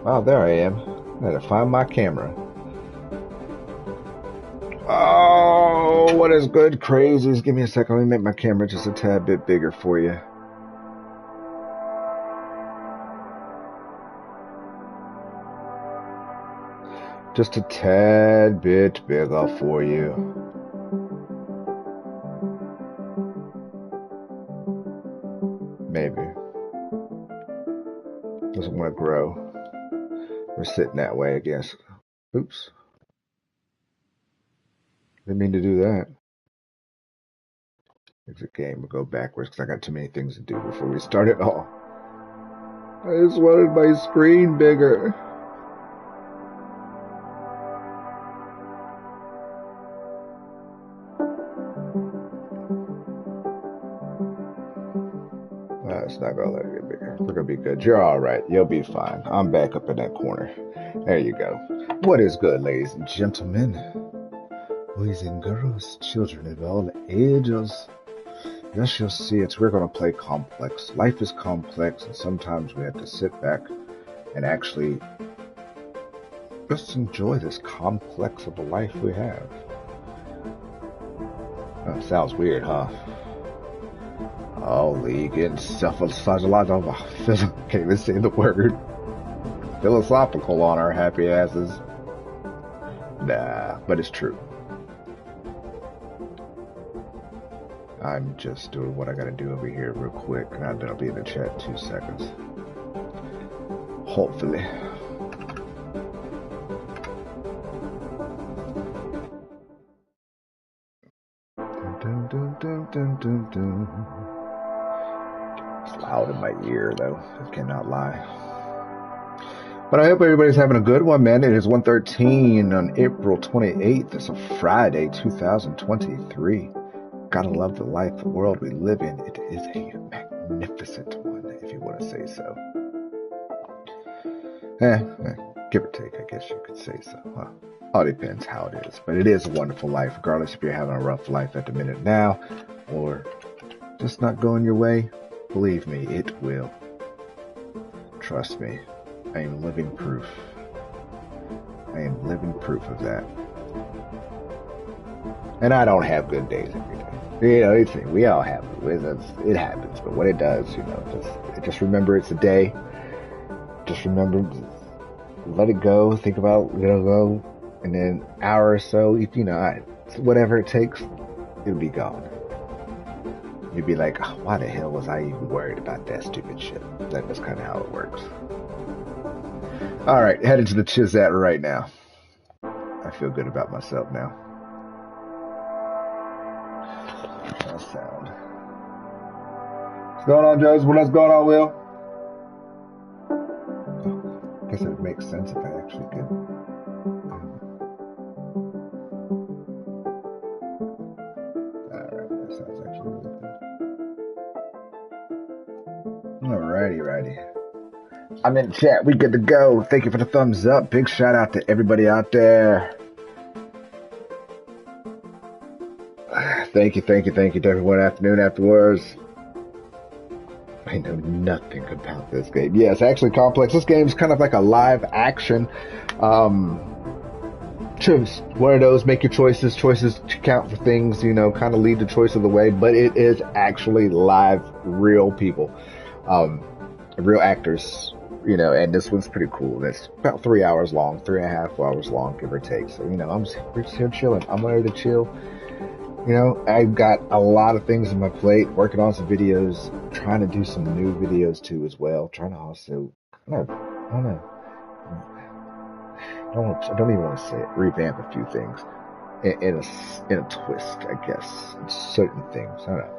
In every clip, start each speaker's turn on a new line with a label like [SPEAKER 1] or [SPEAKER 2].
[SPEAKER 1] Oh, there I am. I had to find my camera. Oh, what is good, crazies? Give me a second. Let me make my camera just a tad bit bigger for you. Just a tad bit bigger for you. Maybe. Doesn't want to grow. We're sitting that way, I guess. Oops. Didn't mean to do that. Exit game. We'll go backwards because I got too many things to do before we start it all. I just wanted my screen bigger. It's not gonna let it get bigger. We're gonna be good. You're all right. You'll be fine. I'm back up in that corner. There you go. What is good, ladies and gentlemen, boys and girls, children of all ages? Yes, you'll see it. We're gonna play complex. Life is complex, and sometimes we have to sit back and actually just enjoy this complex of a life we have. Oh, sounds weird, huh? Holy, getting psychological. Can't even say the word. Philosophical on our happy asses. Nah, but it's true. I'm just doing what I gotta do over here real quick, and then I'll be in the chat in 2 seconds. Hopefully. Dun, dun, dun, dun, dun, dun. It's loud in my ear, though. I cannot lie. But I hope everybody's having a good one, man. It is 1:13 on April 28th. It's a Friday, 2023. Gotta love the life, the world we live in. It is a magnificent one, if you want to say so. Give or take, I guess you could say so. Huh? All depends how it is. But it is a wonderful life, regardless if you're having a rough life at the minute now or just not going your way. Believe me, it will. Trust me. I am living proof. I am living proof of that. And I don't have good days every day. You know, we all have it. It happens. But when it does, you know, just remember it's a day. Just remember, let it go. Think about, let it go. And then an hour or so, you know, whatever it takes, it'll be gone. You'd be like, oh, why the hell was I even worried about that stupid shit? That's kind of how it works. All right, headed to the Chizat right now. I feel good about myself now. That sound. What's going on, Joe's? What's going on, Will? I guess it would make sense if I actually could. Alright, that sounds actually really good. Alrighty. I'm in chat. We good to go. Thank you for the thumbs up. Big shout out to everybody out there. Thank you to everyone. Afternoon afterwards. I know nothing about this game. Yeah, it's actually complex. This game is kind of like a live action. Just one of those, make your choices count for things, you know, kind of lead the choice of the way, but it is actually live, real people, real actors, you know, and this one's pretty cool. It's about 3 hours long, 3.5 hours long, give or take. So, you know, we're just here chilling. I'm ready to chill. You know, I've got a lot of things on my plate, working on some videos, trying to do some new videos too as well, trying to also, I don't even want to say it, revamp a few things in a twist, I guess, in certain things. I don't know.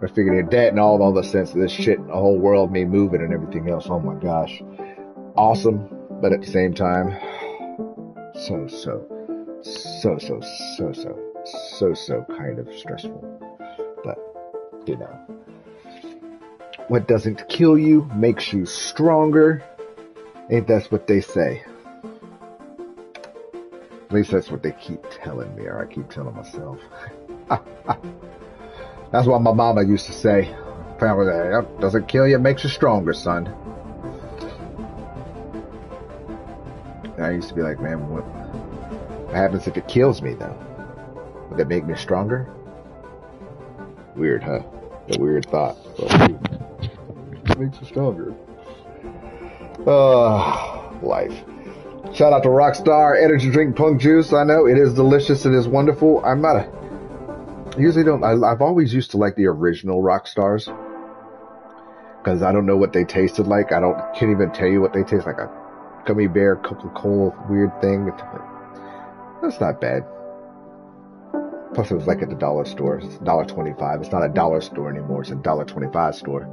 [SPEAKER 1] I figured that and all the sense of this shit, the whole world, me moving and everything else. Oh my gosh. Awesome. But at the same time, so kind of stressful. But, you know, what doesn't kill you makes you stronger. Ain't that what they say? At least that's what they keep telling me, or I keep telling myself. That's what my mama used to say. Family, that doesn't kill you, makes you stronger, son. I used to be like, man, what happens if it kills me though? Would that make me stronger? Weird, huh? A weird thought. It makes you stronger. Life. Shout out to Rockstar Energy Drink Punk Juice. I know it is delicious. It is wonderful. I'm not a. Usually don't. I've always used to like the original Rockstars because I don't know what they tasted like. Can't even tell you what they taste like. A gummy bear, Coca-Cola weird thing. That's not bad. Plus, it was like at the dollar store. It's $1.25. It's not a dollar store anymore. It's a $1.25 store.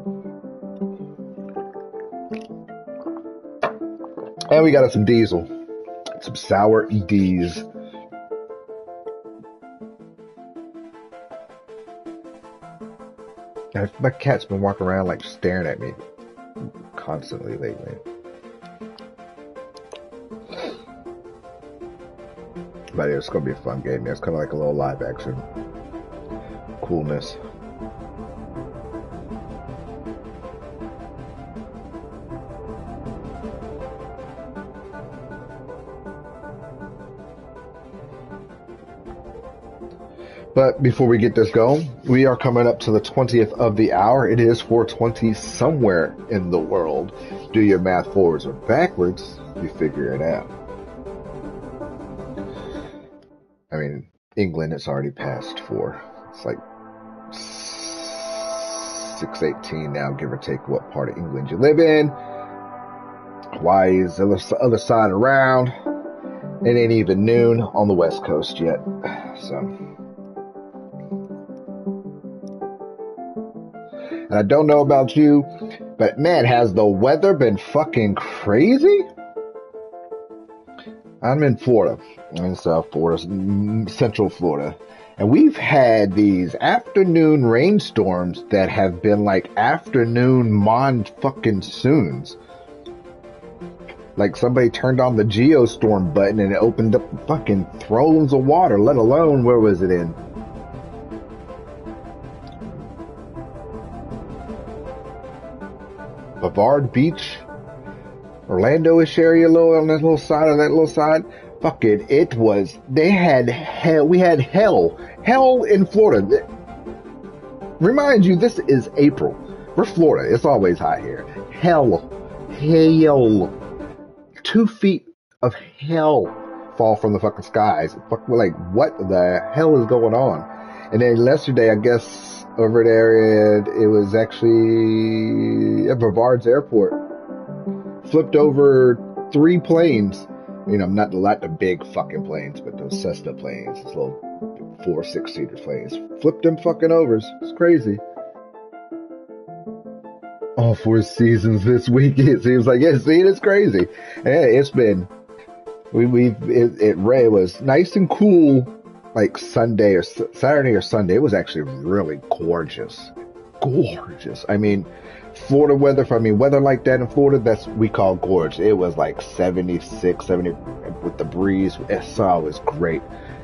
[SPEAKER 1] And we got us some diesel. Some sour D's. My cat's been walking around like staring at me constantly lately. But it's going to be a fun game. It's kind of like a little live action coolness. But before we get this going, we are coming up to the 20th of the hour. It is 4:20 somewhere in the world. Do your math forwards or backwards, you figure it out. I mean, England, it's already past 4. It's like 6:18 now, give or take what part of England you live in. Hawaii is the other side around. It ain't even noon on the West Coast yet. So, and I don't know about you, but man, has the weather been fucking crazy? I'm in Florida, in South Florida, Central Florida, and we've had these afternoon rainstorms that have been like afternoon fucking-soons. Like somebody turned on the geostorm button and it opened up fucking thrones of water, let alone where was it in? Brevard Beach? Orlando-ish area, on that little side. Fucking, it was, we had hell in Florida. Remind you, this is April. We're Florida. It's always hot here. Hell. 2 feet of hell fall from the fucking skies. Like, what the hell is going on? And then yesterday, I guess, over there, it was actually at Brevard's airport. Flipped over 3 planes. You know, not the big fucking planes, but those Cessna planes. Those little 4, 6-seater planes. Flipped them fucking overs. It's crazy. All 4 seasons this week. It seems like, yeah, see, it's crazy. And it's been, it was nice and cool, like Saturday or Sunday. It was actually really gorgeous. Gorgeous. I mean, Florida weather, weather like that in Florida, we call gorgeous. It was like 76, 70 with the breeze. It was great.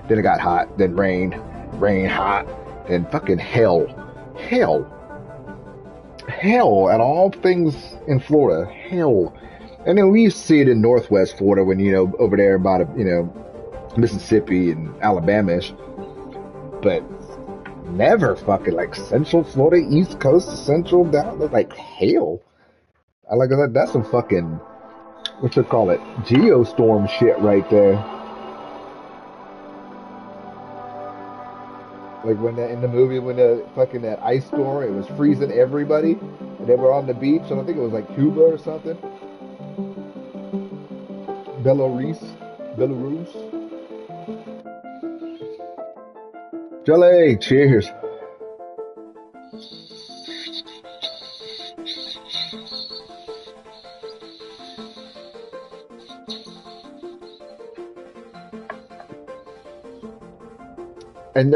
[SPEAKER 1] Then it got hot, then rain, hot, then fucking hell at all things in Florida. Hell. And then we see it in Northwest Florida when, over there about, Mississippi and Alabama-ish. But never fucking like Central Florida, East Coast, Central, down, like hell. I like that. That's some fucking, what you call it, geostorm shit right there. Like when in the movie, when that ice storm, it was freezing everybody, and they were on the beach, and I think it was like Cuba or something. Belarus. Jelly, cheers. And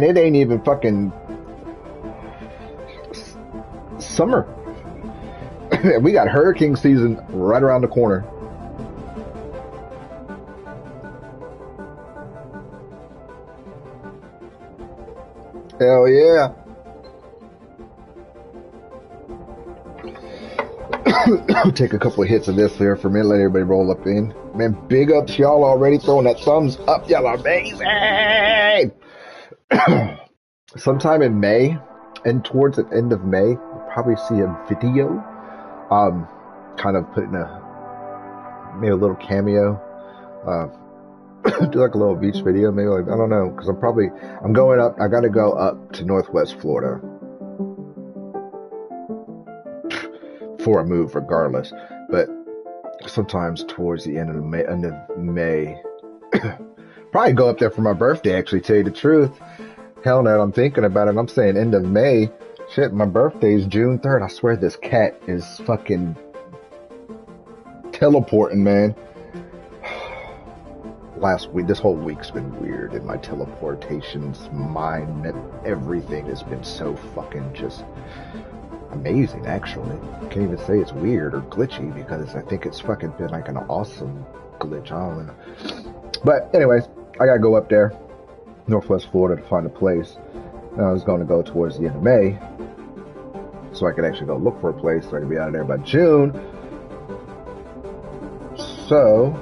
[SPEAKER 1] it ain't even fucking summer. We got hurricane season right around the corner. Hell yeah. Take a couple of hits of this here for a minute, let everybody roll up in. Man, big ups y'all already throwing that thumbs up. Y'all are amazing. Sometime in May, and towards the end of May, you'll probably see a video, kind of putting maybe a little cameo, do like a little beach video, maybe, like, I don't know, because I'm going up, I gotta go up to Northwest Florida for a move regardless, but sometimes towards the end of May, probably go up there for my birthday, actually, tell you the truth. Hell no, I'm thinking about it, I'm saying end of May. Shit, my birthday is June 3rd. I swear this cat is fucking teleporting, man. Last week, this whole week's been weird, and my teleportations, mine, everything has been so fucking just amazing, actually. I can't even say it's weird or glitchy, because I think it's fucking been like an awesome glitch. I don't know. But anyways, I gotta go up there, Northwest Florida, to find a place. And I was going to go towards the end of May, so I could actually go look for a place so I could be out of there by June. So,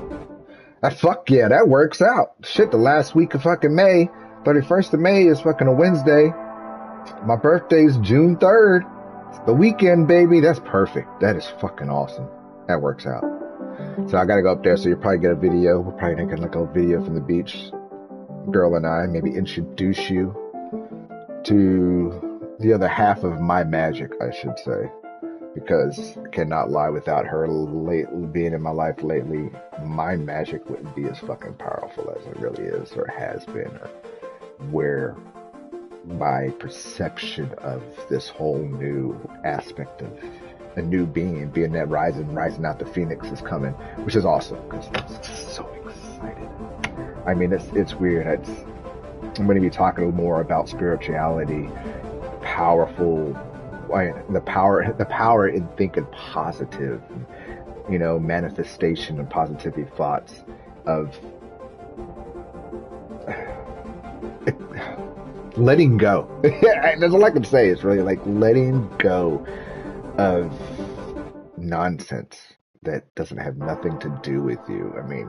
[SPEAKER 1] fuck yeah, that works out. Shit, the last week of fucking May, 31st of May is fucking a Wednesday. My birthday's June 3rd. It's the weekend, baby. That's perfect. That is fucking awesome. That works out. So I gotta go up there, so you'll probably get a video. We're probably gonna get like a video from the beach. Girl and I, maybe introduce you to the other half of my magic, I should say. Because I cannot lie, without her being in my life lately, my magic wouldn't be as fucking powerful as it really is, or has been, or where my perception of this whole new aspect of a new being that rising out the phoenix is coming, which is awesome, because I'm so excited. I mean, it's weird. I'm going to be talking more about spirituality, the power in thinking positive, manifestation and positivity thoughts of letting go. That's all I can say. It's really like letting go of nonsense that doesn't have nothing to do with you. I mean,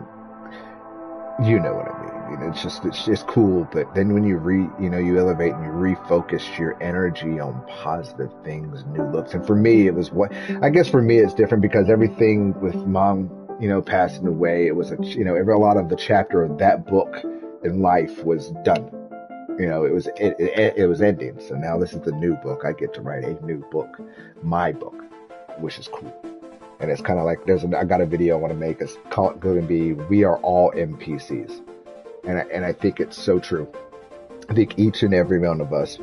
[SPEAKER 1] you know what I mean. It's just cool, but then when you you elevate and you refocus your energy on positive things, new looks. And for me, for me it's different, because everything with mom, passing away, it was a lot of the chapter of that book in life was done. It was ending. So now this is the new book. I get to write a new book, my book, which is cool. And it's kind of like I got a video I want to make. It's going to be "We Are All NPCs," and I think it's so true. I think each and every one of us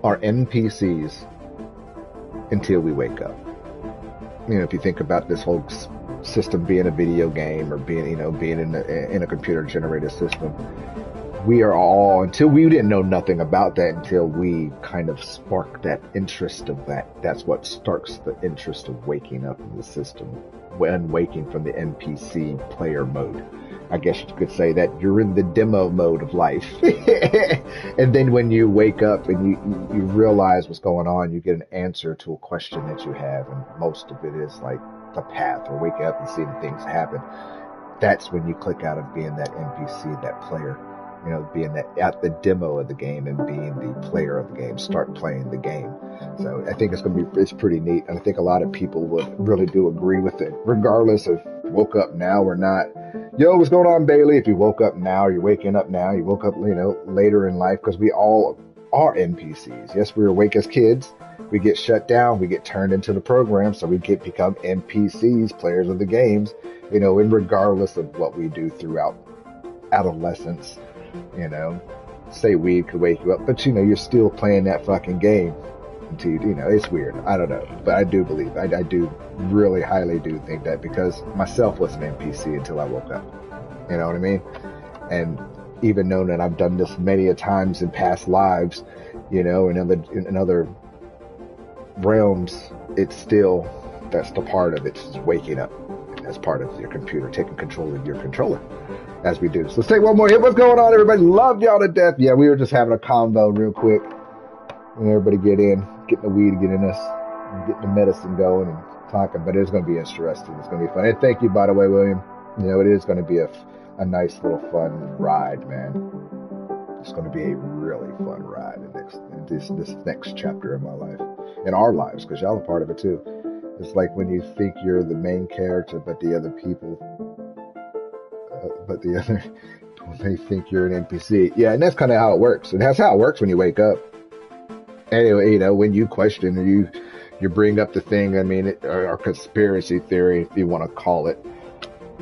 [SPEAKER 1] are NPCs until we wake up. If you think about this whole system being a video game, or being in a computer generated system, we are all, until we didn't know nothing about that, until we kind of spark that interest of that. That's what starts the interest of waking up in the system, when waking from the NPC player mode. I guess you could say that you're in the demo mode of life. And then when you wake up and you realize what's going on, you get an answer to a question that you have, and most of it is like the path, or waking up and seeing things happen. That's when you click out of being that NPC, that player. Being at the demo of the game and being the player of the game, start playing the game. So I think it's pretty neat. And I think a lot of people would really do agree with it, regardless of woke up now or not. Yo, what's going on, Bailey? If you woke up now, you're waking up now, you woke up, later in life, because we all are NPCs. Yes, we were awake as kids. We get shut down. We get turned into the program. So we become NPCs, players of the games, and regardless of what we do throughout adolescence. Say weed could wake you up, but you're still playing that fucking game until it's weird. I don't know, but I do believe, I do really highly do think that, because myself was an NPC until I woke up. You know what I mean? And even knowing that I've done this many a times in past lives, in other realms, it's still, that's the part of it, is waking up. As part of your computer, taking control of your controller, as we do. So let's take one more hit. What's going on, everybody? Love y'all to death. Yeah, we were just having a convo real quick. And everybody get the weed, get in us, get the medicine going, and talking, but it's going to be interesting. It's going to be fun. And thank you, by the way, William. You know, it is going to be a nice little fun ride, man. It's going to be a really fun ride in this next chapter of my life, in our lives, because y'all are part of it too. It's like when you think you're the main character, but the other people, they think you're an NPC. Yeah, and that's kind of how it works. And that's how it works when you wake up. Anyway, you know, when you question or you bring up the thing, I mean, or conspiracy theory, if you want to call it,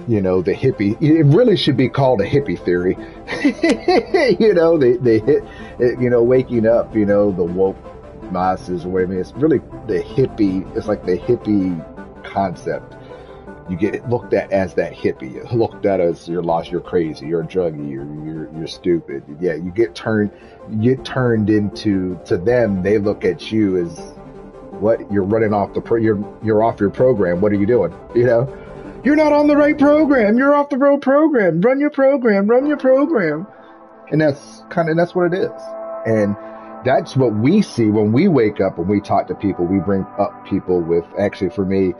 [SPEAKER 1] you know, the hippie, it really should be called a hippie theory. You know, they hit, you know, waking up, you know, the woke masses, or whatever. It's really the hippie, it's like the hippie concept. You get looked at as that hippie. You're looked at as you're lost, you're crazy, you're a druggie, you're stupid. Yeah, you get turned into, to them, they look at you as, what, you're running off you're off your program. What are you doing? You know? You're not on the right program. You're off the road program. Run your program. And that's what it is. And that's what we see when we wake up, when we talk to people. We bring up people with, actually for me,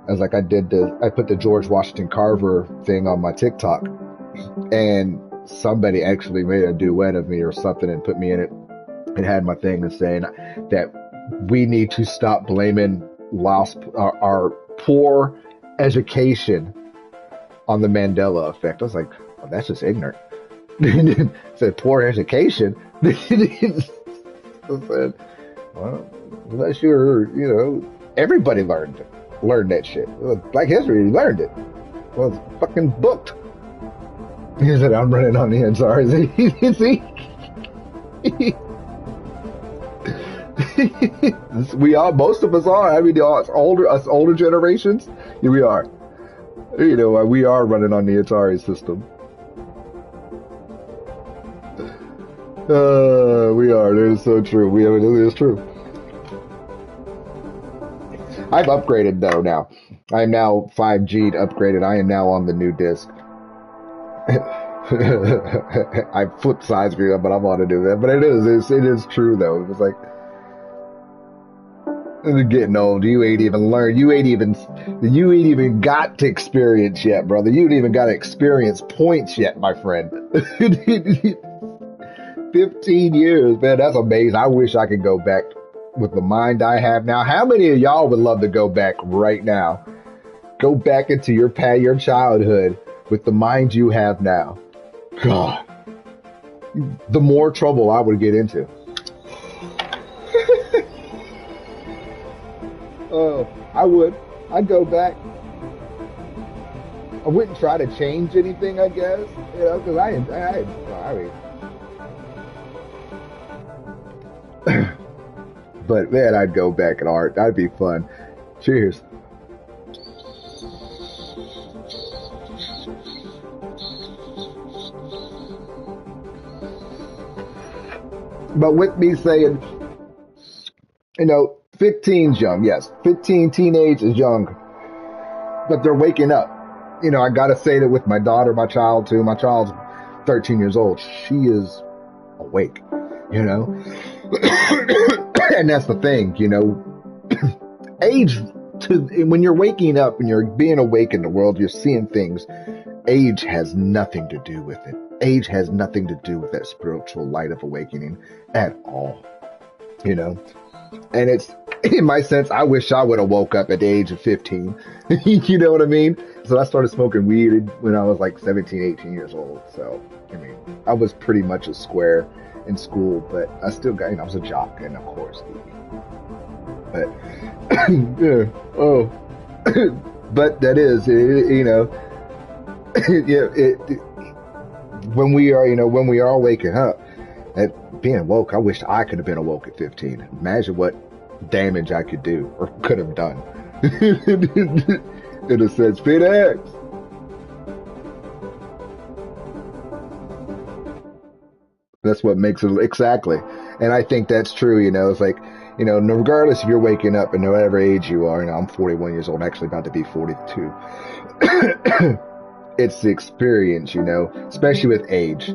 [SPEAKER 1] as like I put the George Washington Carver thing on my TikTok, and somebody actually made a duet of me or something and put me in it. It had my thing and saying that we need to stop blaming our poor education on the Mandela effect. I was like, well, that's just ignorant. Said poor education. I said, well, unless you're, you know, everybody learned that shit. Black history, learned it. Well, it's fucking booked. He said, I'm running on the end. Sorry. See? We all, most of us are. I mean, us older generations, here we are. You know, we are running on the Atari system. We are. That is so true. It is true. I've upgraded though now. I'm now 5G'd upgraded. I am now on the new disc. I flip sides for you, but I'm on to do that. But it is true though. It was like, you're getting old. You ain't even learned. You ain't even got to experience yet, brother. You ain't even got to experience points yet, my friend. 15 years, man. That's amazing. I wish I could go back with the mind I have now. How many of y'all would love to go back right now? Go back into your childhood with the mind you have now. God, the more trouble I would get into. Oh, I would. I'd go back. I wouldn't try to change anything, I guess, you know, because I mean, but man, I'd go back in art. That'd be fun. Cheers. But with me saying, you know, 15's young, yes. 15, teenage is young. But they're waking up. You know, I gotta say that with my daughter, my child too. My child's 13 years old. She is awake, you know. And that's the thing, you know. When you're waking up and you're being awake in the world, you're seeing things. Age has nothing to do with it. Age has nothing to do with that spiritual light of awakening at all, you know. And it's, in my sense, I wish I would have woke up at the age of 15. You know what I mean? So I started smoking weed when I was like 17, 18 years old. So, I mean, I was pretty much a square in school, but I still got, you know, I was a jock, and of course, but, yeah, oh, but that is, you know, yeah, when we are waking up, at being woke, I wish I could have been awoke at 15. Imagine what damage I could do or could have done. In a sense, FedEx. That's what makes it, exactly. And I think that's true, you know. It's like, you know, regardless if you're waking up and whatever age you are, you know, I'm 41 years old, actually about to be 42. It's the experience, you know, especially with age.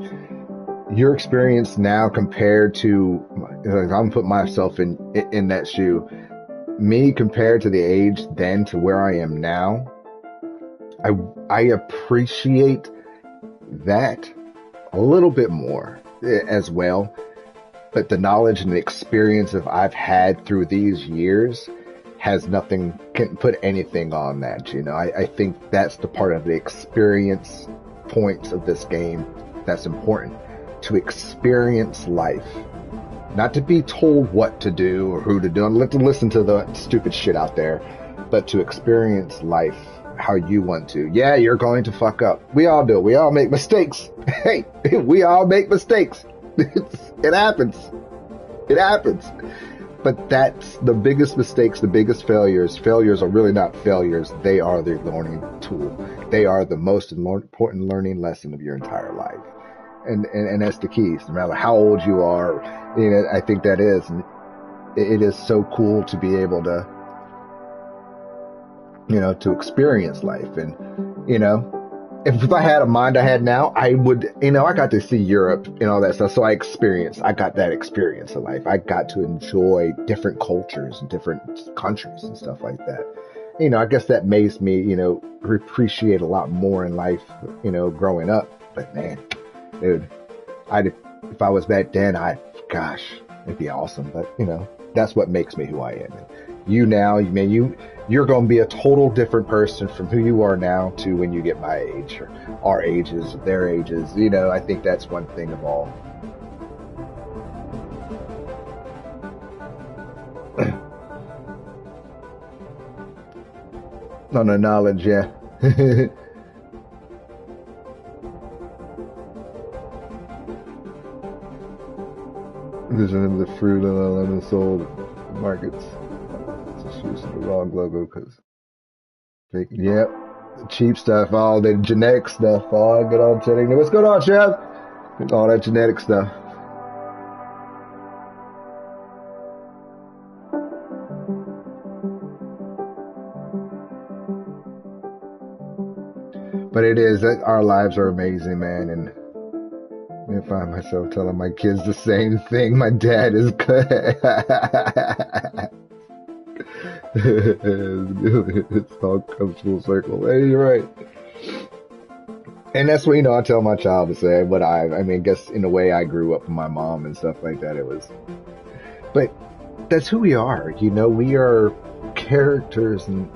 [SPEAKER 1] Your experience now compared to, I'm putting myself in that shoe. me compared to the age then to where I am now, I appreciate that a little bit more as well. But the knowledge and the experience that I've had through these years has nothing, can put anything on that. You know, I think that's the part of the experience points of this game that's important. To experience life. Not to be told what to do or who to do, and to listen to the stupid shit out there, but to experience life how you want to. Yeah, you're going to fuck up. We all do. We all make mistakes. Hey, we all make mistakes. It happens. It happens. But that's the biggest mistakes, the biggest failures. Failures are really not failures. They are the learning tool. They are the most important learning lesson of your entire life. And that's the key. No matter how old you are, you know, I think that is. And it is so cool to be able to, you know, to experience life. And, you know, if I had a mind I had now, I would, you know, I got to see Europe and all that stuff. So I got that experience of life. I got to enjoy different cultures and different countries and stuff like that. You know, I guess that makes me, you know, appreciate a lot more in life, you know, growing up. But man, dude, if I was back then, gosh, it'd be awesome. But, you know, that's what makes me who I am. And you now, you're going to be a total different person from who you are now to when you get my age or our ages, their ages. You know, I think that's one thing of all. On the knowledge, yeah. Vision of the fruit and the lemon sold markets. Just using the wrong logo because fake. Yep, cheap stuff. All the genetic stuff. All good old genetic. What's going on, Chef? All that genetic stuff. But it is that our lives are amazing, man, and I find myself telling my kids the same thing. My dad is good. It's all comes full circle. Hey, you're right. And that's what, you know, I tell my child to say. But I mean, I guess in a way I grew up with my mom and stuff like that. But that's who we are. You know, we are characters and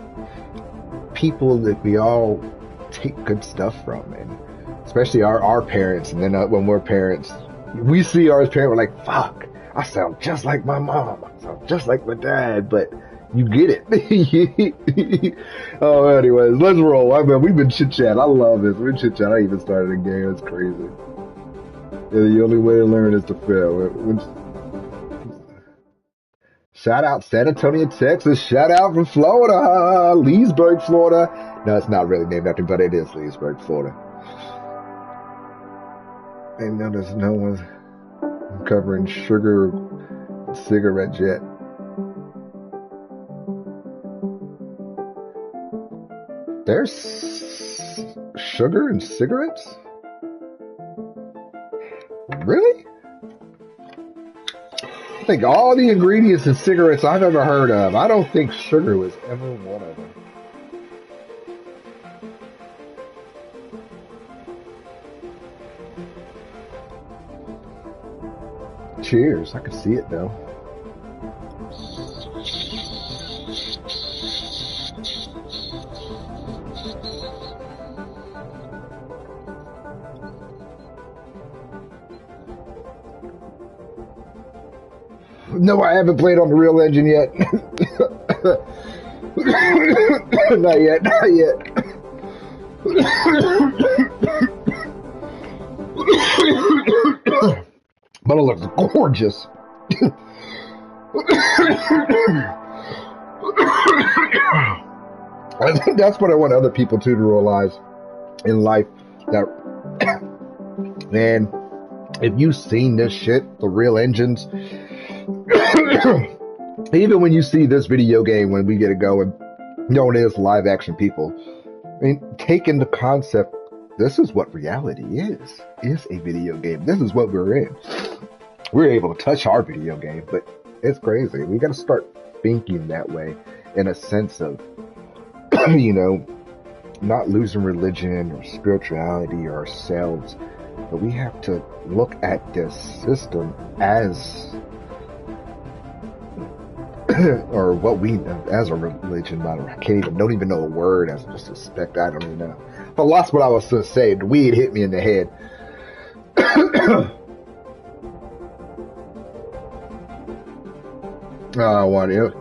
[SPEAKER 1] people that we all take good stuff from, and especially our parents. And then when we're parents, we see our parents, we're like, fuck, I sound just like my mom, I sound just like my dad. But you get it. Oh, anyways, let's roll. I mean, we've been chit-chatting. I love this. We're chit-chatting. I even started a game. It's crazy. Yeah, the only way to learn is to fail. Shout out San Antonio, Texas. Shout out from Florida. Leesburg, Florida. No, it's not really named after, but it is Leesburg, Florida. I notice no one's covering sugar cigarette jet. There's sugar in cigarettes? Really? I think all the ingredients in cigarettes I've ever heard of, I don't think sugar was ever one of them. Cheers. I can see it though. No, I haven't played on the real engine yet. Not yet, not yet. But it looks gorgeous. I think that's what I want other people to realize in life. That, man, if you've seen this shit, the real engines, even when you see this video game, when we get it going, known as live action people, I mean, taking the concept, this is what reality is a video game. This is what we're in. We're able to touch our video game, but it's crazy. We got to start thinking that way in a sense of, you know, not losing religion or spirituality or ourselves, but we have to look at this system as, or what we know as a religion. Don't even know the word, as just a spec. I don't even know. But lost what I was going to say. The weed hit me in the head. Oh, what is?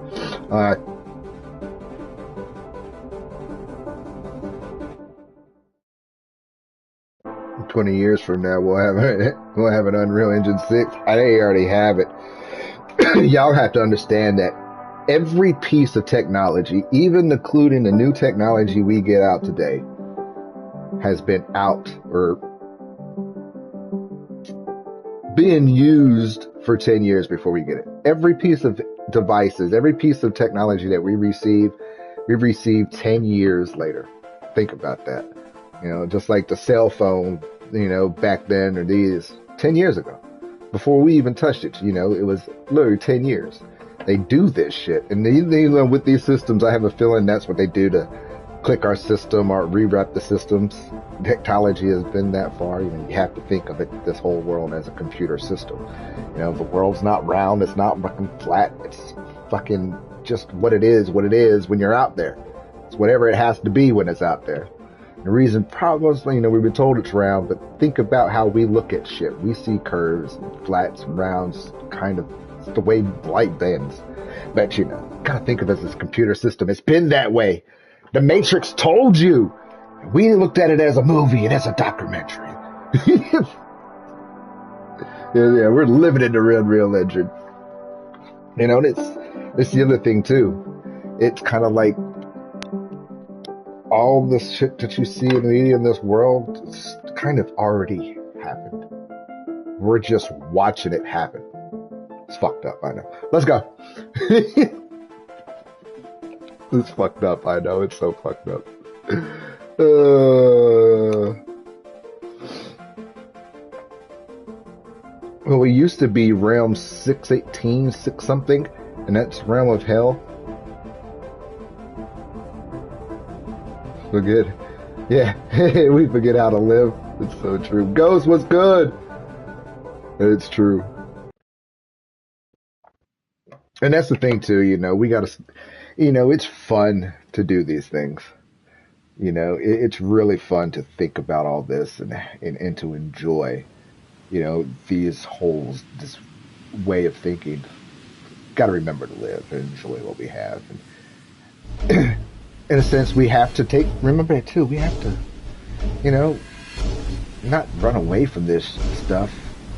[SPEAKER 1] 20 years from now, we'll have an Unreal Engine 6. I think you already have it. Y'all have to understand that every piece of technology, even including the new technology we get out today, has been out or being used for 10 years before we get it. Every piece of devices, every piece of technology that we received 10 years later. Think about that. You know, just like the cell phone, you know, back then, or these 10 years ago, before we even touched it, you know, it was literally 10 years. They do this shit. And with these systems, I have a feeling that's what they do to click our system or rewrap the systems. Technology has been that far. You know, you have to think of it, this whole world, as a computer system. You know, the world's not round. It's not fucking flat. It's fucking just what it is when you're out there. It's whatever it has to be when it's out there. The reason probably, you know, we've been told it's round, but think about how we look at shit. We see curves, and flats, and rounds, kind of the way light bends. But, you know, gotta think of it as a computer system. It's been that way. The Matrix told you. We looked at it as a movie and as a documentary. Yeah, we're living in the real legend. You know, and it's the other thing too. It's kind of like all this shit that you see in the media in this world, it's kind of already happened. We're just watching it happen. It's fucked up, I know. Let's go. It's fucked up, I know. It's so fucked up. Well, we used to be realm 618, 6 something, and that's realm of hell. So good. Yeah, we forget how to live. It's so true. Ghost, what's good? It's true. And that's the thing too, you know, we gotta, you know, it's fun to do these things. You know, it's really fun to think about all this and to enjoy, you know, these holes, this way of thinking. Got to remember to live and enjoy what we have. And in a sense, we have to remember it too, we have to, you know, not run away from this stuff.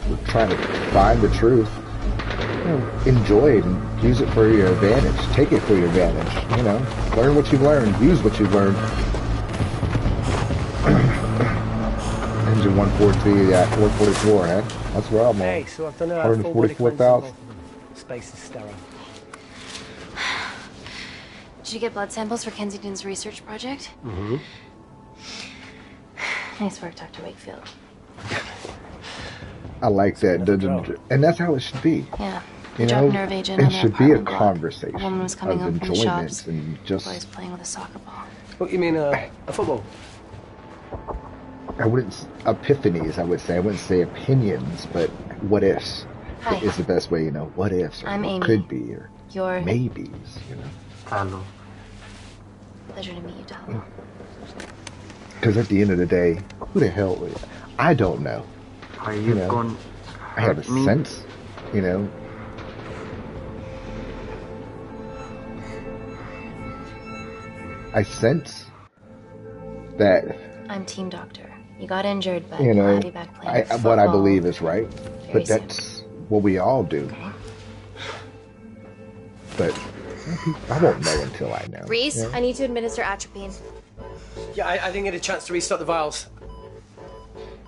[SPEAKER 1] We're trying to find the truth. You know, enjoy it and use it for your advantage. Take it for your advantage. You know, learn what you've learned. Use what you've learned. Engine 143, yeah, 444, huh? That's where I'm on.
[SPEAKER 2] Hey, so I've done
[SPEAKER 1] 144,000.
[SPEAKER 2] Space is sterile.
[SPEAKER 3] Did you get blood samples for Kensington's research project?
[SPEAKER 2] Mm-hmm.
[SPEAKER 3] Nice work, Dr. Wakefield.
[SPEAKER 1] I like that. And that's how it should be.
[SPEAKER 3] Yeah.
[SPEAKER 1] You know,
[SPEAKER 3] nerve agent
[SPEAKER 1] it should be a conversation
[SPEAKER 3] a woman was coming
[SPEAKER 1] of
[SPEAKER 3] home from the
[SPEAKER 1] enjoyment
[SPEAKER 3] shops.
[SPEAKER 1] and just...
[SPEAKER 3] Boys playing with a soccer ball.
[SPEAKER 2] What, you mean a football?
[SPEAKER 1] I wouldn't... Epiphanies, I would say. I wouldn't say opinions, but what ifs.
[SPEAKER 3] Hi.
[SPEAKER 1] Is the best way, you know. What ifs, or
[SPEAKER 3] I'm
[SPEAKER 1] what
[SPEAKER 3] Amy.
[SPEAKER 1] could be, or
[SPEAKER 3] You're...
[SPEAKER 1] maybes, you know.
[SPEAKER 2] Hello.
[SPEAKER 3] Pleasure to meet you, Tom.
[SPEAKER 1] Because at the end of the day, who the hell... I don't know.
[SPEAKER 4] Are you
[SPEAKER 1] know,
[SPEAKER 4] going
[SPEAKER 1] I have a sense, you know. I sense that...
[SPEAKER 3] I'm team doctor. You got injured, but
[SPEAKER 1] you know,
[SPEAKER 3] I'll have you back playing football.
[SPEAKER 1] what I believe is right.
[SPEAKER 3] Very
[SPEAKER 1] But that's what we all do.
[SPEAKER 3] Okay.
[SPEAKER 1] But I won't know until I know.
[SPEAKER 3] Reese,
[SPEAKER 1] you know?
[SPEAKER 3] I need to administer atropine.
[SPEAKER 2] Yeah, I didn't get a chance to restock the vials.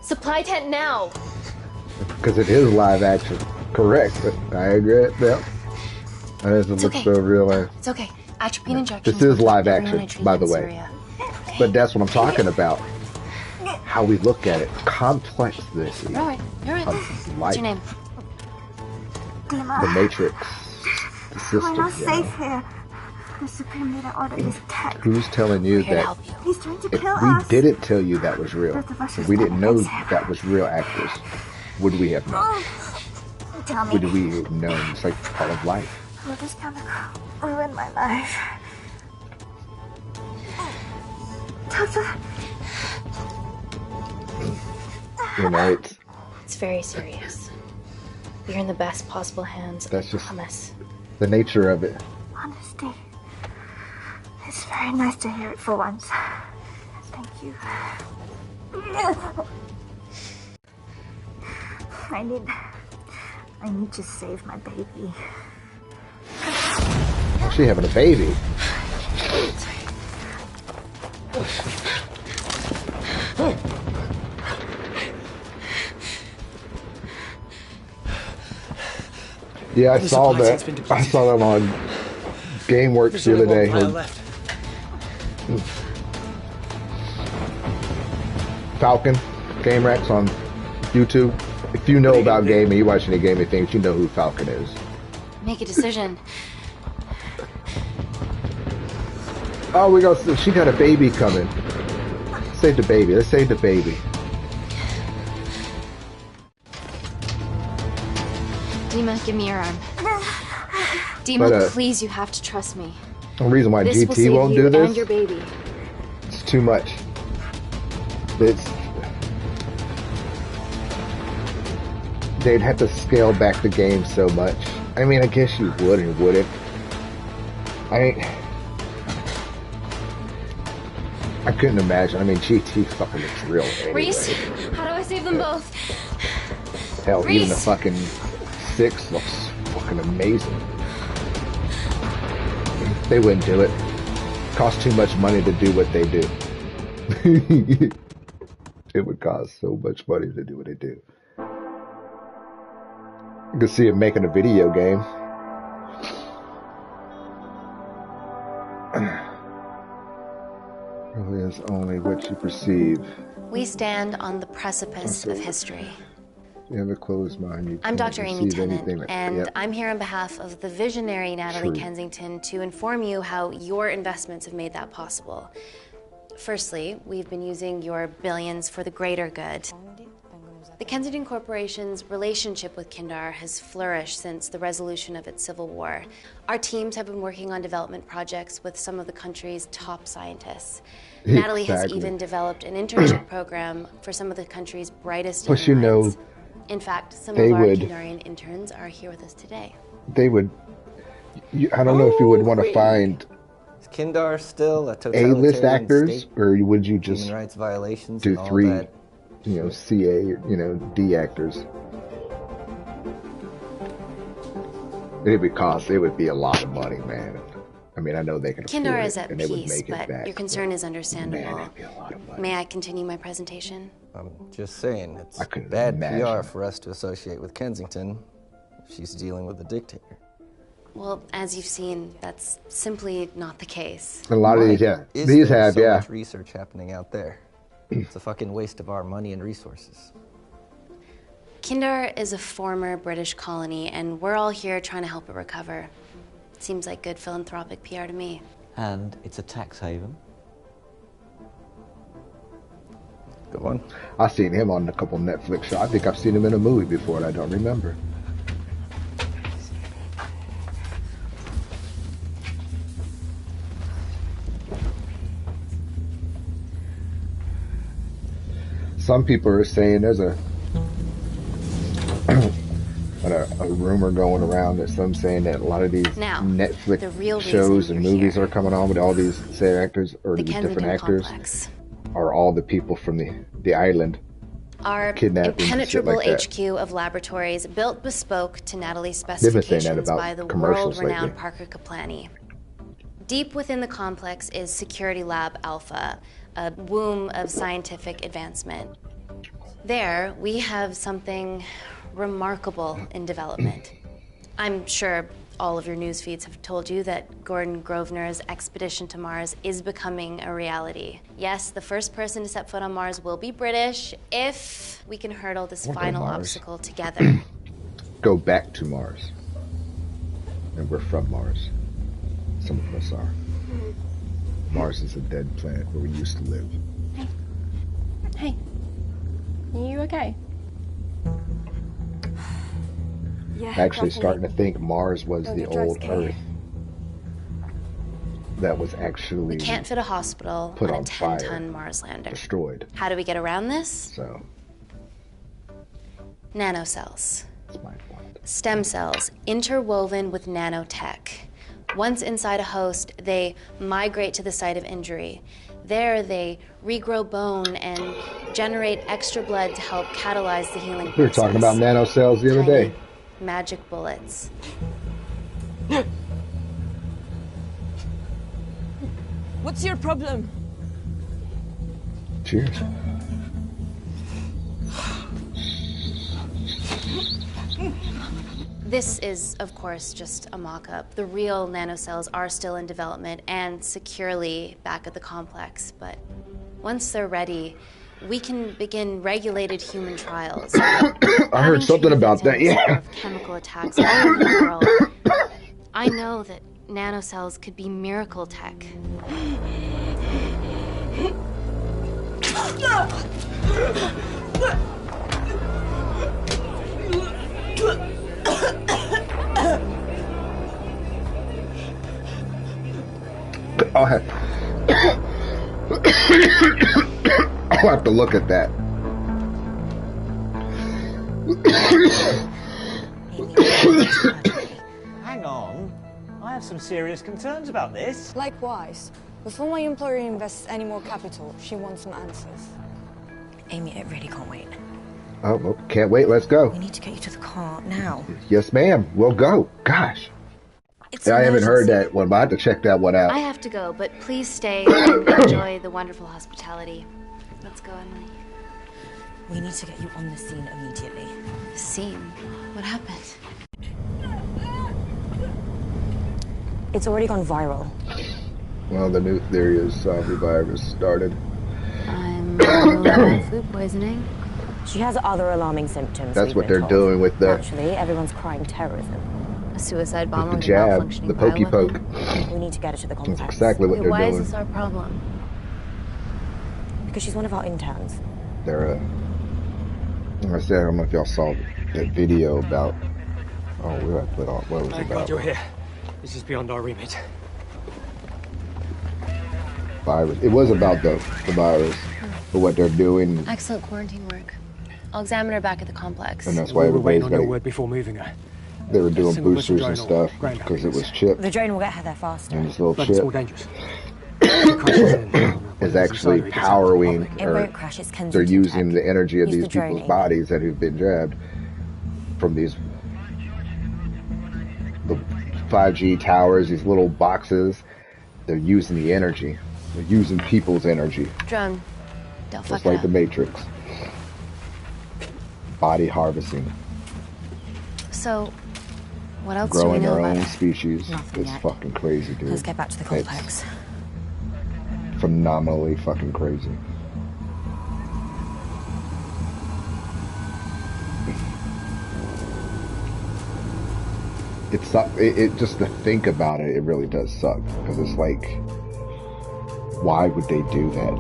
[SPEAKER 3] Supply tent now!
[SPEAKER 1] Because it is live action. Correct. I agree. Yep. That doesn't
[SPEAKER 3] It's
[SPEAKER 1] look
[SPEAKER 3] okay.
[SPEAKER 1] so real life.
[SPEAKER 3] It's okay. Atropine injections.
[SPEAKER 1] This is
[SPEAKER 3] will
[SPEAKER 1] live
[SPEAKER 3] protect everyone
[SPEAKER 1] action,
[SPEAKER 3] I treat
[SPEAKER 1] by the
[SPEAKER 3] in
[SPEAKER 1] way.
[SPEAKER 3] Syria. Okay.
[SPEAKER 1] But that's what I'm talking about. How we look at it. Complex this is.
[SPEAKER 3] You're alright. You're alright.
[SPEAKER 1] Of
[SPEAKER 3] What's your
[SPEAKER 1] life.
[SPEAKER 3] name?
[SPEAKER 1] The Matrix. the system.
[SPEAKER 4] We're not
[SPEAKER 1] you
[SPEAKER 4] safe
[SPEAKER 1] know?
[SPEAKER 4] here. The Supreme Leader ordered this tech.
[SPEAKER 1] Who's telling you
[SPEAKER 3] We're here to
[SPEAKER 1] that?
[SPEAKER 3] help you.
[SPEAKER 4] He's trying to
[SPEAKER 1] If
[SPEAKER 4] kill
[SPEAKER 1] we
[SPEAKER 4] us.
[SPEAKER 1] didn't tell you that was real,
[SPEAKER 4] Both of us
[SPEAKER 1] if
[SPEAKER 4] are
[SPEAKER 1] we didn't know
[SPEAKER 4] standing against him.
[SPEAKER 1] that was real actors, would we have known?
[SPEAKER 4] Oh, tell me.
[SPEAKER 1] Would we have known? It's like part of life.
[SPEAKER 4] Will this chemical ruin my life? Doctor.
[SPEAKER 1] You know,
[SPEAKER 3] It's very serious. You're in the best possible hands.
[SPEAKER 1] That's just-
[SPEAKER 3] I promise.
[SPEAKER 1] the nature of it.
[SPEAKER 4] Honesty. It's very nice to hear it for once. Thank you. I need to save my baby.
[SPEAKER 1] She having a baby. Yeah, I
[SPEAKER 2] The
[SPEAKER 1] saw
[SPEAKER 2] supply
[SPEAKER 1] that.
[SPEAKER 2] chain's been
[SPEAKER 1] I
[SPEAKER 2] depleted.
[SPEAKER 1] saw them on GameWorks
[SPEAKER 2] There's
[SPEAKER 1] the
[SPEAKER 2] only
[SPEAKER 1] other
[SPEAKER 2] one
[SPEAKER 1] day.
[SPEAKER 2] vial left.
[SPEAKER 1] Falcon, Game Racks on YouTube. If you know
[SPEAKER 2] What are you
[SPEAKER 1] about
[SPEAKER 2] gonna do?
[SPEAKER 1] gaming, you watch any gaming things, you know who Falcon is.
[SPEAKER 3] Make a decision.
[SPEAKER 1] Oh, she got a baby coming. Save the baby. Let's save the baby.
[SPEAKER 3] Dima, give me your arm. Dima,
[SPEAKER 1] But,
[SPEAKER 3] please, you have to trust me.
[SPEAKER 1] The reason why
[SPEAKER 3] This will
[SPEAKER 1] GT
[SPEAKER 3] save
[SPEAKER 1] won't
[SPEAKER 3] you
[SPEAKER 1] do this,
[SPEAKER 3] and your baby.
[SPEAKER 1] it's too much. They'd have to scale back the game so much. I mean, I guess you would and wouldn't. I couldn't imagine. I mean, GT fucking looks real anyway.
[SPEAKER 3] Reese, how do I save them both?
[SPEAKER 1] Hell, even the
[SPEAKER 3] Reese.
[SPEAKER 1] fucking 6 looks fucking amazing. They wouldn't do it. Cost too much money to do what they do. It would cost so much money to do what they do. You can see it making a video game. Really is only what you perceive.
[SPEAKER 3] We stand on the precipice of history.
[SPEAKER 1] You have a closed mind. You
[SPEAKER 3] I'm
[SPEAKER 1] can't
[SPEAKER 3] Dr. Amy
[SPEAKER 1] perceive anything
[SPEAKER 3] Tennant,
[SPEAKER 1] that-
[SPEAKER 3] and
[SPEAKER 1] Yep.
[SPEAKER 3] I'm here on behalf of the visionary Natalie
[SPEAKER 1] True.
[SPEAKER 3] Kensington to inform you how your investments have made that possible. Firstly, we've been using your billions for the greater good. The Kensington Corporation's relationship with Kindar has flourished since the resolution of its civil war. Our teams have been working on development projects with some of the country's top scientists. Natalie has
[SPEAKER 1] Exactly.
[SPEAKER 3] even developed an internship program for some of the country's brightest
[SPEAKER 1] Plus,
[SPEAKER 3] young
[SPEAKER 1] you know,
[SPEAKER 3] minds. In fact, some
[SPEAKER 1] they
[SPEAKER 3] of our
[SPEAKER 1] would-
[SPEAKER 3] Kindarian interns are here with us today.
[SPEAKER 1] They would. I don't know if you would want to find
[SPEAKER 5] Is Kindar still a
[SPEAKER 1] A-list
[SPEAKER 5] totalitarian
[SPEAKER 1] actors,
[SPEAKER 5] state?
[SPEAKER 1] or would you just
[SPEAKER 5] Human rights violations
[SPEAKER 1] do
[SPEAKER 5] and all
[SPEAKER 1] 3,
[SPEAKER 5] that.
[SPEAKER 1] CA, D actors? It would be a lot of money, man. I mean, I know they can afford
[SPEAKER 3] Kindar
[SPEAKER 1] it,
[SPEAKER 3] is at
[SPEAKER 1] and they would
[SPEAKER 3] peace,
[SPEAKER 1] make it
[SPEAKER 3] but
[SPEAKER 1] back.
[SPEAKER 3] your concern is
[SPEAKER 1] Man,
[SPEAKER 3] understandable.
[SPEAKER 1] it'd be a lot of money.
[SPEAKER 3] May I continue my presentation?
[SPEAKER 5] I'm just saying, it's
[SPEAKER 1] I couldn't
[SPEAKER 5] bad
[SPEAKER 1] imagine.
[SPEAKER 5] PR for us to associate with Kensington if she's dealing with a dictator.
[SPEAKER 3] Well, as you've seen, that's simply not the case.
[SPEAKER 1] A lot of
[SPEAKER 5] Why
[SPEAKER 1] these, yeah.
[SPEAKER 5] is
[SPEAKER 1] These
[SPEAKER 5] there
[SPEAKER 1] have,
[SPEAKER 5] so
[SPEAKER 1] yeah.
[SPEAKER 5] much research happening out there? It's a fucking waste of our money and resources.
[SPEAKER 3] Kindar is a former British colony, and we're all here trying to help it recover. Seems like good philanthropic PR to me.
[SPEAKER 6] And it's a tax haven.
[SPEAKER 5] Go on.
[SPEAKER 1] I've seen him on a couple Netflix shows. I think I've seen him in a movie before, and I don't remember. Some people are saying there's a rumor going around that some saying that a lot of these
[SPEAKER 3] Now,
[SPEAKER 1] Netflix
[SPEAKER 3] the real
[SPEAKER 1] shows
[SPEAKER 3] reason
[SPEAKER 1] and
[SPEAKER 3] you're
[SPEAKER 1] movies
[SPEAKER 3] here.
[SPEAKER 1] are coming on with all these same actors or
[SPEAKER 3] The
[SPEAKER 1] these
[SPEAKER 3] Kensington
[SPEAKER 1] different actors
[SPEAKER 3] Complex.
[SPEAKER 1] are all the people from the island.
[SPEAKER 3] Our
[SPEAKER 1] Kidnapping and shit
[SPEAKER 3] impenetrable
[SPEAKER 1] like that.
[SPEAKER 3] HQ of laboratories built bespoke to Natalie's
[SPEAKER 1] They've been saying that
[SPEAKER 3] specifications
[SPEAKER 1] about
[SPEAKER 3] by the
[SPEAKER 1] commercials
[SPEAKER 3] world-renowned
[SPEAKER 1] lately.
[SPEAKER 3] Parker Kaplani. Deep within the complex is Security Lab Alpha, a womb of scientific advancement. There, we have something remarkable in development. I'm sure all of your news feeds have told you that Gordon Grosvenor's expedition to Mars is becoming a reality. Yes, the first person to set foot on Mars will be British if we can hurdle this
[SPEAKER 1] We'll go
[SPEAKER 3] final
[SPEAKER 1] Mars.
[SPEAKER 3] obstacle together.
[SPEAKER 1] Go back to Mars. And we're from Mars. Some of us are. Mars is a dead planet where we used to live.
[SPEAKER 7] Hey. You okay?
[SPEAKER 4] Yeah,
[SPEAKER 1] Actually
[SPEAKER 4] definitely.
[SPEAKER 1] starting to think Mars was
[SPEAKER 4] Don't
[SPEAKER 1] the
[SPEAKER 4] get drugs,
[SPEAKER 1] old
[SPEAKER 4] okay?
[SPEAKER 1] Earth. That was actually
[SPEAKER 3] We can't fit a hospital
[SPEAKER 1] put
[SPEAKER 3] on a
[SPEAKER 1] on fire,
[SPEAKER 3] 10-ton Mars lander.
[SPEAKER 1] destroyed.
[SPEAKER 3] How do we get around this?
[SPEAKER 1] So,
[SPEAKER 3] Nanocells.
[SPEAKER 1] that's my point.
[SPEAKER 3] Stem cells interwoven with nanotech. Once inside a host, they migrate to the site of injury. There, they regrow bone and generate extra blood to help catalyze the healing process.
[SPEAKER 1] We were talking about nanocells the other
[SPEAKER 3] Tiny
[SPEAKER 1] day.
[SPEAKER 3] magic bullets.
[SPEAKER 8] What's your problem?
[SPEAKER 1] Cheers.
[SPEAKER 3] This is, of course, just a mock-up. The real nanocells are still in development and securely back at the complex, but once they're ready, we can begin regulated human trials.
[SPEAKER 1] I heard something about that, yeah.
[SPEAKER 3] Of chemical attacks all over the world. I know that nanocells could be miracle tech.
[SPEAKER 1] I'll have to look at that.
[SPEAKER 9] Hang on. I have some serious concerns about this.
[SPEAKER 8] Likewise. Before my employer invests any more capital, she wants some answers.
[SPEAKER 10] Amy, it really can't wait.
[SPEAKER 1] Oh, well, can't wait. Let's go.
[SPEAKER 10] We need to get you to the car now.
[SPEAKER 1] Yes, ma'am. We'll go. Gosh.
[SPEAKER 3] It's
[SPEAKER 1] I
[SPEAKER 3] an
[SPEAKER 1] haven't heard
[SPEAKER 3] emergency.
[SPEAKER 1] that one, but I have to check that one out.
[SPEAKER 3] I have to go, but please stay and enjoy the wonderful hospitality. Let's go, Emily.
[SPEAKER 10] We need to get you on the scene immediately.
[SPEAKER 3] The scene? What happened?
[SPEAKER 10] It's already gone viral.
[SPEAKER 1] Well, the new theory is zombie virus started.
[SPEAKER 3] I'm food poisoning.
[SPEAKER 10] She has other alarming symptoms.
[SPEAKER 1] That's what they're doing with the
[SPEAKER 10] Actually, everyone's crying terrorism.
[SPEAKER 3] A suicide bomber
[SPEAKER 1] the
[SPEAKER 3] with a
[SPEAKER 1] jab,
[SPEAKER 3] malfunctioning
[SPEAKER 1] the pokey
[SPEAKER 3] bioweapon.
[SPEAKER 1] poke.
[SPEAKER 10] We need to get her to the complex.
[SPEAKER 1] That's exactly what they're
[SPEAKER 3] Why
[SPEAKER 1] doing.
[SPEAKER 3] is this our problem?
[SPEAKER 10] Because she's one of our interns.
[SPEAKER 1] They're like I said, I don't know if y'all saw that video about. Oh, we got to put on. What was it
[SPEAKER 2] Thank
[SPEAKER 1] about?
[SPEAKER 2] God you're here. This is beyond our remit.
[SPEAKER 1] Virus. It was about the virus, but what they're doing,
[SPEAKER 3] Excellent quarantine work. I'll examine her back at the complex.
[SPEAKER 1] and that's why
[SPEAKER 2] We were waiting
[SPEAKER 1] everybody's
[SPEAKER 2] on your
[SPEAKER 1] like,
[SPEAKER 2] word before moving her.
[SPEAKER 1] they were doing
[SPEAKER 2] Single
[SPEAKER 1] boosters
[SPEAKER 2] button
[SPEAKER 1] and
[SPEAKER 2] drone or
[SPEAKER 1] stuff
[SPEAKER 2] ground
[SPEAKER 1] because it was
[SPEAKER 2] happiness.
[SPEAKER 1] chipped,
[SPEAKER 10] The drone will get her there faster.
[SPEAKER 1] and this little
[SPEAKER 2] But it's more
[SPEAKER 1] chip
[SPEAKER 2] dangerous. It crashes in.
[SPEAKER 1] is actually powering,
[SPEAKER 10] It
[SPEAKER 1] or
[SPEAKER 10] won't crash, it's
[SPEAKER 1] they're
[SPEAKER 10] Kensington
[SPEAKER 1] using
[SPEAKER 10] tech.
[SPEAKER 1] the energy of
[SPEAKER 10] Use
[SPEAKER 1] these
[SPEAKER 10] the drone,
[SPEAKER 1] people's
[SPEAKER 10] Amy.
[SPEAKER 1] bodies that have been jabbed from these the 5G towers, these little boxes. They're using the energy. They're using people's energy,
[SPEAKER 3] Drone. Don't fuck
[SPEAKER 1] just
[SPEAKER 3] it
[SPEAKER 1] like
[SPEAKER 3] up.
[SPEAKER 1] the Matrix. Body harvesting,
[SPEAKER 3] So, what else do we
[SPEAKER 1] growing
[SPEAKER 3] know
[SPEAKER 1] our
[SPEAKER 3] about
[SPEAKER 1] own
[SPEAKER 3] her?
[SPEAKER 1] species.
[SPEAKER 10] Nothing
[SPEAKER 1] It's
[SPEAKER 10] yet.
[SPEAKER 1] fucking crazy, dude.
[SPEAKER 10] Let's get back to the complex.
[SPEAKER 1] It's phenomenally fucking crazy. It sucks. It just to think about it, it really does suck because it's like, why would they do that?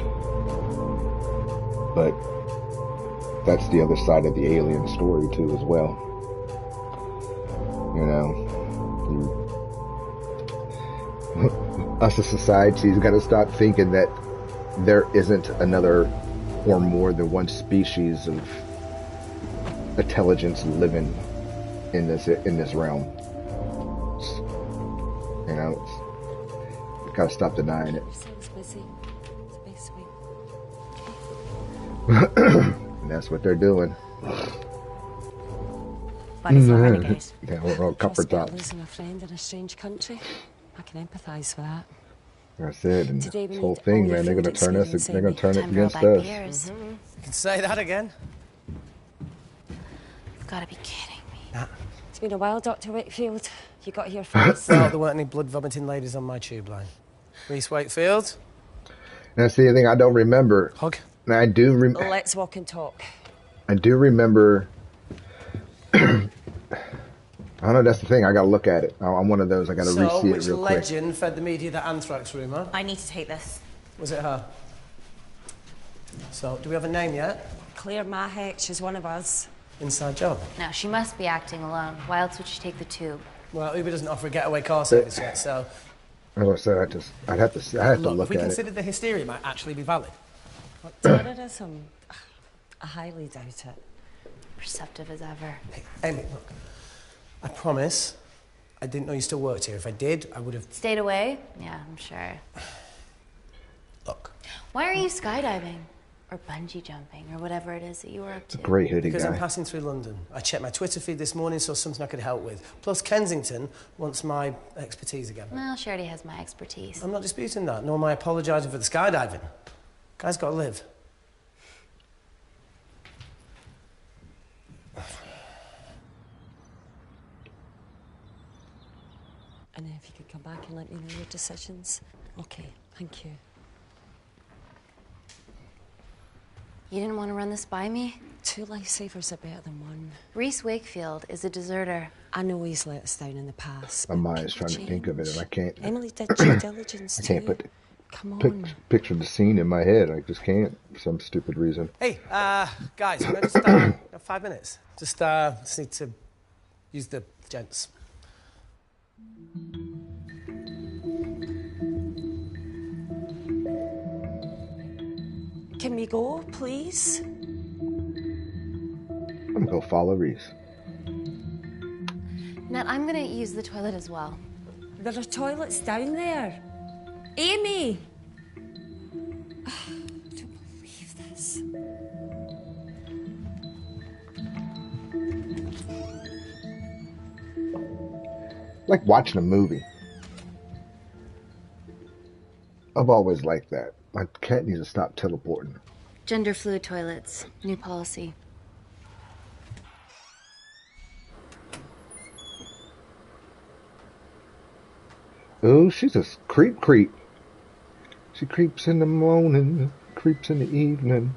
[SPEAKER 1] But that's the other side of the alien story too, as well. You know, us as society's got to stop thinking that there isn't another or more than one species of intelligence living in this realm. You know, we gotta stop denying it. And that's what they're doing.
[SPEAKER 10] Buddy's not renegade.
[SPEAKER 1] Yeah, we're all copper tops.
[SPEAKER 8] Losing a friend in a strange country. I can empathise with that.
[SPEAKER 1] That's it. And
[SPEAKER 8] Today we
[SPEAKER 1] this whole
[SPEAKER 8] need
[SPEAKER 1] thing,
[SPEAKER 8] all
[SPEAKER 1] man, they're
[SPEAKER 8] your
[SPEAKER 1] gonna turn us.
[SPEAKER 8] experience,
[SPEAKER 1] They're gonna
[SPEAKER 8] Amy.
[SPEAKER 1] turn it
[SPEAKER 3] Time to roll
[SPEAKER 1] against
[SPEAKER 3] back
[SPEAKER 1] us.
[SPEAKER 3] beers.
[SPEAKER 2] You can say that again.
[SPEAKER 3] You've got to be kidding me.
[SPEAKER 8] It's been a while, Dr. Wakefield. You got here first.
[SPEAKER 2] Well, there weren't any blood vomiting ladies on my tube line. Reese Wakefield.
[SPEAKER 1] That's the thing I don't remember.
[SPEAKER 2] Hug.
[SPEAKER 1] And I do.
[SPEAKER 8] Let's walk and talk.
[SPEAKER 1] I do remember I don't know. That's the thing. I gotta look at it. I'm one of those. I gotta
[SPEAKER 2] So,
[SPEAKER 1] re-see it
[SPEAKER 2] which
[SPEAKER 1] real quick.
[SPEAKER 2] legend fed the media that anthrax rumour?
[SPEAKER 10] I need to take this.
[SPEAKER 2] Was it her? So, do we have a name yet?
[SPEAKER 10] Claire Mahek, she's one of us.
[SPEAKER 2] Inside job.
[SPEAKER 3] No, she must be acting alone. Why else would she take the tube?
[SPEAKER 2] Well, Uber doesn't offer a getaway car service yet, so...
[SPEAKER 1] As I said, I'd have to
[SPEAKER 2] Look,
[SPEAKER 1] look
[SPEAKER 2] if we
[SPEAKER 1] at
[SPEAKER 2] considered the hysteria might actually be valid.
[SPEAKER 10] Terrorism? I highly doubt it.
[SPEAKER 3] Perceptive as ever.
[SPEAKER 2] Hey, Amy, look. I promise I didn't know you still worked here. If I did, I would have...
[SPEAKER 3] Stayed away? Yeah, I'm sure.
[SPEAKER 2] Look.
[SPEAKER 3] Why are you skydiving? Or bungee jumping, or whatever it is that you were up to?
[SPEAKER 1] Great hoodie
[SPEAKER 2] Because
[SPEAKER 1] guy.
[SPEAKER 2] I'm passing through London. I checked my Twitter feed this morning, saw something I could help with. Plus, Kensington wants my expertise again.
[SPEAKER 3] Well, she already has my expertise.
[SPEAKER 2] I'm not disputing that, nor am I apologising for the skydiving. Guy's got to live.
[SPEAKER 10] And if you could come back and let me know your decisions. Okay, thank you.
[SPEAKER 3] You didn't want to run this by me?
[SPEAKER 10] 2 lifesavers are better than 1.
[SPEAKER 3] Reese Wakefield is a deserter.
[SPEAKER 10] I know he's let us down in the past.
[SPEAKER 1] My mind's trying to think of it, and I can't.
[SPEAKER 10] Emily did due diligence
[SPEAKER 1] I can't
[SPEAKER 10] too.
[SPEAKER 1] put
[SPEAKER 10] Come on.
[SPEAKER 1] picture the scene in my head. I just can't for some stupid reason.
[SPEAKER 2] Hey, guys, can I just, 5 minutes? Just need to use the gents.
[SPEAKER 10] Can we go, please?
[SPEAKER 1] I'm gonna go follow Reese.
[SPEAKER 3] Nat, I'm gonna use the toilet as well.
[SPEAKER 10] There are toilets down there. Amy! I don't believe this.
[SPEAKER 1] Like watching a movie. I've always liked that. My cat needs to stop teleporting.
[SPEAKER 3] Gender fluid toilets. New policy.
[SPEAKER 1] Oh, she's a creep. She creeps in the morning, creeps in the evening.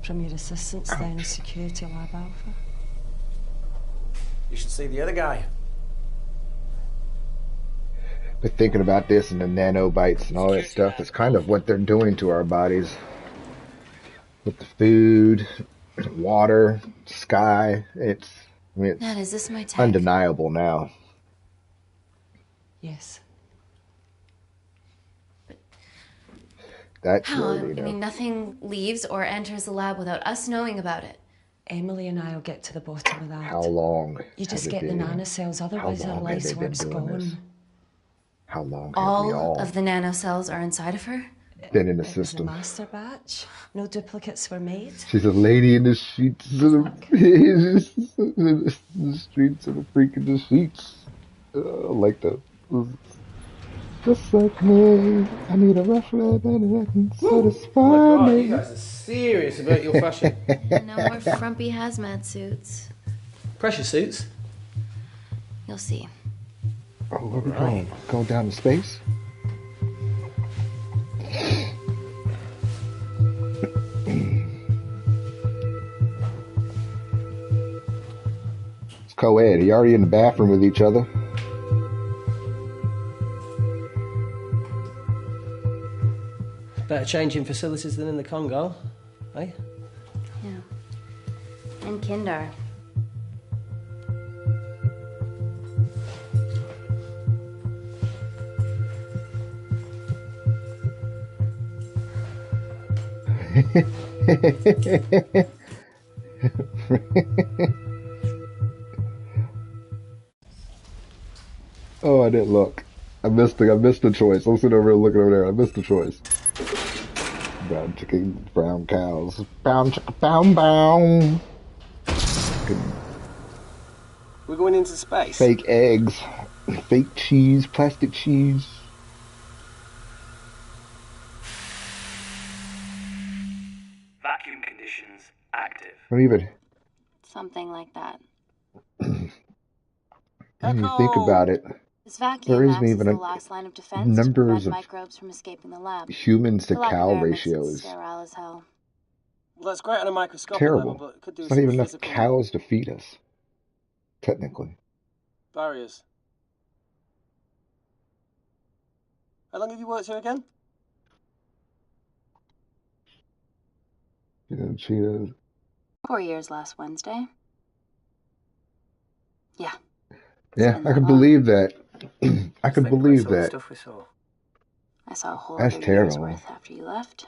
[SPEAKER 10] From your assistants down in Security Lab Alpha.
[SPEAKER 2] You should see the other guy.
[SPEAKER 1] But thinking about this and the nanobites and all that stuff, it's kind of what they're doing to our bodies. With the food, water, sky, it's
[SPEAKER 3] Nat, is this my tech?
[SPEAKER 1] undeniable now.
[SPEAKER 10] Yes.
[SPEAKER 1] That's
[SPEAKER 3] How?
[SPEAKER 1] really,
[SPEAKER 3] I mean, nothing leaves or enters the lab without us knowing about it.
[SPEAKER 10] Emily and I will get to the bottom of that.
[SPEAKER 1] How long?
[SPEAKER 10] You just
[SPEAKER 1] has it
[SPEAKER 10] get the
[SPEAKER 1] been?
[SPEAKER 10] nanocells, otherwise
[SPEAKER 1] How
[SPEAKER 10] our
[SPEAKER 1] long have
[SPEAKER 10] life's
[SPEAKER 1] they been
[SPEAKER 10] work's
[SPEAKER 1] doing this?
[SPEAKER 10] gone.
[SPEAKER 1] How long have we all
[SPEAKER 3] Of the nanocells are inside of her?
[SPEAKER 1] been in the
[SPEAKER 10] It was a
[SPEAKER 1] system?
[SPEAKER 10] master batch. No duplicates were made.
[SPEAKER 1] She's a lady in the sheets of the streets of the freak in the sheets. I like that. Just like me, I need a rough ride and I can satisfy me.
[SPEAKER 2] You guys are serious about your fashion.
[SPEAKER 3] No more frumpy hazmat suits.
[SPEAKER 2] Pressure suits?
[SPEAKER 3] You'll see.
[SPEAKER 1] Oh, where we going? Going down to space? It's co-ed. You already in the bathroom with each other?
[SPEAKER 2] Better changing facilities than in the Congo, eh?
[SPEAKER 3] Yeah. And Kindar.
[SPEAKER 1] Oh, I didn't look. I missed the choice. I'm sitting over here looking over there. I missed the choice. Brown chicken, brown cows. Brown chicken, bow.
[SPEAKER 2] We're going into space.
[SPEAKER 1] Fake eggs. Fake cheese. Plastic cheese.
[SPEAKER 11] Vacuum conditions active.
[SPEAKER 1] Don't even.
[SPEAKER 3] Something like that.
[SPEAKER 1] When you think about it,
[SPEAKER 3] This
[SPEAKER 1] there
[SPEAKER 3] vacuum
[SPEAKER 1] isn't
[SPEAKER 3] acts as
[SPEAKER 1] even
[SPEAKER 3] the
[SPEAKER 1] a
[SPEAKER 3] last line of defense to
[SPEAKER 1] numbers
[SPEAKER 3] prevent
[SPEAKER 1] of
[SPEAKER 3] microbes from escaping the lab.
[SPEAKER 1] humans to
[SPEAKER 3] For lack of
[SPEAKER 1] cow
[SPEAKER 3] air makes it
[SPEAKER 1] ratio is
[SPEAKER 3] sterile as hell.
[SPEAKER 2] Well, that's great on a microscopic
[SPEAKER 1] terrible.
[SPEAKER 2] level, but it could do
[SPEAKER 1] It's
[SPEAKER 2] with
[SPEAKER 1] not
[SPEAKER 2] some
[SPEAKER 1] even enough
[SPEAKER 2] physical
[SPEAKER 1] cows to feed us, technically.
[SPEAKER 2] barriers. How long have you worked here again?
[SPEAKER 1] Cheetahs.
[SPEAKER 3] 4 years last Wednesday. Yeah.
[SPEAKER 1] Yeah,
[SPEAKER 3] been
[SPEAKER 1] I
[SPEAKER 3] that
[SPEAKER 1] could
[SPEAKER 3] long.
[SPEAKER 1] believe that. I could
[SPEAKER 2] Think
[SPEAKER 1] believe
[SPEAKER 2] about all the
[SPEAKER 1] that.
[SPEAKER 2] stuff we saw.
[SPEAKER 3] I saw a whole
[SPEAKER 1] That's
[SPEAKER 3] other year's
[SPEAKER 1] terrible.
[SPEAKER 3] worth after you left.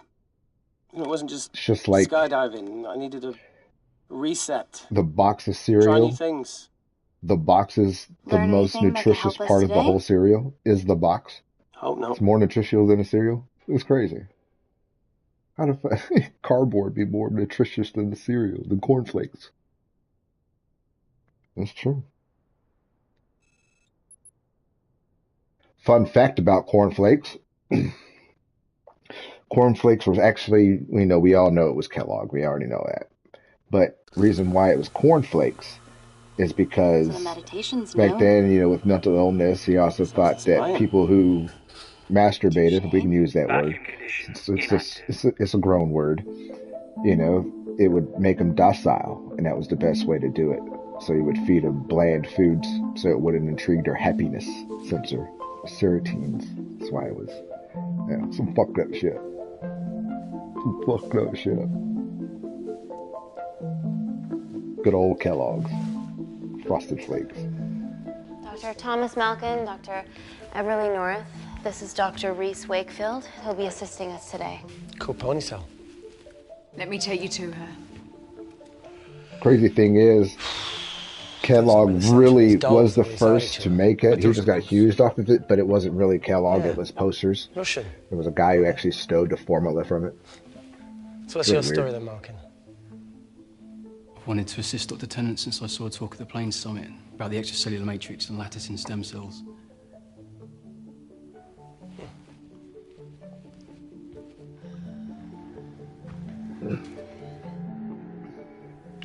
[SPEAKER 2] And it wasn't just
[SPEAKER 1] It's just like
[SPEAKER 2] skydiving. I needed a reset.
[SPEAKER 1] the box of
[SPEAKER 2] Try new
[SPEAKER 1] cereal.
[SPEAKER 2] things.
[SPEAKER 1] The box is the
[SPEAKER 3] Learn
[SPEAKER 1] most
[SPEAKER 3] anything that could
[SPEAKER 1] nutritious
[SPEAKER 3] help us
[SPEAKER 1] part of the
[SPEAKER 3] today?
[SPEAKER 1] whole cereal, is the box.
[SPEAKER 2] Hope not.
[SPEAKER 1] It's more nutritious than a cereal. It's crazy. How the fuck cardboard be more nutritious than the cereal, than cornflakes? That's true. Fun fact about cornflakes. Cornflakes was actually, we all know it was Kellogg. We already know that. But reason why it was cornflakes is
[SPEAKER 3] So
[SPEAKER 1] because
[SPEAKER 3] the meditation's
[SPEAKER 1] back
[SPEAKER 3] new.
[SPEAKER 1] then, with mental illness, he also thought that
[SPEAKER 2] inspiring.
[SPEAKER 1] people who masturbated, if we can use that word,
[SPEAKER 11] Vacuum conditions
[SPEAKER 1] it's a grown word, it would make them docile, and that was the best way to do it. So you would feed them bland foods so it wouldn't intrigue their happiness sensor, serotonin. That's why it was, some fucked up shit. Some fucked up shit. Good old Kellogg's. Frosted Flakes.
[SPEAKER 3] Dr. Thomas Malkin, Dr. Everly North. This is Dr. Reese Wakefield. He'll be assisting us today.
[SPEAKER 2] Cool ponytail.
[SPEAKER 12] Let me take you to her.
[SPEAKER 1] Crazy thing is, Kellogg really was the first to make it. He just got huged off of it, but it wasn't really Kellogg.
[SPEAKER 2] Yeah.
[SPEAKER 1] It was posters.
[SPEAKER 2] Russian.
[SPEAKER 1] There was a guy who actually stowed the formula from it.
[SPEAKER 2] So what's
[SPEAKER 1] Really
[SPEAKER 2] your story
[SPEAKER 1] weird.
[SPEAKER 2] then, Malkin?
[SPEAKER 13] I've wanted to assist Dr. Tennant since I saw a talk at the Plains Summit about the extracellular matrix and lattice in stem cells.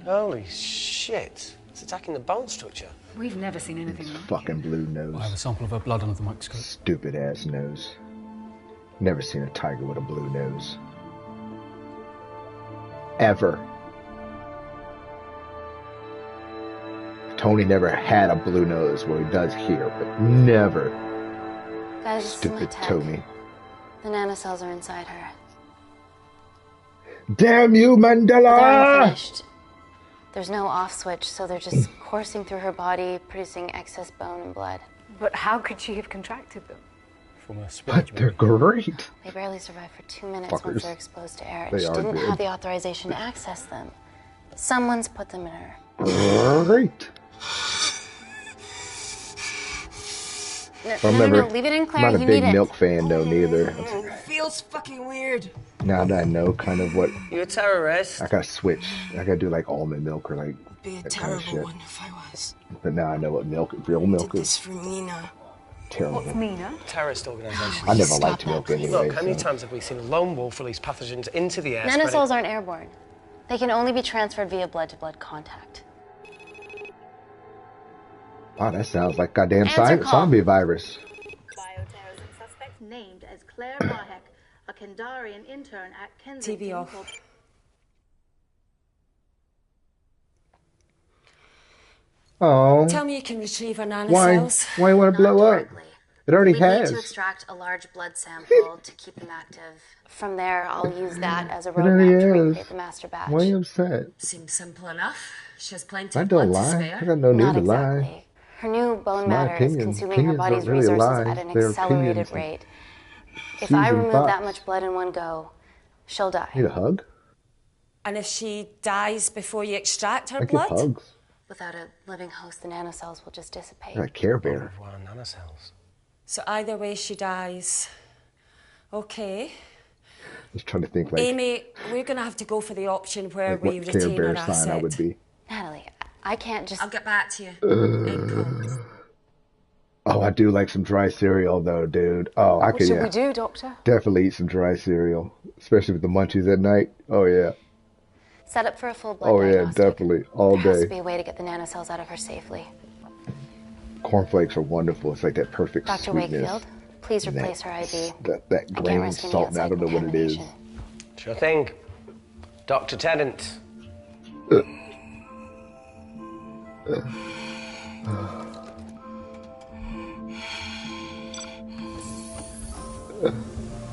[SPEAKER 2] Holy shit. It's attacking the bone structure.
[SPEAKER 12] We've never seen anything like
[SPEAKER 1] Fucking blue nose.
[SPEAKER 13] I have a sample of her blood under the microscope.
[SPEAKER 1] Stupid ass nose. Never seen a tiger with a blue nose. Ever. Tony never had a blue nose. Well, he does here, but never.
[SPEAKER 3] Guys, this is my
[SPEAKER 1] Stupid
[SPEAKER 3] tech.
[SPEAKER 1] Tony.
[SPEAKER 3] The nanocells are inside her.
[SPEAKER 1] Damn you,
[SPEAKER 3] But they're
[SPEAKER 1] Mandela!
[SPEAKER 3] unfinished. There's no off switch, so they're just coursing through her body, producing excess bone and blood.
[SPEAKER 12] But how could she have contracted them?
[SPEAKER 2] From a
[SPEAKER 1] But
[SPEAKER 2] spinach
[SPEAKER 1] they're great.
[SPEAKER 3] They barely survive for 2 minutes
[SPEAKER 1] Fuckers.
[SPEAKER 3] once they're exposed to air.
[SPEAKER 1] They
[SPEAKER 3] She
[SPEAKER 1] are
[SPEAKER 3] didn't
[SPEAKER 1] good.
[SPEAKER 3] have the authorization to access them. Someone's put them in her.
[SPEAKER 1] Great.
[SPEAKER 3] No, leave it in, Claire.
[SPEAKER 1] I'm not a
[SPEAKER 3] You
[SPEAKER 1] big
[SPEAKER 3] need
[SPEAKER 1] milk fan, though, neither.
[SPEAKER 12] Feels fucking weird.
[SPEAKER 1] Now that I know kind of what,
[SPEAKER 2] You a terrorist?
[SPEAKER 1] I gotta switch. I gotta do like almond milk or like
[SPEAKER 12] Be a
[SPEAKER 1] that kind of
[SPEAKER 12] terrible
[SPEAKER 1] shit.
[SPEAKER 12] one if I was.
[SPEAKER 1] But now I know what real milk
[SPEAKER 12] Did
[SPEAKER 1] is.
[SPEAKER 12] this for Nina.
[SPEAKER 1] Terrible.
[SPEAKER 12] What's Nina?
[SPEAKER 2] Terrorist organisation.
[SPEAKER 1] I never
[SPEAKER 3] Stop
[SPEAKER 1] liked
[SPEAKER 3] that,
[SPEAKER 1] milk
[SPEAKER 3] please.
[SPEAKER 1] anyway.
[SPEAKER 2] Look, how many
[SPEAKER 1] So.
[SPEAKER 2] times have we seen a lone wolf release pathogens into the air?
[SPEAKER 3] Nanocells aren't airborne. They can only be transferred via blood-to-blood contact.
[SPEAKER 1] Wow, that sounds like goddamn
[SPEAKER 3] Answer call.
[SPEAKER 1] zombie virus.
[SPEAKER 14] Bioterrorism suspect named as Claire Mahek, a Kandarian intern at Kensington.
[SPEAKER 12] TV off.
[SPEAKER 1] Oh,
[SPEAKER 10] Tell me you can retrieve our
[SPEAKER 1] why?
[SPEAKER 10] nanocells.
[SPEAKER 1] Why you want to blow up? It already
[SPEAKER 3] We
[SPEAKER 1] has.
[SPEAKER 3] need to extract a large blood sample to keep them active. From there, I'll use that as a
[SPEAKER 1] It already
[SPEAKER 3] roadmap to
[SPEAKER 1] is.
[SPEAKER 3] recreate the master batch.
[SPEAKER 1] Why are you upset?
[SPEAKER 10] Seems simple enough. She has plenty
[SPEAKER 1] I
[SPEAKER 10] of
[SPEAKER 1] don't
[SPEAKER 10] blood to
[SPEAKER 1] lie.
[SPEAKER 10] spare.
[SPEAKER 1] I got no need
[SPEAKER 3] Not
[SPEAKER 1] to
[SPEAKER 3] exactly.
[SPEAKER 1] lie.
[SPEAKER 3] Her new bone
[SPEAKER 1] It's my
[SPEAKER 3] matter is
[SPEAKER 1] opinion.
[SPEAKER 3] consuming her
[SPEAKER 1] Opinions
[SPEAKER 3] body's
[SPEAKER 1] don't really
[SPEAKER 3] resources
[SPEAKER 1] lie.
[SPEAKER 3] at an
[SPEAKER 1] They're
[SPEAKER 3] accelerated
[SPEAKER 1] opinions.
[SPEAKER 3] rate. If
[SPEAKER 1] Susan
[SPEAKER 3] I remove
[SPEAKER 1] Fox.
[SPEAKER 3] that much blood in one go, she'll die.
[SPEAKER 1] Need a hug?
[SPEAKER 10] And if she dies before you extract her
[SPEAKER 1] I give
[SPEAKER 10] blood?
[SPEAKER 1] hugs.
[SPEAKER 3] Without a living host, the nanocells will just dissipate.
[SPEAKER 1] Like Care Bear.
[SPEAKER 2] Nanocells.
[SPEAKER 10] So either way she dies. Okay.
[SPEAKER 1] Just trying to think like
[SPEAKER 10] Amy, we're going to have to go for the option where we
[SPEAKER 1] what Care
[SPEAKER 10] retain
[SPEAKER 1] Bear
[SPEAKER 10] our
[SPEAKER 1] sign I
[SPEAKER 10] asset.
[SPEAKER 1] would be.
[SPEAKER 3] Natalie, I can't just...
[SPEAKER 10] I'll get back to you.
[SPEAKER 1] Oh, I do like some dry cereal though, dude. Oh, I
[SPEAKER 12] What
[SPEAKER 1] could
[SPEAKER 12] should
[SPEAKER 1] yeah,
[SPEAKER 12] we do, Doctor?
[SPEAKER 1] definitely eat some dry cereal, especially with the munchies at night. Oh yeah.
[SPEAKER 3] Set up for a full blood
[SPEAKER 1] Oh yeah,
[SPEAKER 3] diagnostic.
[SPEAKER 1] definitely. All
[SPEAKER 3] There has to
[SPEAKER 1] day.
[SPEAKER 3] be a way to get the nanocells out of her safely.
[SPEAKER 1] Cornflakes are wonderful. It's like that perfect
[SPEAKER 3] Dr.
[SPEAKER 1] sweetness.
[SPEAKER 3] Wakefield, please
[SPEAKER 1] and
[SPEAKER 3] replace her IV.
[SPEAKER 1] That grain of salt, and I don't know what it is.
[SPEAKER 2] Sure thing. Dr. Tennant.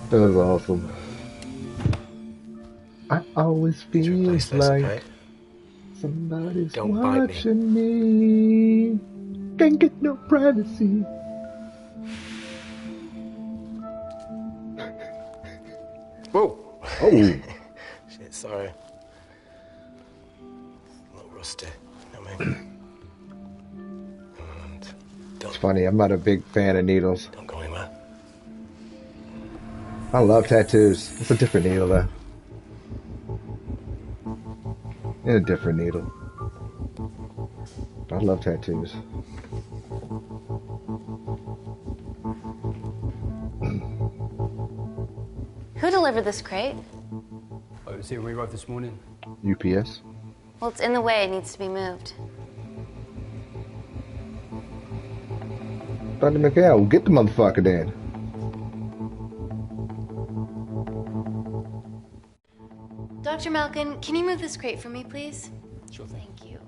[SPEAKER 1] That was awesome. I always feel like somebody's
[SPEAKER 2] Don't bite me.
[SPEAKER 1] watching me. Can't get no privacy.
[SPEAKER 2] Whoa.
[SPEAKER 1] Oh.
[SPEAKER 2] Shit, sorry. A little rusty. You know what I mean?
[SPEAKER 1] It's funny, I'm not a big fan of needles.
[SPEAKER 2] Don't go anywhere.
[SPEAKER 1] I love tattoos. It's a different needle though. And a different needle. I love tattoos.
[SPEAKER 3] Who delivered this crate?
[SPEAKER 13] Oh, it was here when we arrived this morning.
[SPEAKER 1] UPS?
[SPEAKER 3] Well, it's in the way. It needs to be moved.
[SPEAKER 1] Dr. McHale, get the motherfucker then.
[SPEAKER 3] Dr. Malkin, can you move this crate for me, please?
[SPEAKER 13] Sure thing.
[SPEAKER 3] Thank you.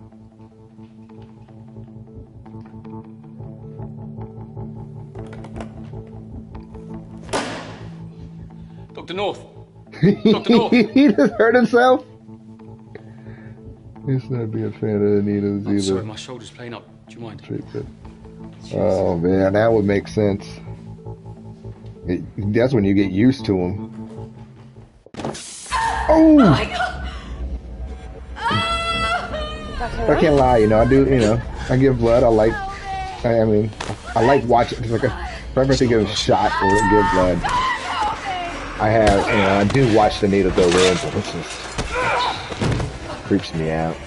[SPEAKER 13] Dr. North! Dr. North!
[SPEAKER 1] He just hurt himself? He's not being a fan of the needles
[SPEAKER 13] I'm
[SPEAKER 1] either.
[SPEAKER 13] sorry, my shoulder's playing up. Do you mind?
[SPEAKER 1] Oh man, that would make sense. That's when you get used to them. Oh my God. I can't lie, you know, I do, you know, I give blood. I like watching. It's like if I ever to get a shot or give blood, I have, you know, I do watch the needle go in, but it's just creeps me out.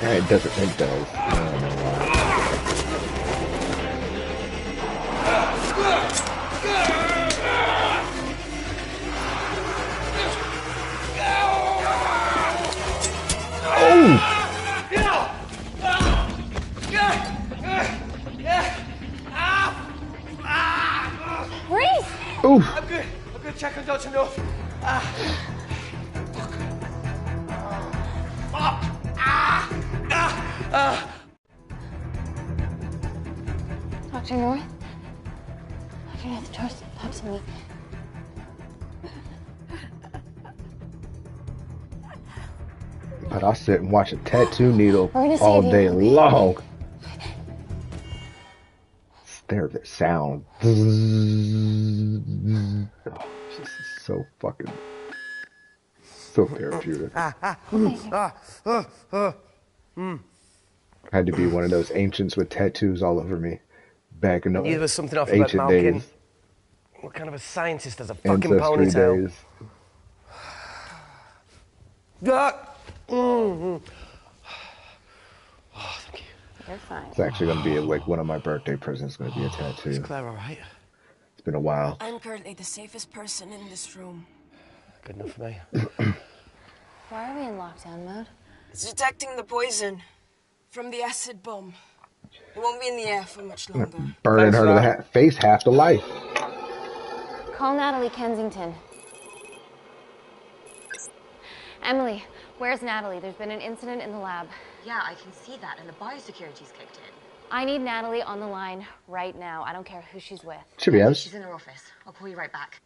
[SPEAKER 1] Yeah, it does. I don't know why. Oh!
[SPEAKER 3] Reese!
[SPEAKER 1] Oof!
[SPEAKER 2] I'm good. Check on Dr. North.
[SPEAKER 3] Dr. North? Dr. North, talk to me.
[SPEAKER 1] But I'll sit and watch a tattoo needle
[SPEAKER 3] We're gonna
[SPEAKER 1] all
[SPEAKER 3] save
[SPEAKER 1] day
[SPEAKER 3] you.
[SPEAKER 1] long. Stare at that sound. Oh, this is so fucking so therapeutic. Had to be one of those ancients with tattoos all over me back in the
[SPEAKER 2] There was something off about
[SPEAKER 1] ancient
[SPEAKER 2] Malkin.
[SPEAKER 1] days.
[SPEAKER 2] What kind of a scientist has a fucking
[SPEAKER 1] Ancestry
[SPEAKER 2] ponytail?
[SPEAKER 1] days.
[SPEAKER 2] Oh, thank you.
[SPEAKER 3] You're fine.
[SPEAKER 1] It's actually going to be like one of my birthday presents. Going to be a tattoo.
[SPEAKER 2] Is Claire all right?
[SPEAKER 1] It's been a while.
[SPEAKER 12] I'm currently the safest person in this room.
[SPEAKER 2] Good enough for me.
[SPEAKER 3] Why are we in lockdown mode?
[SPEAKER 12] It's detecting the poison from the acid bomb. It won't be in the air for much longer.
[SPEAKER 1] Burning her to the face half the life.
[SPEAKER 3] Call Natalie Kensington. Emily, where's Natalie? There's been an incident in the lab.
[SPEAKER 15] Yeah, I can see that, and the biosecurity's kicked in.
[SPEAKER 3] I need Natalie on the line right now. I don't care who she's with.
[SPEAKER 1] Should be us.
[SPEAKER 15] She's in her office. I'll call you right back.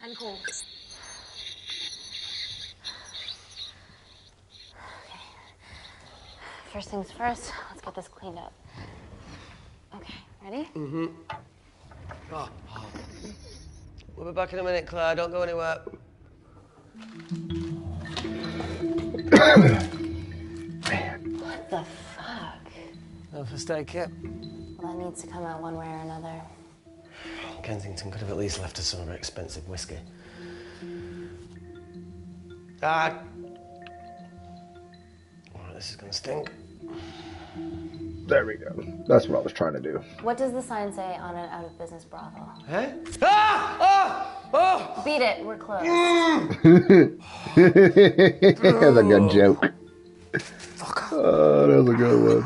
[SPEAKER 15] End call.
[SPEAKER 3] Okay. First things first, let's get this cleaned up. Okay, ready?
[SPEAKER 2] Mm-hmm. Oh. We'll be back in a minute, Claire. Don't go anywhere.
[SPEAKER 3] What the fuck?
[SPEAKER 2] No first aid kit.
[SPEAKER 3] Well, that needs to come out one way or another.
[SPEAKER 2] Kensington could have at least left us some of her expensive whiskey. Dad! Alright, this is gonna stink.
[SPEAKER 1] There we go. That's what I was trying to do.
[SPEAKER 3] What does the sign say on an out-of-business brothel?
[SPEAKER 2] Eh? Ah! Ah! Oh!
[SPEAKER 3] Beat it, we're close.
[SPEAKER 1] That's a good joke. Oh, that was a good one.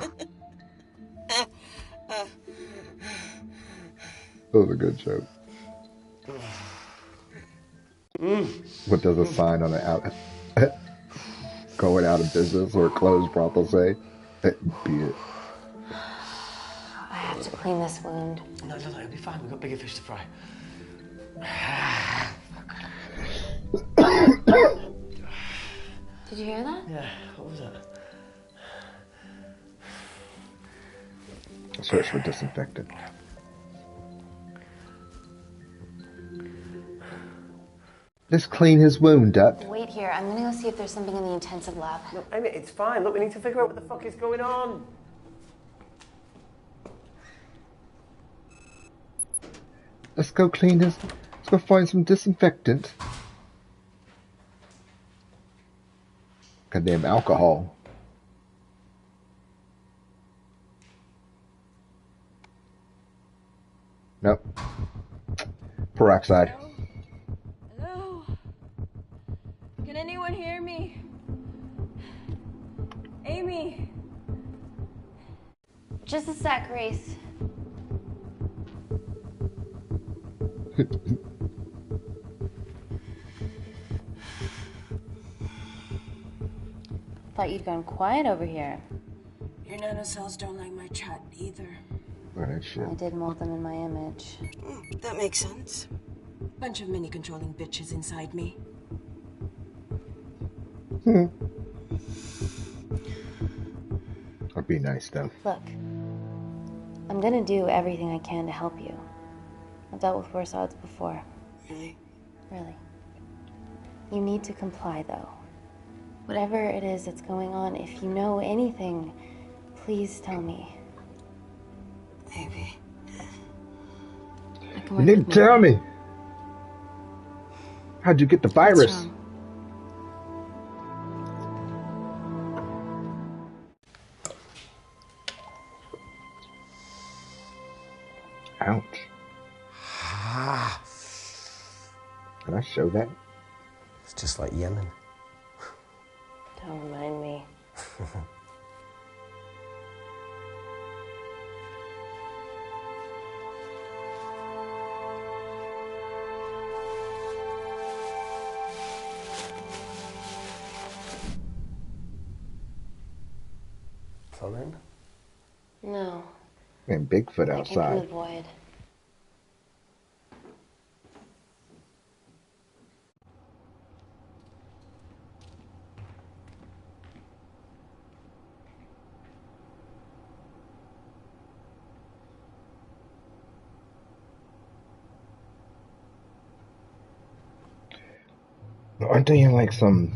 [SPEAKER 1] That was a good joke. What does a sign on the out going out of business or closed brothel say? Beat it.
[SPEAKER 3] I have to clean this wound.
[SPEAKER 2] No, it'll be fine. We've got bigger fish to fry.
[SPEAKER 3] Did you hear that?
[SPEAKER 2] Yeah, what was that?
[SPEAKER 1] Search for disinfectant. Let's clean his wound up.
[SPEAKER 3] Wait here. I'm gonna go see if there's something in the intensive lab.
[SPEAKER 2] Look, Amy, it's fine. Look, we need to figure out what the fuck is going on.
[SPEAKER 1] Let's go clean his... Let's go find some disinfectant. Goddamn alcohol. Nope. Peroxide.
[SPEAKER 16] Hello? Can anyone hear me? Amy?
[SPEAKER 3] Just a sec, Grace. Thought you'd gone quiet over here.
[SPEAKER 12] Your nanocells don't like my chat either.
[SPEAKER 1] Right, shit.
[SPEAKER 3] I did mold them in my image.
[SPEAKER 12] That makes sense. Bunch of mini-controlling bitches inside me.
[SPEAKER 1] That'd be nice, though.
[SPEAKER 3] Look, I'm gonna do everything I can to help you. I've dealt with worse odds before.
[SPEAKER 12] Really?
[SPEAKER 3] Really. You need to comply, though. Whatever it is that's going on, if you know anything, please tell me.
[SPEAKER 12] Maybe.
[SPEAKER 1] You didn't tell me. How'd you get the virus? Ouch. Can I show that?
[SPEAKER 2] It's just like Yemen.
[SPEAKER 3] Don't remind me.
[SPEAKER 2] Plumbing?
[SPEAKER 3] No.
[SPEAKER 1] And Bigfoot
[SPEAKER 3] I came from the
[SPEAKER 1] outside.
[SPEAKER 3] void.
[SPEAKER 1] Aren't they in like some...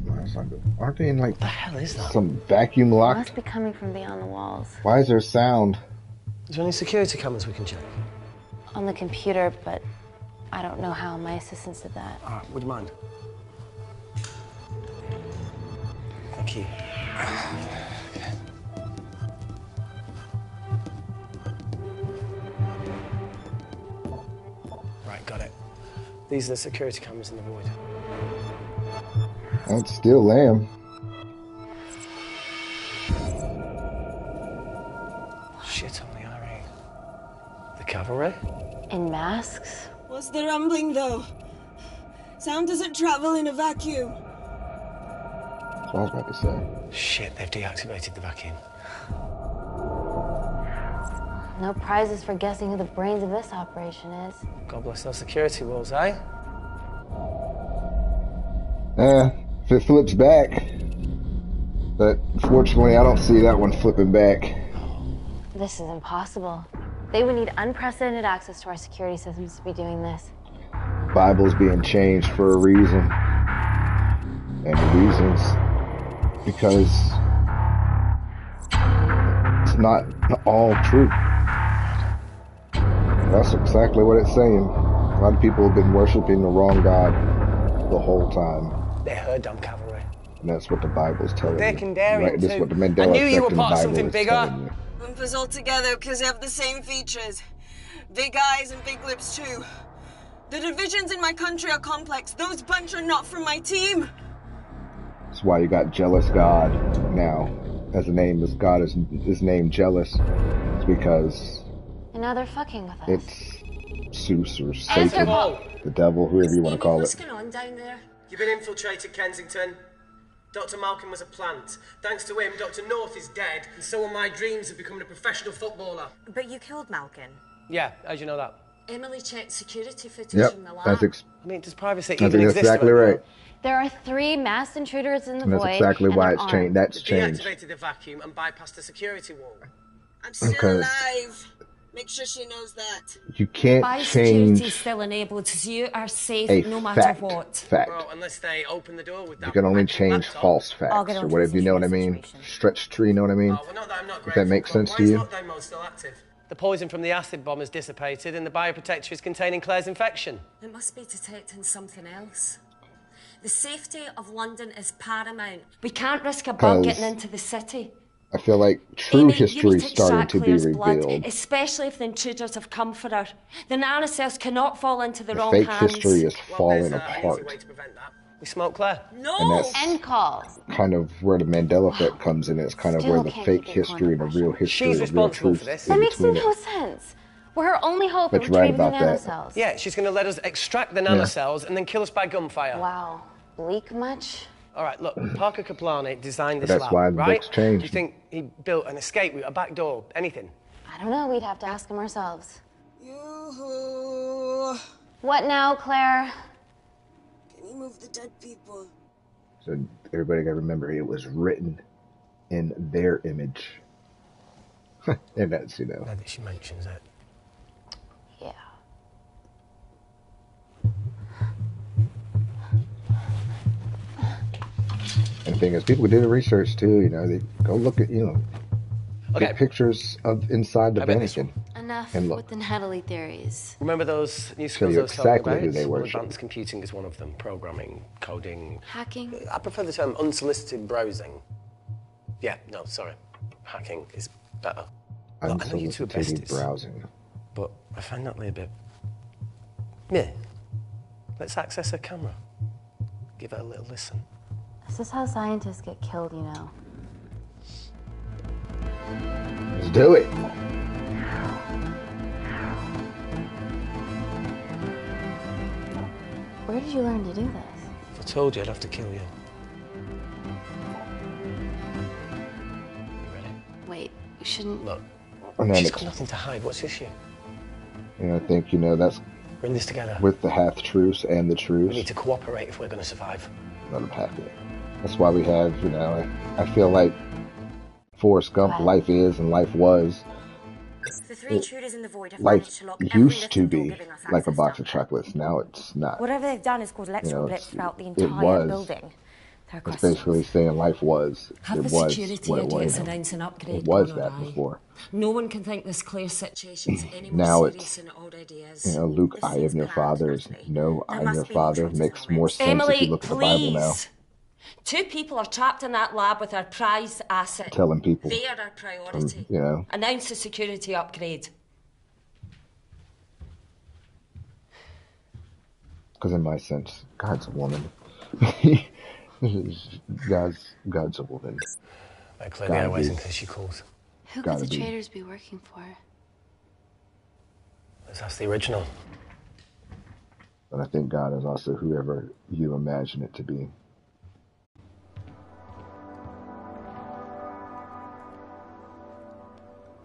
[SPEAKER 1] No, that's not good. Aren't they in like...
[SPEAKER 2] What the hell is that?
[SPEAKER 1] Some vacuum
[SPEAKER 3] It
[SPEAKER 1] locked?
[SPEAKER 3] must be coming from beyond the walls.
[SPEAKER 1] Why is there sound?
[SPEAKER 2] Is there any security cameras we can check?
[SPEAKER 3] On the computer, but I don't know how. My assistants did that.
[SPEAKER 2] All right, would you mind? Thank you. Right, got it. These are the security cameras in the void.
[SPEAKER 1] That's still lamb.
[SPEAKER 2] Shit on the RE. The cavalry?
[SPEAKER 3] In masks?
[SPEAKER 12] What's the rumbling, though? Sound doesn't travel in a vacuum.
[SPEAKER 1] That's what I was about to say.
[SPEAKER 2] Shit, they've deactivated the vacuum.
[SPEAKER 3] No prizes for guessing who the brains of this operation is.
[SPEAKER 2] God bless those security walls, eh?
[SPEAKER 1] If it flips back. But fortunately, I don't see that one flipping back.
[SPEAKER 3] This is impossible. They would need unprecedented access to our security systems to be doing this.
[SPEAKER 1] Bible's being changed for a reason. And the reason's because it's not all true. That's exactly what it's saying. A lot of people have been worshiping the wrong God the whole time.
[SPEAKER 2] They're her dumb cavalry.
[SPEAKER 1] And that's what the Bible's telling
[SPEAKER 2] They're
[SPEAKER 1] you.
[SPEAKER 2] Kandarian
[SPEAKER 1] Right? This is
[SPEAKER 2] too.
[SPEAKER 1] what the Mandela
[SPEAKER 2] I knew you
[SPEAKER 1] Effect
[SPEAKER 2] were
[SPEAKER 1] in the
[SPEAKER 2] part of
[SPEAKER 1] Bible
[SPEAKER 2] something
[SPEAKER 1] is
[SPEAKER 2] bigger.
[SPEAKER 1] telling you.
[SPEAKER 12] Lump us all together because they have the same features. Big eyes and big lips too. The divisions in my country are complex. Those bunch are not from my team.
[SPEAKER 1] That's why you got Jealous God now. As the name is God is named Jealous. It's because
[SPEAKER 3] And now they're fucking with us.
[SPEAKER 1] it's Zeus or
[SPEAKER 3] Answer
[SPEAKER 1] Satan,
[SPEAKER 3] call.
[SPEAKER 1] the devil, whoever you want to call
[SPEAKER 15] What's
[SPEAKER 1] it.
[SPEAKER 15] going on down there?
[SPEAKER 2] You've been infiltrated, Kensington. Dr. Malcolm was a plant. Thanks to him, Dr. North is dead, and so are my dreams of becoming a professional footballer.
[SPEAKER 15] But you killed Malcolm.
[SPEAKER 2] Yeah, how'd you know that?
[SPEAKER 15] Emily checked security footage
[SPEAKER 1] Yep,
[SPEAKER 15] from the lab.
[SPEAKER 2] I mean, does privacy
[SPEAKER 1] I
[SPEAKER 2] even
[SPEAKER 1] think that's
[SPEAKER 2] exist?
[SPEAKER 1] exactly
[SPEAKER 2] around
[SPEAKER 1] right.
[SPEAKER 2] here?
[SPEAKER 3] There are 3 masked intruders in the
[SPEAKER 1] And that's
[SPEAKER 3] void.
[SPEAKER 1] exactly
[SPEAKER 3] and
[SPEAKER 1] why
[SPEAKER 3] they're
[SPEAKER 1] it's
[SPEAKER 3] armed.
[SPEAKER 1] changed. That's changed.
[SPEAKER 2] Deactivated the vacuum and bypassed the security wall.
[SPEAKER 12] I'm still
[SPEAKER 1] Because-
[SPEAKER 12] alive. Make sure she knows that.
[SPEAKER 1] You can't
[SPEAKER 15] Biosecurity is
[SPEAKER 1] change
[SPEAKER 15] still enabled, so you are safe
[SPEAKER 1] a
[SPEAKER 15] no matter
[SPEAKER 1] fact.
[SPEAKER 15] what.
[SPEAKER 1] Fact.
[SPEAKER 2] Well, unless they open the door with that.
[SPEAKER 1] You can only
[SPEAKER 2] magic
[SPEAKER 1] change
[SPEAKER 2] laptop.
[SPEAKER 1] false
[SPEAKER 15] I'll
[SPEAKER 1] facts
[SPEAKER 15] get
[SPEAKER 1] or
[SPEAKER 15] onto
[SPEAKER 1] whatever.
[SPEAKER 15] the
[SPEAKER 1] You know what I
[SPEAKER 15] security
[SPEAKER 1] mean?
[SPEAKER 15] situation.
[SPEAKER 1] Stretch tree. You know what I mean?
[SPEAKER 2] Oh, well, not that I'm not
[SPEAKER 1] If that makes
[SPEAKER 2] grateful,
[SPEAKER 1] sense
[SPEAKER 2] but
[SPEAKER 1] to
[SPEAKER 2] why
[SPEAKER 1] you.
[SPEAKER 2] is lockdown mode still active? The poison from the acid bomb has dissipated and the bioprotector is containing Claire's infection.
[SPEAKER 15] It must be detecting something else. The safety of London is paramount. We can't risk a bug
[SPEAKER 1] 'Cause
[SPEAKER 15] getting into the city.
[SPEAKER 1] I feel like true
[SPEAKER 15] Amy, you
[SPEAKER 1] history
[SPEAKER 15] need
[SPEAKER 1] is
[SPEAKER 15] to
[SPEAKER 1] starting
[SPEAKER 15] extract
[SPEAKER 1] to be
[SPEAKER 15] Claire's blood,
[SPEAKER 1] revealed.
[SPEAKER 15] especially if the intruders have come for her. The nanocells cannot fall into the
[SPEAKER 1] The
[SPEAKER 15] wrong
[SPEAKER 1] fake
[SPEAKER 15] hands.
[SPEAKER 1] history is falling
[SPEAKER 2] There's an easy way
[SPEAKER 1] apart.
[SPEAKER 2] to prevent that. We smoke Claire.
[SPEAKER 15] No!
[SPEAKER 1] And that's
[SPEAKER 3] End call.
[SPEAKER 1] kind of where the Mandela Effect comes in. It's kind of
[SPEAKER 3] Still
[SPEAKER 1] where the
[SPEAKER 3] can't
[SPEAKER 1] fake
[SPEAKER 3] keep your
[SPEAKER 1] history and the real history
[SPEAKER 2] She's
[SPEAKER 1] and the real
[SPEAKER 2] responsible
[SPEAKER 1] truth
[SPEAKER 2] for this.
[SPEAKER 1] is
[SPEAKER 3] That makes
[SPEAKER 1] between
[SPEAKER 3] no
[SPEAKER 1] it.
[SPEAKER 3] sense. We're her only hope
[SPEAKER 1] But
[SPEAKER 3] of
[SPEAKER 1] you're right
[SPEAKER 3] retrieving the
[SPEAKER 1] about that.
[SPEAKER 3] nanocells.
[SPEAKER 2] Yeah, she's going to let us extract the nanocells and then kill us by gunfire.
[SPEAKER 3] Wow. Bleak much?
[SPEAKER 2] All right, look, Parker Kaplani designed
[SPEAKER 1] But
[SPEAKER 2] this
[SPEAKER 1] that's
[SPEAKER 2] lab,
[SPEAKER 1] why the
[SPEAKER 2] right?
[SPEAKER 1] book's changed.
[SPEAKER 2] Do you think he built an escape route, a back door, anything?
[SPEAKER 3] I don't know. We'd have to ask him ourselves.
[SPEAKER 12] Yoo-hoo.
[SPEAKER 3] What now, Claire?
[SPEAKER 12] Can you move the dead people?
[SPEAKER 1] So everybody got to remember it was written in their image. And that's, you know.
[SPEAKER 2] Now that she mentions it.
[SPEAKER 3] Yeah.
[SPEAKER 1] And the thing is, people did the research too, you know. They go look at, you know,
[SPEAKER 2] Okay.
[SPEAKER 1] get pictures of inside the
[SPEAKER 2] I bet this
[SPEAKER 1] Vatican.
[SPEAKER 3] Enough
[SPEAKER 1] And look.
[SPEAKER 3] with the Natalie theories.
[SPEAKER 2] Remember those new
[SPEAKER 1] Tell
[SPEAKER 2] skills
[SPEAKER 1] you
[SPEAKER 2] I was talking
[SPEAKER 1] exactly
[SPEAKER 2] about?
[SPEAKER 1] who they
[SPEAKER 2] Well,
[SPEAKER 1] worship.
[SPEAKER 2] advanced computing is one of them. Programming, coding.
[SPEAKER 3] Hacking?
[SPEAKER 2] I prefer the term unsolicited browsing. Yeah, no, sorry. Hacking is better. Look, I know you two are
[SPEAKER 1] Unsolicited
[SPEAKER 2] besties,
[SPEAKER 1] browsing.
[SPEAKER 2] but I find Natalie a bit... Meh. Let's access her camera. Give her a little listen.
[SPEAKER 3] This is how scientists get killed, you know.
[SPEAKER 1] Let's do it.
[SPEAKER 3] Where did you learn to do this?
[SPEAKER 2] If I told you, I'd have to kill you.
[SPEAKER 3] Wait, you shouldn't...
[SPEAKER 2] Look,
[SPEAKER 1] And then
[SPEAKER 2] she's
[SPEAKER 1] it's-
[SPEAKER 2] got nothing to hide. What's the issue?
[SPEAKER 1] And I think, you know, that's
[SPEAKER 2] We're in this together.
[SPEAKER 1] with the half truths and the
[SPEAKER 2] We
[SPEAKER 1] truths.
[SPEAKER 2] need to cooperate if we're going to survive.
[SPEAKER 1] Let them have it. That's why we have, you know, I feel like Forrest Gump, life is and life was.
[SPEAKER 15] The 3 intruders in the void have
[SPEAKER 1] Life
[SPEAKER 15] managed to lock every
[SPEAKER 1] used to
[SPEAKER 15] little door
[SPEAKER 1] be
[SPEAKER 15] giving us
[SPEAKER 1] like a
[SPEAKER 15] access
[SPEAKER 1] box
[SPEAKER 15] down
[SPEAKER 1] of chocolates. Now it's not.
[SPEAKER 15] Whatever they've done is caused electrical
[SPEAKER 1] You know,
[SPEAKER 15] blips throughout the
[SPEAKER 1] it
[SPEAKER 15] entire
[SPEAKER 1] was.
[SPEAKER 15] building. There are
[SPEAKER 1] It's
[SPEAKER 15] questions.
[SPEAKER 1] basically saying life was.
[SPEAKER 15] Have
[SPEAKER 1] It
[SPEAKER 15] the
[SPEAKER 1] was
[SPEAKER 15] security
[SPEAKER 1] what it
[SPEAKER 15] idiots
[SPEAKER 1] was.
[SPEAKER 15] announce an upgrade
[SPEAKER 1] It was
[SPEAKER 15] gone
[SPEAKER 1] that
[SPEAKER 15] awry?
[SPEAKER 1] before.
[SPEAKER 15] No one can think this Claire situation's any more
[SPEAKER 1] Now
[SPEAKER 15] serious
[SPEAKER 1] it's,
[SPEAKER 15] than it already is.
[SPEAKER 1] you know, Luke,
[SPEAKER 15] This
[SPEAKER 1] I
[SPEAKER 15] seems
[SPEAKER 1] am your
[SPEAKER 15] planned,
[SPEAKER 1] father. is
[SPEAKER 15] Natalie.
[SPEAKER 1] No,
[SPEAKER 15] There
[SPEAKER 1] I am
[SPEAKER 15] must
[SPEAKER 1] your
[SPEAKER 15] be more
[SPEAKER 1] father.
[SPEAKER 15] truth
[SPEAKER 1] Makes
[SPEAKER 15] to
[SPEAKER 1] more
[SPEAKER 15] this.
[SPEAKER 1] sense
[SPEAKER 15] Emily,
[SPEAKER 1] if you look at the Bible now.
[SPEAKER 15] please. 2 people are trapped in that lab with our prized asset.
[SPEAKER 1] Telling people,
[SPEAKER 15] They are our priority.
[SPEAKER 1] you know.
[SPEAKER 15] Announce the security upgrade.
[SPEAKER 1] Because in my sense, God's a woman. God's a woman.
[SPEAKER 2] I clear the
[SPEAKER 1] Gotta
[SPEAKER 2] airways
[SPEAKER 1] be.
[SPEAKER 2] in case she calls.
[SPEAKER 3] Who could
[SPEAKER 1] Gotta
[SPEAKER 3] the
[SPEAKER 1] be.
[SPEAKER 3] traitors be working for?
[SPEAKER 2] Let's ask the original.
[SPEAKER 1] But I think God is also whoever you imagine it to be.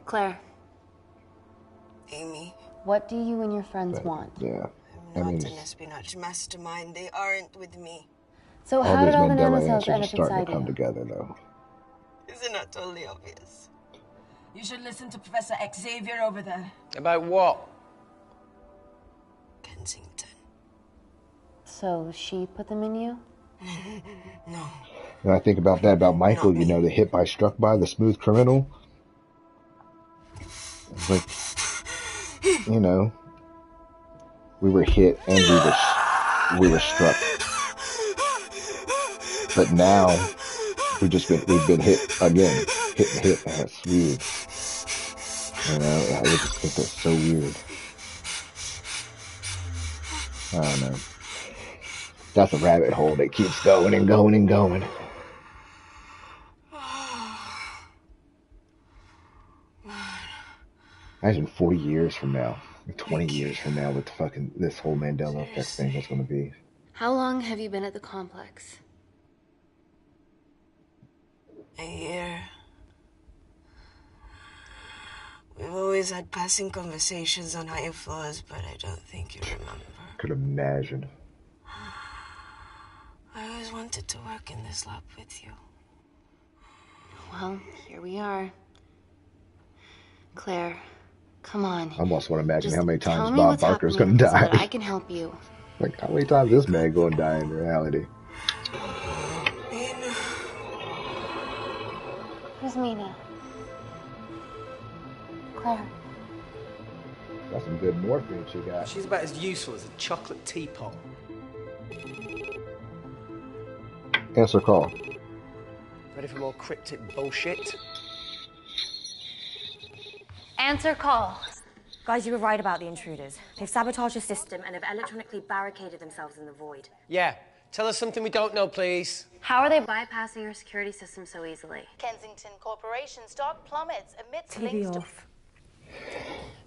[SPEAKER 3] Claire,
[SPEAKER 12] Amy,
[SPEAKER 3] what do you and your friends want?
[SPEAKER 1] Yeah. I
[SPEAKER 12] not
[SPEAKER 1] mean,
[SPEAKER 12] an espionage mastermind. They aren't with me.
[SPEAKER 3] So
[SPEAKER 1] all
[SPEAKER 3] how
[SPEAKER 1] these
[SPEAKER 3] did all the
[SPEAKER 1] Mandela
[SPEAKER 3] nanocells
[SPEAKER 1] answers
[SPEAKER 3] end
[SPEAKER 1] are
[SPEAKER 3] up
[SPEAKER 1] starting
[SPEAKER 3] inside
[SPEAKER 1] to come
[SPEAKER 3] you?
[SPEAKER 1] together, though.
[SPEAKER 12] Isn't that totally obvious?
[SPEAKER 16] You should listen to Professor Xavier over there.
[SPEAKER 2] About what?
[SPEAKER 12] Kensington.
[SPEAKER 3] So she put them in you?
[SPEAKER 12] No.
[SPEAKER 1] And I think about that, about Michael, you know, the hit by, struck by, the smooth criminal. It's like, you know, we were hit and we were struck. But now we've been hit again, hit and hit. And You know, I just think that's so weird. I don't know. That's a rabbit hole that keeps going and going and going. Imagine 40 years from now, 20 years from now, what the fucking this whole Mandela Effects thing is going to be.
[SPEAKER 3] How long have you been at the complex?
[SPEAKER 12] A year. We've always had passing conversations on higher floors, but I don't think you remember.
[SPEAKER 1] Could imagine.
[SPEAKER 12] I always wanted to work in this lab with you.
[SPEAKER 3] Well, here we are. Claire, come on.
[SPEAKER 1] I almost want to imagine
[SPEAKER 3] Just
[SPEAKER 1] how many
[SPEAKER 3] tell
[SPEAKER 1] times
[SPEAKER 3] me
[SPEAKER 1] Bob
[SPEAKER 3] what's
[SPEAKER 1] Barker's going
[SPEAKER 3] happening
[SPEAKER 1] to die.
[SPEAKER 3] so that I can help you.
[SPEAKER 1] Like, how many times is this man going to die in reality?
[SPEAKER 3] Who's Mina? Claire.
[SPEAKER 1] That's some good morphine she got.
[SPEAKER 2] She's about as useful as a chocolate teapot.
[SPEAKER 1] Answer call.
[SPEAKER 2] Ready for more cryptic bullshit?
[SPEAKER 3] Answer call.
[SPEAKER 17] Guys, you were right about the intruders. They've sabotaged the system and have electronically barricaded themselves in the void.
[SPEAKER 2] Yeah. Tell us something we don't know, please.
[SPEAKER 3] How are they bypassing our security system so easily?
[SPEAKER 14] Kensington Corporation's stock plummets amidst
[SPEAKER 17] TV
[SPEAKER 14] links to...
[SPEAKER 17] off.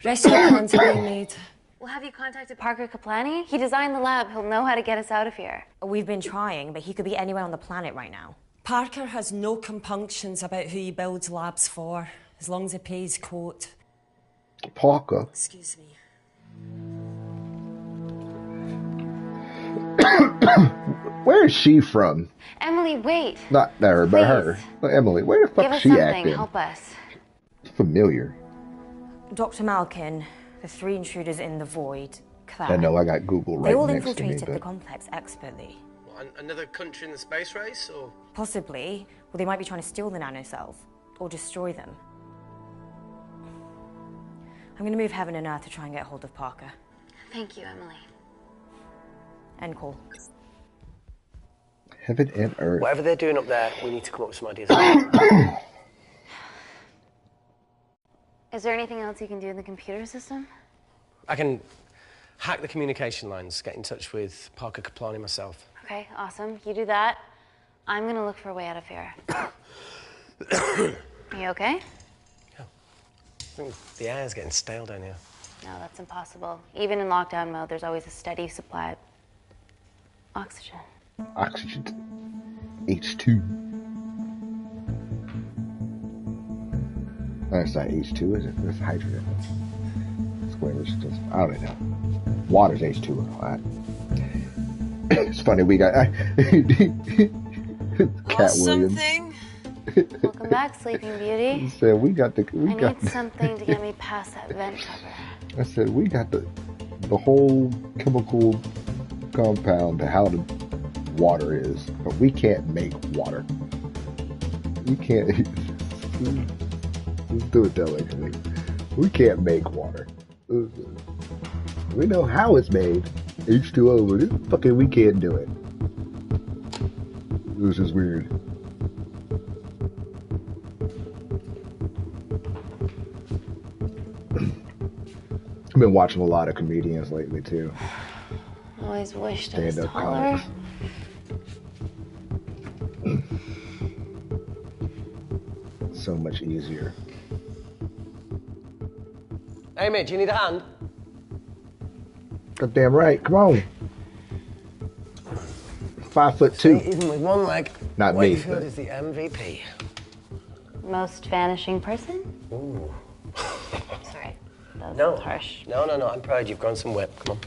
[SPEAKER 15] Rescue plans are being made.
[SPEAKER 3] Well, have you contacted Parker Kaplani? He designed the lab. He'll know how to get us out of here.
[SPEAKER 17] We've been trying, but he could be anywhere on the planet right now.
[SPEAKER 15] Parker has no compunctions about who he builds labs for, as long as he pays quote.
[SPEAKER 1] Parker.
[SPEAKER 15] Excuse me.
[SPEAKER 1] Where is she from?
[SPEAKER 3] Emily, wait.
[SPEAKER 1] Not her, but her. Emily, where the fuck
[SPEAKER 3] Give
[SPEAKER 1] is
[SPEAKER 3] us
[SPEAKER 1] she
[SPEAKER 3] something.
[SPEAKER 1] acting?
[SPEAKER 3] Help us.
[SPEAKER 1] Familiar.
[SPEAKER 17] Dr. Malkin, the 3 intruders in the void, Claire.
[SPEAKER 1] I know, I got Google right
[SPEAKER 17] They all
[SPEAKER 1] next to me.
[SPEAKER 17] infiltrated the
[SPEAKER 1] But
[SPEAKER 17] complex expertly.
[SPEAKER 2] What, another country in the space race, or...?
[SPEAKER 17] Possibly. Well, they might be trying to steal the nanocells. Or destroy them. I'm going to move heaven and earth to try and get hold of Parker.
[SPEAKER 3] Thank you, Emily.
[SPEAKER 17] End call.
[SPEAKER 1] Heaven and earth.
[SPEAKER 2] Whatever they're doing up there, we need to come up with some ideas.
[SPEAKER 3] Is there anything else you can do in the computer system?
[SPEAKER 2] I can hack the communication lines, get in touch with Parker Kaplani myself.
[SPEAKER 3] Okay, awesome. You do that. I'm gonna look for a way out of here. You okay?
[SPEAKER 2] I think the air's getting stale down here.
[SPEAKER 3] No, that's impossible. Even in lockdown mode, there's always a steady supply of oxygen.
[SPEAKER 1] Oxygen. H2. No, it's not H2, is it? It's hydrogen. It's whatever it's just, I don't know. Water's H2O. It's funny, we got Cat Williams.
[SPEAKER 3] Welcome back, Sleeping Beauty.
[SPEAKER 1] Said we got the.
[SPEAKER 3] I need something to get me past that vent cover.
[SPEAKER 1] I said we got the whole chemical compound to how the water is, but we can't make water. You can't. Let's do it that way. We can't make water. We know how it's made, H2O, but fucking we can't do it. This is weird. I've been watching a lot of comedians lately too.
[SPEAKER 3] Always wished I was
[SPEAKER 1] Stand-up
[SPEAKER 3] taller.
[SPEAKER 1] comics. So much easier.
[SPEAKER 2] Hey, mate, do you need a hand?
[SPEAKER 1] Goddamn right. Come on. 5'2".
[SPEAKER 2] Even with one leg.
[SPEAKER 1] Not me,
[SPEAKER 2] Wakefield
[SPEAKER 1] but-
[SPEAKER 2] is the MVP.
[SPEAKER 3] Most vanishing person?
[SPEAKER 2] Ooh.
[SPEAKER 3] Sorry, that
[SPEAKER 2] No.
[SPEAKER 3] was harsh.
[SPEAKER 2] No, I'm proud. You've grown some whip. Come on.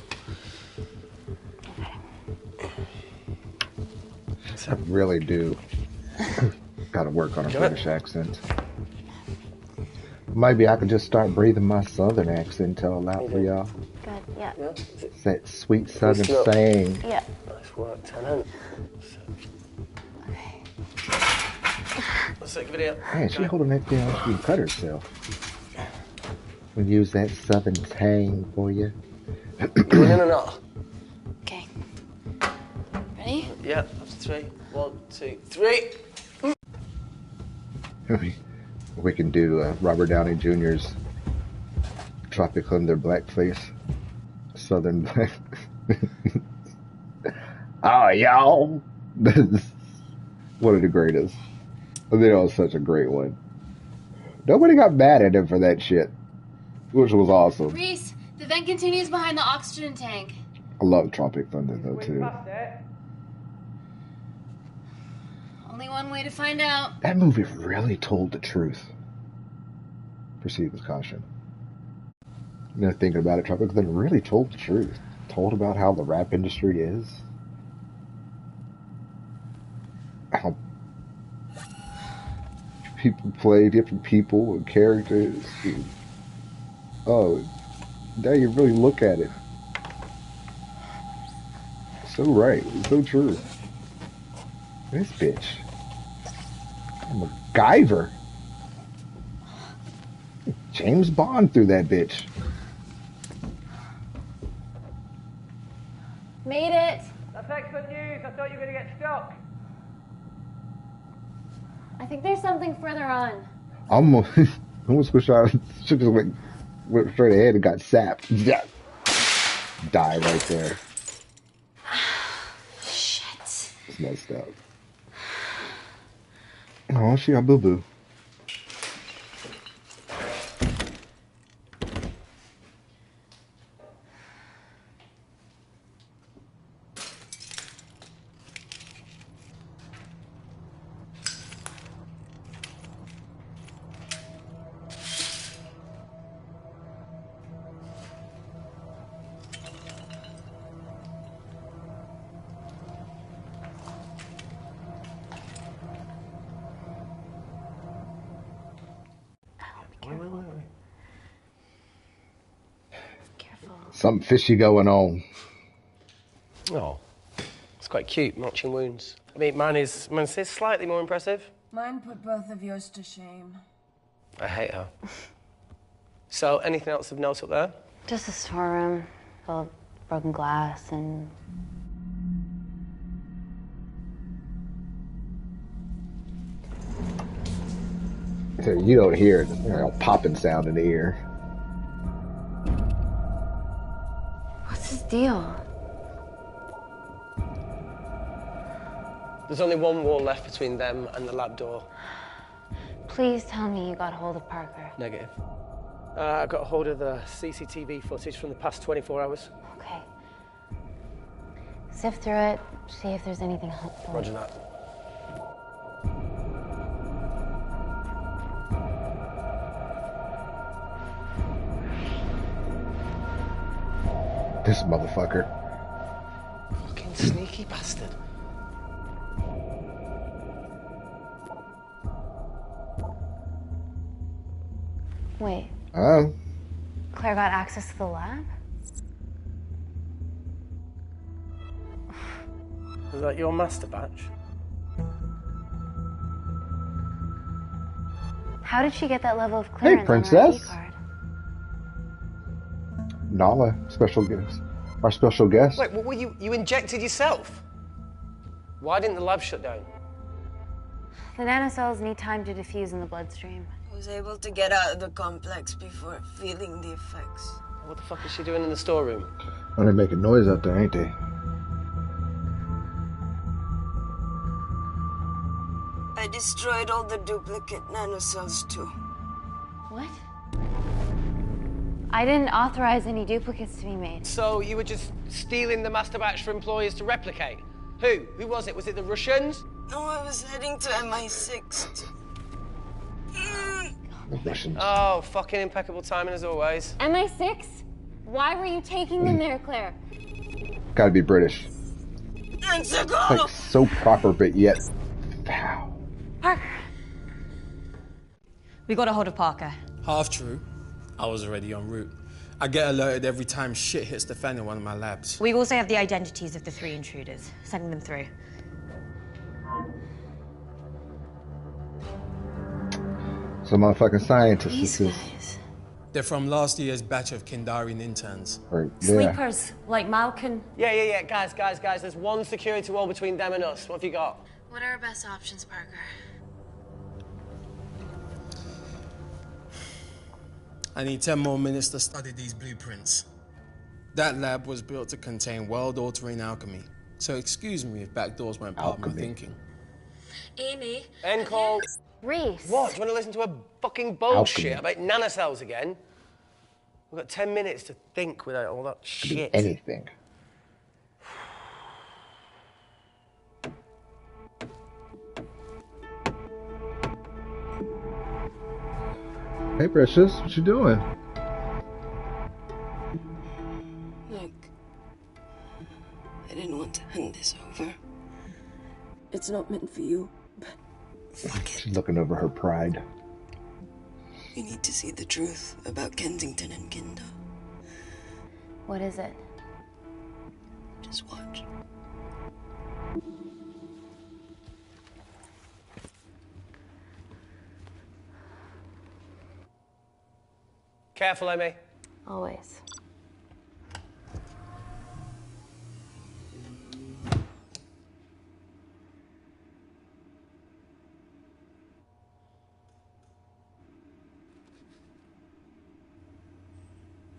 [SPEAKER 1] I really do. Gotta work on a
[SPEAKER 2] Do it.
[SPEAKER 1] British accent. Maybe I could just start breathing my southern accent all out for y'all.
[SPEAKER 3] Good, yeah.
[SPEAKER 1] It's that sweet southern
[SPEAKER 2] Listen up.
[SPEAKER 1] saying.
[SPEAKER 3] Yeah.
[SPEAKER 2] Nice work, Tenant. Let's take a video.
[SPEAKER 1] Man, she holding that down. She can cut herself. We'll use that southern tang for you.
[SPEAKER 2] Going in or not?
[SPEAKER 3] Okay. Ready?
[SPEAKER 2] Yeah, after 3. 1, 2, 3.
[SPEAKER 1] We can do Robert Downey Jr.'s Tropic Thunder blackface. Southern black. Oh, y'all. One of the greatest. I think that was such a great one. Nobody got mad at him for that shit, which was awesome.
[SPEAKER 3] Reese, the vent continues behind the oxygen tank.
[SPEAKER 1] I love Tropic Thunder though too.
[SPEAKER 3] Only one way to find out.
[SPEAKER 1] That movie really told the truth. Proceed with caution. You know, thinking about it, Tropic Thunder really told the truth. Told about how the rap industry is. How people play different people and characters. Oh, now you really look at it. So right, so true. This bitch. I'm a MacGyver. James Bond through that bitch.
[SPEAKER 3] Made it.
[SPEAKER 18] That's excellent news. I thought you were going to get stuck.
[SPEAKER 3] I think there's something further on.
[SPEAKER 1] Almost wish I should just went straight ahead and got sapped. Yeah. Die right there.
[SPEAKER 3] Shit.
[SPEAKER 1] It's messed up. Oh, she got boo-boo. Something fishy going on.
[SPEAKER 2] Oh, it's quite cute, matching wounds. I mean, mine is slightly more impressive.
[SPEAKER 16] Mine put both of yours to shame.
[SPEAKER 2] I hate her. So, anything else of note up there?
[SPEAKER 3] Just a storeroom full of broken glass and...
[SPEAKER 1] So you don't hear it, a popping sound in the ear.
[SPEAKER 3] What's his deal?
[SPEAKER 2] There's only one wall left between them and the lab door.
[SPEAKER 3] Please tell me you got hold of Parker.
[SPEAKER 2] Negative. I got hold of the CCTV footage from the past 24 hours.
[SPEAKER 3] Okay. Sift through it, see if there's anything helpful.
[SPEAKER 2] Roger that.
[SPEAKER 1] This motherfucker.
[SPEAKER 2] Fucking sneaky bastard.
[SPEAKER 3] Wait.
[SPEAKER 1] Oh.
[SPEAKER 3] Claire got access to the lab?
[SPEAKER 2] Was that your master batch?
[SPEAKER 3] How did she get that level of clearance?
[SPEAKER 1] Hey, princess. Nala, special guest. Our special guest.
[SPEAKER 2] Wait, what were you injected yourself? Why didn't the lab shut down?
[SPEAKER 3] The nanocells need time to diffuse in the bloodstream.
[SPEAKER 12] I was able to get out of the complex before feeling the effects.
[SPEAKER 2] What the fuck is she doing in the storeroom?
[SPEAKER 1] Oh, they're making noise out there, ain't they?
[SPEAKER 12] I destroyed all the duplicate nanocells too.
[SPEAKER 3] What? I didn't authorize any duplicates to be made.
[SPEAKER 2] So you were just stealing the master batch for employers to replicate? Who? Who was it? Was it the Russians?
[SPEAKER 12] No, I was heading to MI6.
[SPEAKER 1] The Russians.
[SPEAKER 2] Oh, fucking impeccable timing as always.
[SPEAKER 3] MI6? Why were you taking them there, Claire?
[SPEAKER 1] Gotta be British. Like, so proper, but yet foul.
[SPEAKER 17] Parker. We got a hold of Parker.
[SPEAKER 19] Half true. I was already en route. I get alerted every time shit hits the fan in one of my labs.
[SPEAKER 17] We also have the identities of the 3 intruders. Sending them through.
[SPEAKER 1] Some motherfucking scientists.
[SPEAKER 3] These guys.
[SPEAKER 19] They're from last year's batch of Kindarian interns.
[SPEAKER 1] Right, yeah.
[SPEAKER 15] Sleepers, like Malkin.
[SPEAKER 2] Yeah. Guys. There's one security wall between them and us. What have you got?
[SPEAKER 3] What are our best options, Parker?
[SPEAKER 19] I need 10 more minutes to study these blueprints. That lab was built to contain world-altering alchemy. So excuse me if backdoors weren't part of my thinking.
[SPEAKER 15] Amy.
[SPEAKER 2] End call.
[SPEAKER 3] Reese.
[SPEAKER 2] What? Do you want to listen to a fucking bullshit about nanocells again? We've got 10 minutes to think without all that shit.
[SPEAKER 1] Anything. Hey, Precious, what you doing?
[SPEAKER 12] Look, I didn't want to hand this over. It's not meant for you, but fuck it.
[SPEAKER 1] She's looking over her pride.
[SPEAKER 12] You need to see the truth about Kensington and Kinder.
[SPEAKER 3] What is it?
[SPEAKER 12] Just watch.
[SPEAKER 2] Careful, Amy.
[SPEAKER 3] Always.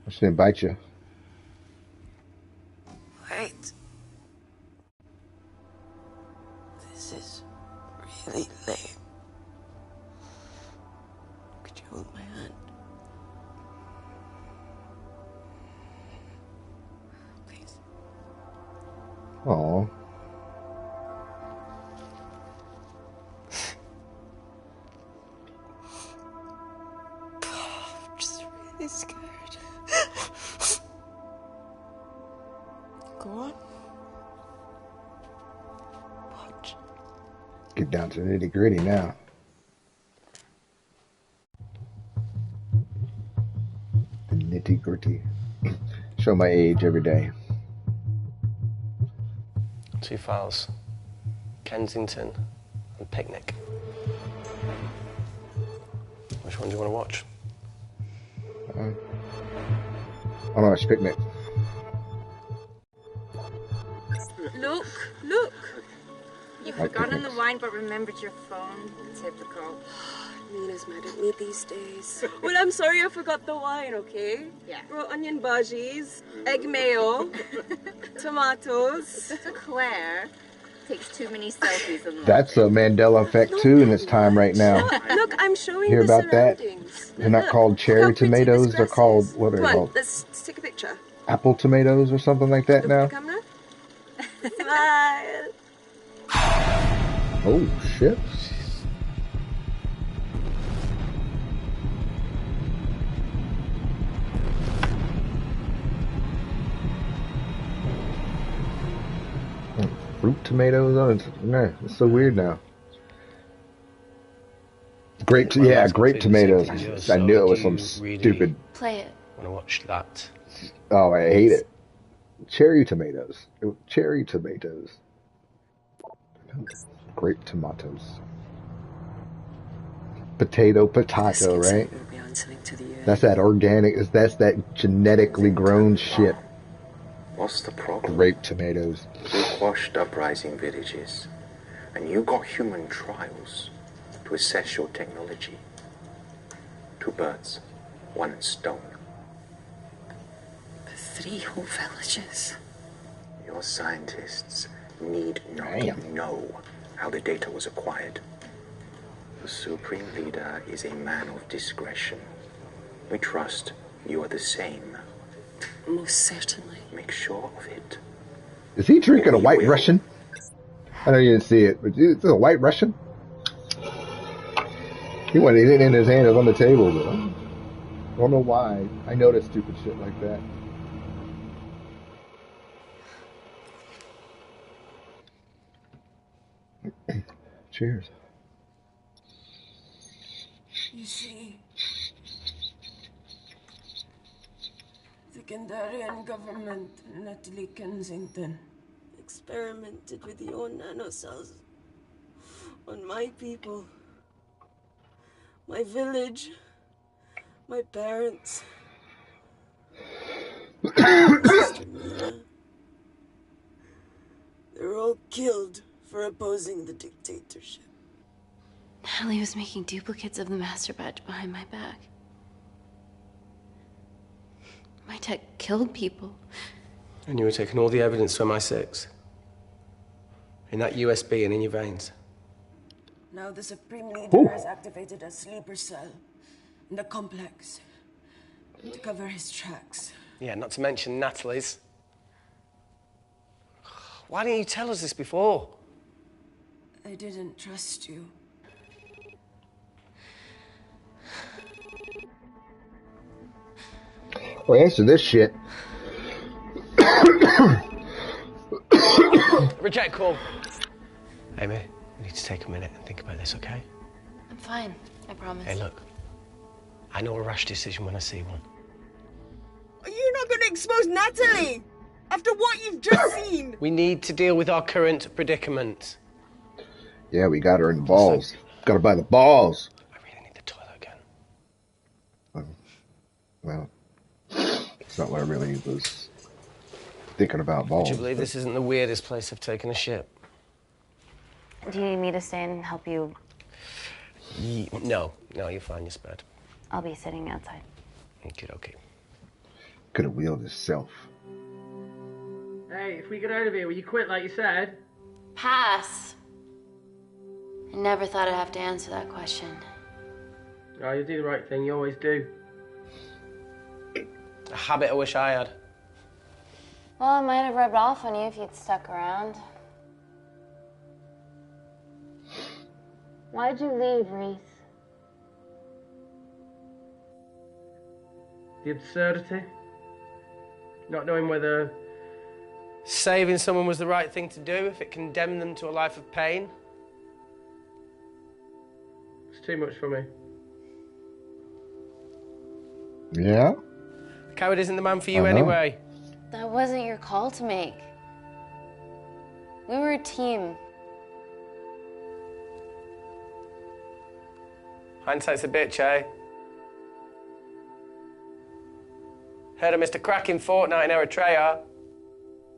[SPEAKER 1] I should invite you.
[SPEAKER 12] Wait. This is really lame. Could you hold my hand? Please.
[SPEAKER 1] Aww.
[SPEAKER 12] I'm just really scared. Go on. Watch.
[SPEAKER 1] Get down to the nitty-gritty now. The nitty-gritty. Show my age every day.
[SPEAKER 2] 2 files. Kensington and Picnic. Which one do you want to watch?
[SPEAKER 1] Oh no, it's Picnic.
[SPEAKER 17] Look, look. You've
[SPEAKER 1] Like
[SPEAKER 17] forgotten
[SPEAKER 1] picnics.
[SPEAKER 17] the wine but remembered your phone. Typical.
[SPEAKER 12] Mina's mad at me these days.
[SPEAKER 16] Well, I'm sorry I forgot the wine, okay?
[SPEAKER 17] Yeah.
[SPEAKER 16] Raw onion bhajis, egg mayo, tomatoes.
[SPEAKER 17] Claire takes too many selfies in life.
[SPEAKER 1] That's a Mandela Effect too in its time right now.
[SPEAKER 16] Look, I'm showing
[SPEAKER 1] Hear
[SPEAKER 16] the
[SPEAKER 1] about that?
[SPEAKER 16] surroundings.
[SPEAKER 1] They're not called cherry tomatoes. They're called, what are
[SPEAKER 16] Come
[SPEAKER 1] they
[SPEAKER 16] on,
[SPEAKER 1] called?
[SPEAKER 16] let's take a picture.
[SPEAKER 1] Apple tomatoes or something like that now?
[SPEAKER 16] Camera? Smile.
[SPEAKER 1] Oh shit. Fruit tomatoes? Oh, it's so weird now. Grape, yeah, grape tomatoes. I knew it was some stupid.
[SPEAKER 3] Play it.
[SPEAKER 2] Want to watch that?
[SPEAKER 1] Oh, I hate it. Cherry tomatoes. Cherry tomatoes. Grape tomatoes. Potato, right? That's that organic. That's that genetically grown shit.
[SPEAKER 20] What's the problem?
[SPEAKER 1] Grape tomatoes.
[SPEAKER 20] We've washed uprising villages, and you got human trials to assess your technology. 2 birds, 1 stone.
[SPEAKER 12] 3 whole villages.
[SPEAKER 20] Your scientists need not know how the data was acquired. The Supreme Leader is a man of discretion. We trust you are the same.
[SPEAKER 12] Most certainly.
[SPEAKER 20] Make sure of it.
[SPEAKER 1] Is he drinking a White Russian? I know you didn't see it, but it's a White Russian. He wanted it in his hand. It was on the table, but I don't know why. I noticed stupid shit like that. Cheers.
[SPEAKER 12] You see, the Kandarian government, Natalie Kensington, experimented with your nanocells on my people, my village, my parents, my sister Mina. They're all killed for opposing the dictatorship.
[SPEAKER 3] Natalie was making duplicates of the master badge behind my back. My tech killed people.
[SPEAKER 2] And you were taking all the evidence from MI6. In that USB and in your veins.
[SPEAKER 16] Now the Supreme Leader has activated a sleeper cell in the complex to cover his tracks.
[SPEAKER 2] Yeah, not to mention Natalie's. Why didn't you tell us this before?
[SPEAKER 16] I didn't trust you.
[SPEAKER 1] Well, answer this shit.
[SPEAKER 2] Reject call. Amy, we need to take a minute and think about this, okay?
[SPEAKER 3] I'm fine, I promise.
[SPEAKER 2] Hey, look. I know a rash decision when I see one.
[SPEAKER 12] Are you not going to expose Natalie? After what you've just seen?
[SPEAKER 2] We need to deal with our current predicament.
[SPEAKER 1] Yeah, we got her in the balls. Got her by the balls.
[SPEAKER 2] I really need the toilet again.
[SPEAKER 1] Well, it's not what I really was thinking about balls.
[SPEAKER 2] Would you believe this isn't the weirdest place I've taken a shit?
[SPEAKER 3] Do you need me to stay and help you?
[SPEAKER 2] No, you're fine, you're spared.
[SPEAKER 3] I'll be sitting outside.
[SPEAKER 2] Okay.
[SPEAKER 1] Could have wheeled himself.
[SPEAKER 18] Hey, if we get out of here, will you quit like you said?
[SPEAKER 3] Pass. I never thought I'd have to answer that question.
[SPEAKER 18] Oh, you do the right thing, you always do.
[SPEAKER 2] A habit I wish I had.
[SPEAKER 3] Well, it might have rubbed off on you if you'd stuck around. Why'd you leave, Reese?
[SPEAKER 18] The absurdity. Not knowing whether
[SPEAKER 2] saving someone was the right thing to do if it condemned them to a life of pain.
[SPEAKER 18] It's too much for me.
[SPEAKER 1] Yeah?
[SPEAKER 2] A coward isn't the man for you anyway.
[SPEAKER 3] That wasn't your call to make. We were a team.
[SPEAKER 2] Hindsight's a bitch, eh? Heard of Mr. Cracking Fortnite in Eritrea.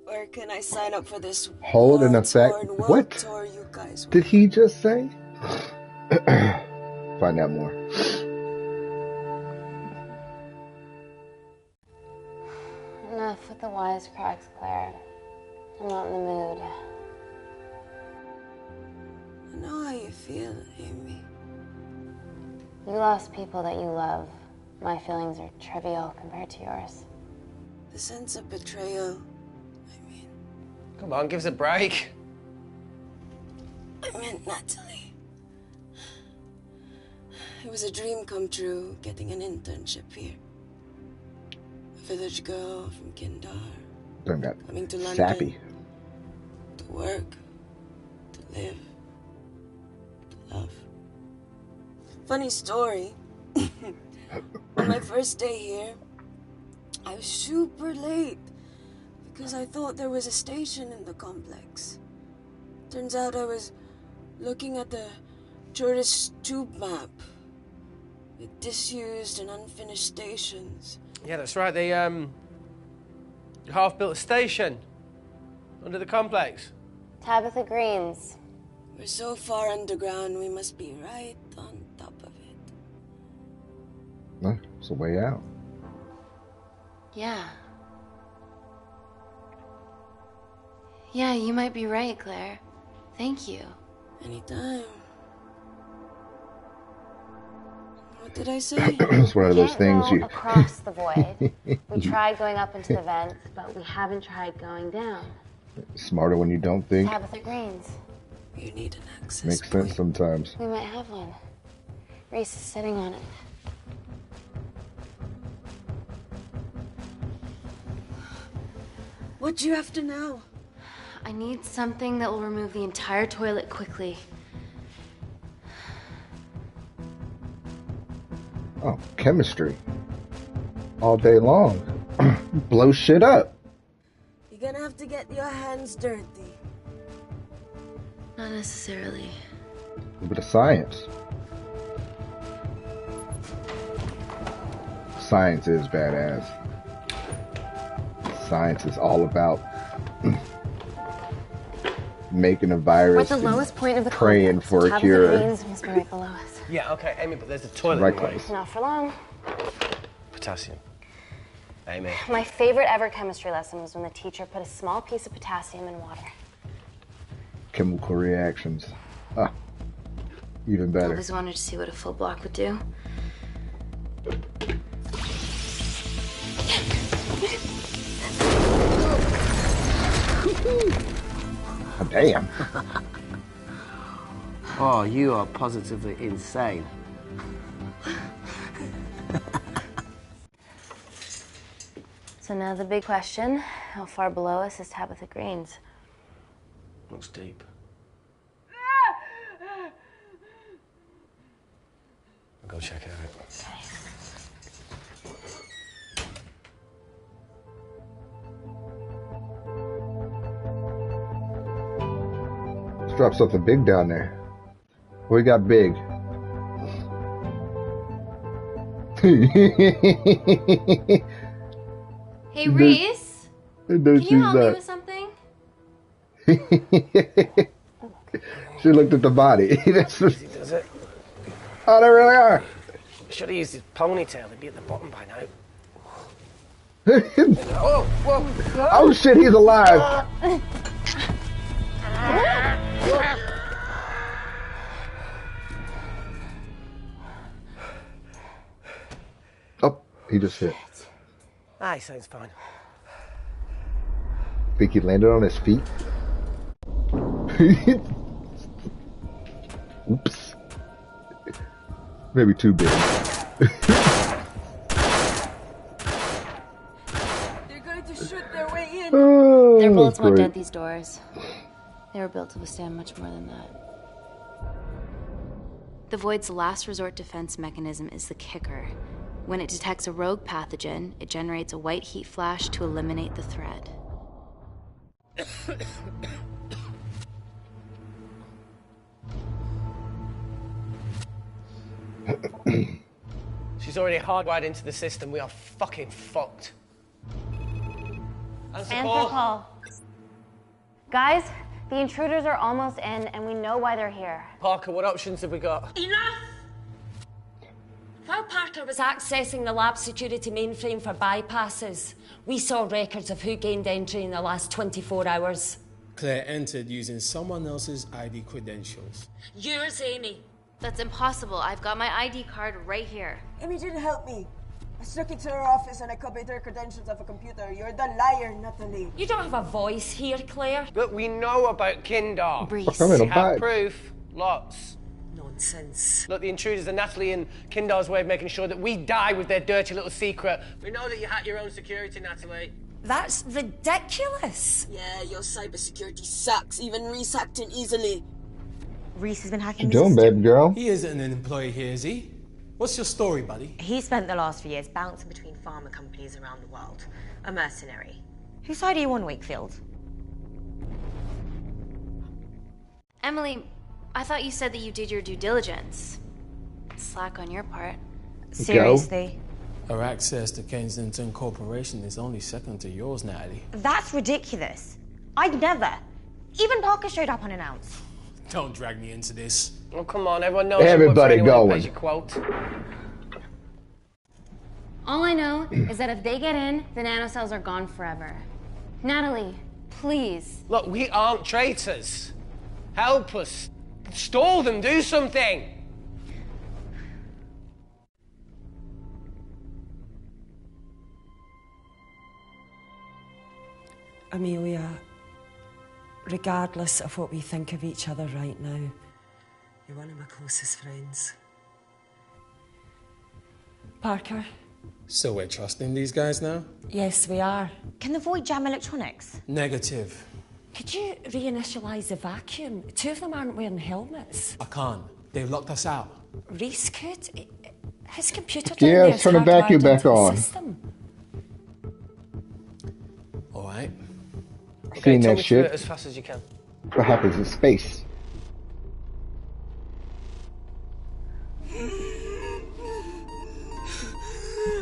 [SPEAKER 12] Where can I sign up for this?
[SPEAKER 1] Hold in effect. What
[SPEAKER 12] tour you guys
[SPEAKER 1] did he just say? Find out more.
[SPEAKER 3] Enough with the wisecracks, Claire. I'm not in the mood.
[SPEAKER 12] I know how you feel, Amy.
[SPEAKER 3] You lost people that you love. My feelings are trivial compared to yours.
[SPEAKER 12] The sense of betrayal.
[SPEAKER 2] Come on, give us a break.
[SPEAKER 12] I meant Natalie. It was a dream come true, getting an internship here. A village girl from Kindar. Coming to London.
[SPEAKER 1] Sappy.
[SPEAKER 12] To work. To live. To love. Funny story. On my first day here, I was super late because I thought there was a station in the complex. Turns out I was looking at the tourist tube map with disused and unfinished stations.
[SPEAKER 2] Yeah, that's right. They half-built station under the complex.
[SPEAKER 3] Tabitha Greens.
[SPEAKER 12] We're so far underground, we must be right on top of it.
[SPEAKER 1] No, it's a way out.
[SPEAKER 3] Yeah. Yeah, you might be right, Claire. Thank you.
[SPEAKER 12] Anytime. What did I say?
[SPEAKER 1] It's one of those things you
[SPEAKER 3] across the void. We tried going up into the vents, but we haven't tried going down.
[SPEAKER 1] Smarter when you don't think.
[SPEAKER 3] Tabitha Greens.
[SPEAKER 12] You need an access
[SPEAKER 1] Makes sense sometimes.
[SPEAKER 3] We might have one. Reese is sitting on it.
[SPEAKER 12] What do you have to know?
[SPEAKER 3] I need something that will remove the entire toilet quickly.
[SPEAKER 1] Oh, chemistry. All day long. Blow shit up.
[SPEAKER 12] You're gonna have to get your hands dirty.
[SPEAKER 3] Not necessarily.
[SPEAKER 1] A bit of science. Science is badass. Science is all about making a virus.
[SPEAKER 3] We're at the lowest point of the
[SPEAKER 1] praying for a cure.
[SPEAKER 3] Tabitha Greens must be right below us.
[SPEAKER 2] Yeah, okay, Amy, but there's a toilet
[SPEAKER 1] Right
[SPEAKER 2] in the way.
[SPEAKER 1] close.
[SPEAKER 3] Not for long.
[SPEAKER 2] Potassium.
[SPEAKER 21] Amy.
[SPEAKER 3] My favorite ever chemistry lesson was when the teacher put a small piece of potassium in water.
[SPEAKER 1] Chemical reactions. Ah, even
[SPEAKER 3] I
[SPEAKER 1] better.
[SPEAKER 3] always wanted to see what a full block would do.
[SPEAKER 1] Oh, damn.
[SPEAKER 21] Oh, you are positively insane.
[SPEAKER 3] So now the big question, how far below us is Tabitha Green's?
[SPEAKER 21] Looks deep. I'll go check it out.
[SPEAKER 1] Let's drop something big down there. What we got big?
[SPEAKER 3] Hey, Reese, can you help me with something?
[SPEAKER 1] She looked at the body.
[SPEAKER 21] Does it?
[SPEAKER 1] Oh, they really are.
[SPEAKER 21] Should have used his ponytail. He'd be at the bottom by now.
[SPEAKER 1] Oh, whoa. Oh shit, he's alive. Oh, he just hit.
[SPEAKER 21] Ah, he sounds fine.
[SPEAKER 1] Think he landed on his feet? Oops. Maybe too big.
[SPEAKER 16] They're going to shoot their way in.
[SPEAKER 1] Oh,
[SPEAKER 3] Their bullets won't
[SPEAKER 1] great.
[SPEAKER 3] dent these doors. They were built to withstand much more than that. The Void's last resort defense mechanism is the kicker. When it detects a rogue pathogen, it generates a white heat flash to eliminate the threat.
[SPEAKER 21] She's already hardwired into the system. We are fucking fucked. Answer call.
[SPEAKER 3] Guys, the intruders are almost in, and we know why they're here.
[SPEAKER 21] Parker, what options have we got?
[SPEAKER 15] Enough! While Parker was accessing the lab security mainframe for bypasses, we saw records of who gained entry in the last 24 hours.
[SPEAKER 19] Claire entered using someone else's ID credentials.
[SPEAKER 15] Yours, Amy.
[SPEAKER 3] That's impossible. I've got my ID card right here.
[SPEAKER 16] Amy didn't help me. I snuck into her office and I copied her credentials off a computer. You're the liar, Natalie.
[SPEAKER 15] You don't have a voice here, Claire.
[SPEAKER 21] But we know about Kindar.
[SPEAKER 3] Breeze.
[SPEAKER 21] We have proof. Lots.
[SPEAKER 15] Nonsense.
[SPEAKER 21] Look, the intruders are Natalie and Kindar's way of making sure that we die with their dirty little secret.
[SPEAKER 2] We know that you hack your own security, Natalie.
[SPEAKER 15] That's ridiculous.
[SPEAKER 12] Yeah, your cybersecurity sucks. Even Reese hacked it easily.
[SPEAKER 17] Reese has been
[SPEAKER 1] What
[SPEAKER 17] hacking
[SPEAKER 1] you doing, baby girl?
[SPEAKER 19] He isn't an employee here, is he? What's your story, buddy?
[SPEAKER 17] He spent the last few years bouncing
[SPEAKER 22] Between pharma companies around the world. A mercenary.
[SPEAKER 17] Whose side are you on, Wakefield?
[SPEAKER 3] Emily, I thought you said that you did your due diligence. Slack on your part.
[SPEAKER 17] Seriously?
[SPEAKER 19] Her access to Kensington Corporation is only second to yours, Natalie.
[SPEAKER 17] That's ridiculous. I'd never. Even Parker showed up unannounced.
[SPEAKER 19] Don't drag me into this.
[SPEAKER 21] Oh, come on, everyone knows
[SPEAKER 1] Everybody
[SPEAKER 21] you work for anyone who
[SPEAKER 1] going.
[SPEAKER 21] pays your quote.
[SPEAKER 3] All I know is that if they get in, the nanocells are gone forever. Natalie, please.
[SPEAKER 21] Look, we aren't traitors. Help us. Stall them, do something.
[SPEAKER 10] Amelia, regardless of what we think of each other right now, you're one of my closest friends.
[SPEAKER 15] Parker?
[SPEAKER 19] So we're trusting these guys now?
[SPEAKER 15] Yes, we are.
[SPEAKER 17] Can the Void jam electronics?
[SPEAKER 19] Negative.
[SPEAKER 15] Could you reinitialize the vacuum? Two of them aren't wearing helmets.
[SPEAKER 19] I can't. They've locked us out.
[SPEAKER 15] Reese could. His computer down
[SPEAKER 1] Yeah,
[SPEAKER 15] there
[SPEAKER 1] let's
[SPEAKER 15] is
[SPEAKER 1] turn the vacuum
[SPEAKER 15] hardwired
[SPEAKER 1] back
[SPEAKER 15] into the
[SPEAKER 1] on.
[SPEAKER 15] system.
[SPEAKER 19] All right.
[SPEAKER 21] Okay,
[SPEAKER 1] Seen
[SPEAKER 21] talk
[SPEAKER 1] that
[SPEAKER 21] me through
[SPEAKER 1] shit.
[SPEAKER 21] it as fast as you can.
[SPEAKER 1] What happens in space?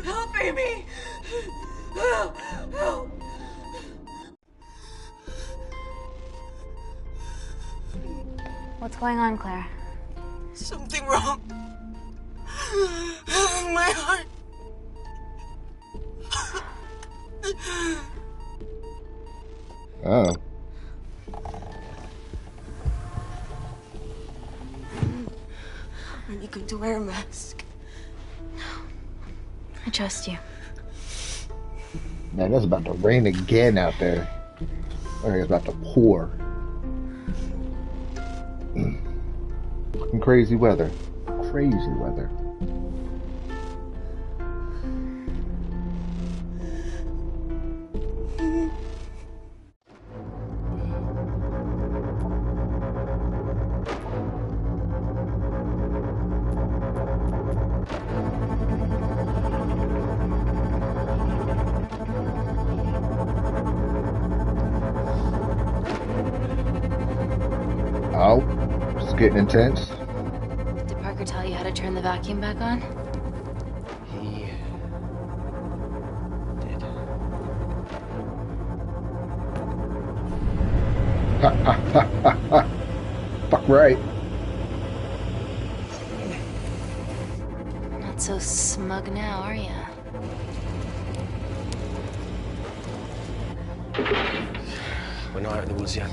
[SPEAKER 16] Help, Amy! Help! Help!
[SPEAKER 3] What's going on, Claire?
[SPEAKER 12] Something wrong. My heart.
[SPEAKER 1] Oh.
[SPEAKER 16] Are you going to wear a mask?
[SPEAKER 4] I trust you.
[SPEAKER 1] Man, it's about to rain again out there. I think it's about to pour. Fucking crazy weather. Crazy weather. Oh, it's getting intense.
[SPEAKER 3] Did Parker tell you how to turn the vacuum back on?
[SPEAKER 21] He did.
[SPEAKER 1] Ha ha ha ha ha. Fuck right.
[SPEAKER 3] Not so smug now, are ya?
[SPEAKER 21] We're not out of the woods yet.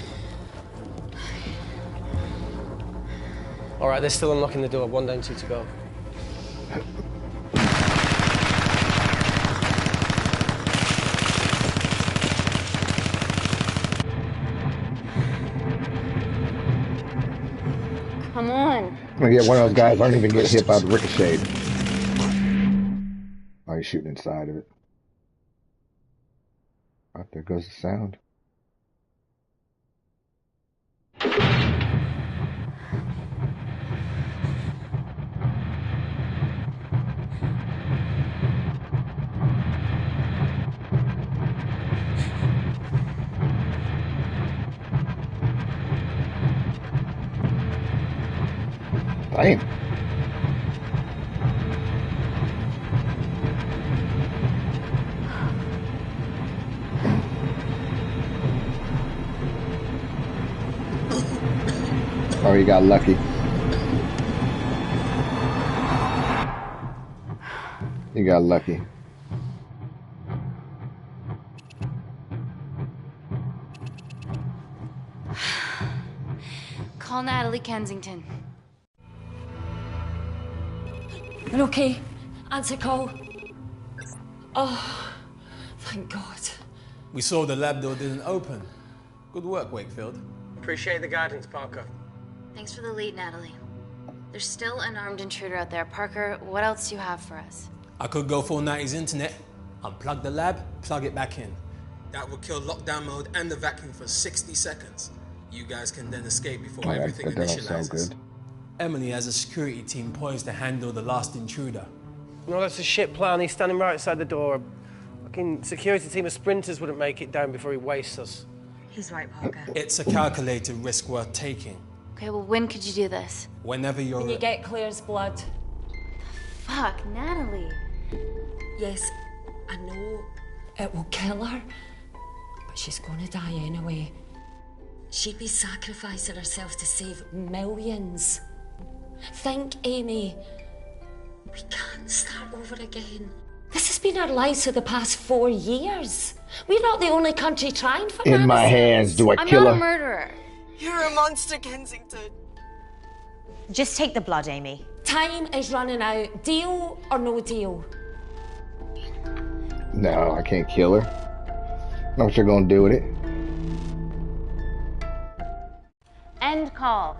[SPEAKER 21] All right, they're still unlocking the door. 1 down, 2 to go.
[SPEAKER 3] Come on.
[SPEAKER 1] Oh, yeah, one of those guys aren't even getting hit by the ricochet. Oh, he's shooting inside of it. Oh, there goes the sound. Damn. Oh, he got lucky. He got lucky.
[SPEAKER 3] Call Natalie Kensington.
[SPEAKER 15] You're okay? Answer call. Oh, thank God.
[SPEAKER 19] We saw the lab door didn't open. Good work, Wakefield.
[SPEAKER 2] Appreciate the guidance, Parker.
[SPEAKER 3] Thanks for the lead, Natalie. There's still an armed intruder out there. Parker, what else do you have for us?
[SPEAKER 19] I could go full 90s internet, unplug the lab, plug it back in. That would kill lockdown mode and the vacuum for 60 seconds. You guys can then escape before everything
[SPEAKER 1] that doesn't sound
[SPEAKER 19] initializes.
[SPEAKER 1] good.
[SPEAKER 19] Emily has a security team poised to handle the last intruder.
[SPEAKER 21] No, that's a shit plan. He's standing right outside the door. A fucking security team of sprinters wouldn't make it down before he wastes us.
[SPEAKER 22] He's right, Parker.
[SPEAKER 19] It's a calculated risk worth taking.
[SPEAKER 3] Okay, well, when could you do this?
[SPEAKER 19] Whenever you're...
[SPEAKER 15] When you get Claire's blood.
[SPEAKER 3] Fuck, Natalie.
[SPEAKER 15] Yes, I know it will kill her, but she's gonna die anyway. She'd be sacrificing herself to save millions. Think, Amy. We can't start over again. This has been our lives for the past 4 years. We're not the only country trying for
[SPEAKER 1] In my hands, do I
[SPEAKER 3] I'm
[SPEAKER 1] kill
[SPEAKER 3] not
[SPEAKER 1] her?
[SPEAKER 3] a murderer.
[SPEAKER 16] You're a monster, Kensington.
[SPEAKER 17] Just take the blood, Amy.
[SPEAKER 15] Time is running out. Deal or no deal?
[SPEAKER 1] No, I can't kill her. Know what you're gonna do with it.
[SPEAKER 3] End call.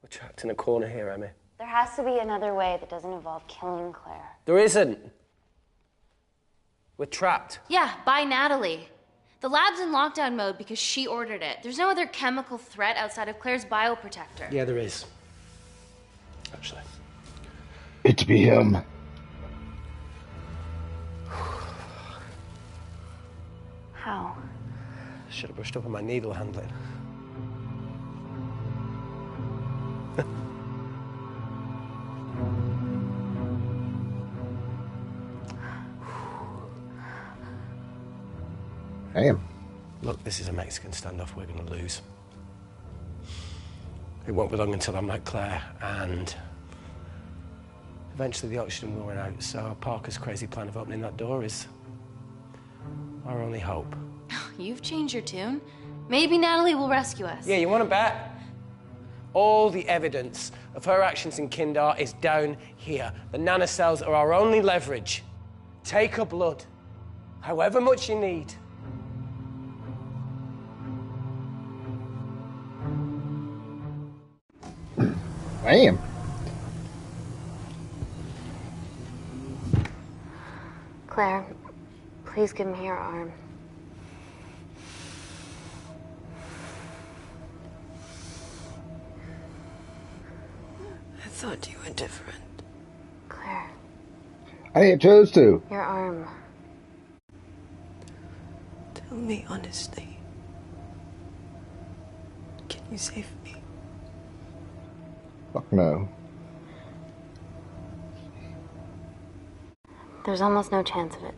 [SPEAKER 21] We're trapped in a corner here, Emmy.
[SPEAKER 3] There has to be another way that doesn't involve killing Claire.
[SPEAKER 21] There isn't. We're trapped.
[SPEAKER 3] Yeah, by Natalie. The lab's in lockdown mode because she ordered it. There's no other chemical threat outside of Claire's bioprotector.
[SPEAKER 21] Yeah, there is. Actually.
[SPEAKER 1] It be him.
[SPEAKER 3] How?
[SPEAKER 21] Should have brushed up on my needle handling.
[SPEAKER 1] Damn.
[SPEAKER 21] Look, this is a Mexican standoff we're going to lose. It won't be long until I'm like Claire, and Eventually the oxygen will run out, so Parker's crazy plan of opening that door is our only hope.
[SPEAKER 3] You've changed your tune. Maybe Natalie will rescue us.
[SPEAKER 21] Yeah, you want to bet? All the evidence of her actions in Kindar is down here. The nanocells are our only leverage. Take her blood, however much you need.
[SPEAKER 1] Damn.
[SPEAKER 3] Claire, please give me your arm.
[SPEAKER 16] I thought you were different.
[SPEAKER 3] Claire.
[SPEAKER 1] I didn't choose to.
[SPEAKER 3] Your arm.
[SPEAKER 16] Tell me honestly. Can you save me?
[SPEAKER 1] Fuck no.
[SPEAKER 3] There's almost no chance of it.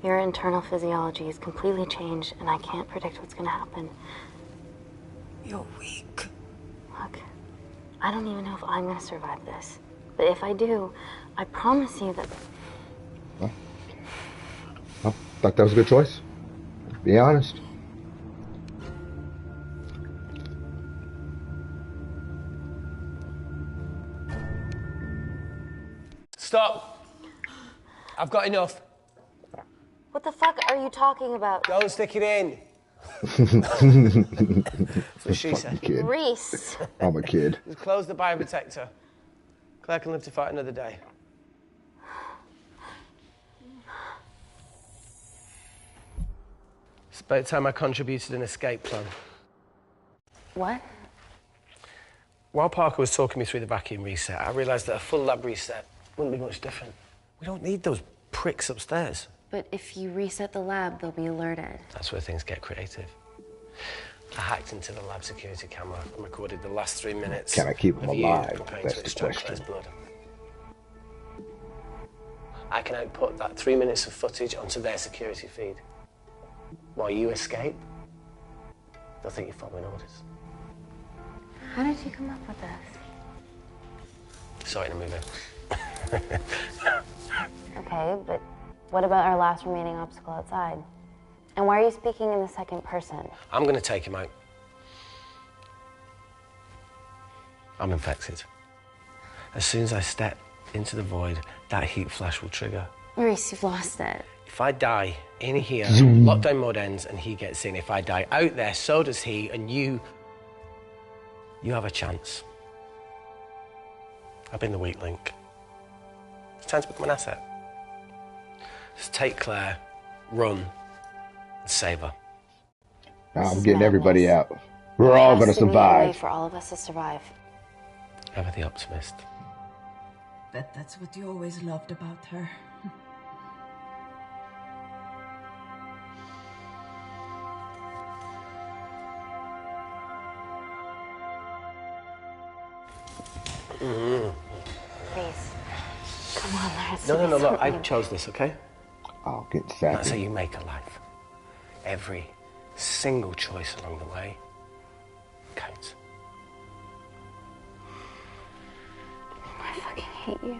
[SPEAKER 3] Your internal physiology is completely changed, and I can't predict what's gonna happen.
[SPEAKER 16] You're weak.
[SPEAKER 3] Look, I don't even know if I'm gonna survive this. But if I do, I promise you that...
[SPEAKER 1] I thought that was a good choice. Be honest.
[SPEAKER 21] Stop. I've got enough.
[SPEAKER 3] What the fuck are you talking about?
[SPEAKER 21] Don't stick it in. That's what she said.
[SPEAKER 1] Kid.
[SPEAKER 3] Reese.
[SPEAKER 1] I'm a kid.
[SPEAKER 21] Just close the bioprotector. Claire can live to fight another day. It's about time I contributed an escape plan.
[SPEAKER 3] What?
[SPEAKER 21] While Parker was talking me through the vacuum reset, I realised that a full lab reset wouldn't be much different. We don't need those pricks upstairs.
[SPEAKER 3] But if you reset the lab, they'll be alerted.
[SPEAKER 21] That's where things get creative. I hacked into the lab security camera and recorded the last 3 minutes.
[SPEAKER 1] Can I keep them
[SPEAKER 21] of you
[SPEAKER 1] alive?
[SPEAKER 21] preparing
[SPEAKER 1] That's
[SPEAKER 21] to
[SPEAKER 1] the
[SPEAKER 21] extract
[SPEAKER 1] question.
[SPEAKER 21] Claire's blood. I can output that 3 minutes of footage onto their security feed. While you escape, they'll think you're following orders.
[SPEAKER 3] How did you come up with this?
[SPEAKER 21] Saw it in a movie.
[SPEAKER 3] Okay, but what about our last remaining obstacle outside? And why are you speaking in the second person?
[SPEAKER 21] I'm going to take him out. I'm infected. As soon as I step into the void, that heat flash will trigger.
[SPEAKER 3] Reese, you've lost it.
[SPEAKER 21] If I die in here, lockdown mode ends and he gets in. If I die out there, so does he, and you have a chance. I've been the weak link. It's time to become an asset. Just take Claire, run, and save her.
[SPEAKER 1] Now I'm getting everybody out. We're all going to
[SPEAKER 3] There has be a way
[SPEAKER 1] survive.
[SPEAKER 3] for all of us to survive.
[SPEAKER 21] Ever the optimist.
[SPEAKER 16] That's what you always loved about her.
[SPEAKER 3] Reese, come on, there has to
[SPEAKER 21] No,
[SPEAKER 3] be
[SPEAKER 21] look, I
[SPEAKER 3] something.
[SPEAKER 21] chose this, okay?
[SPEAKER 1] I'll get
[SPEAKER 21] That's how
[SPEAKER 1] sappy.
[SPEAKER 21] you make a life. Every single choice along the way counts.
[SPEAKER 3] I fucking hate you.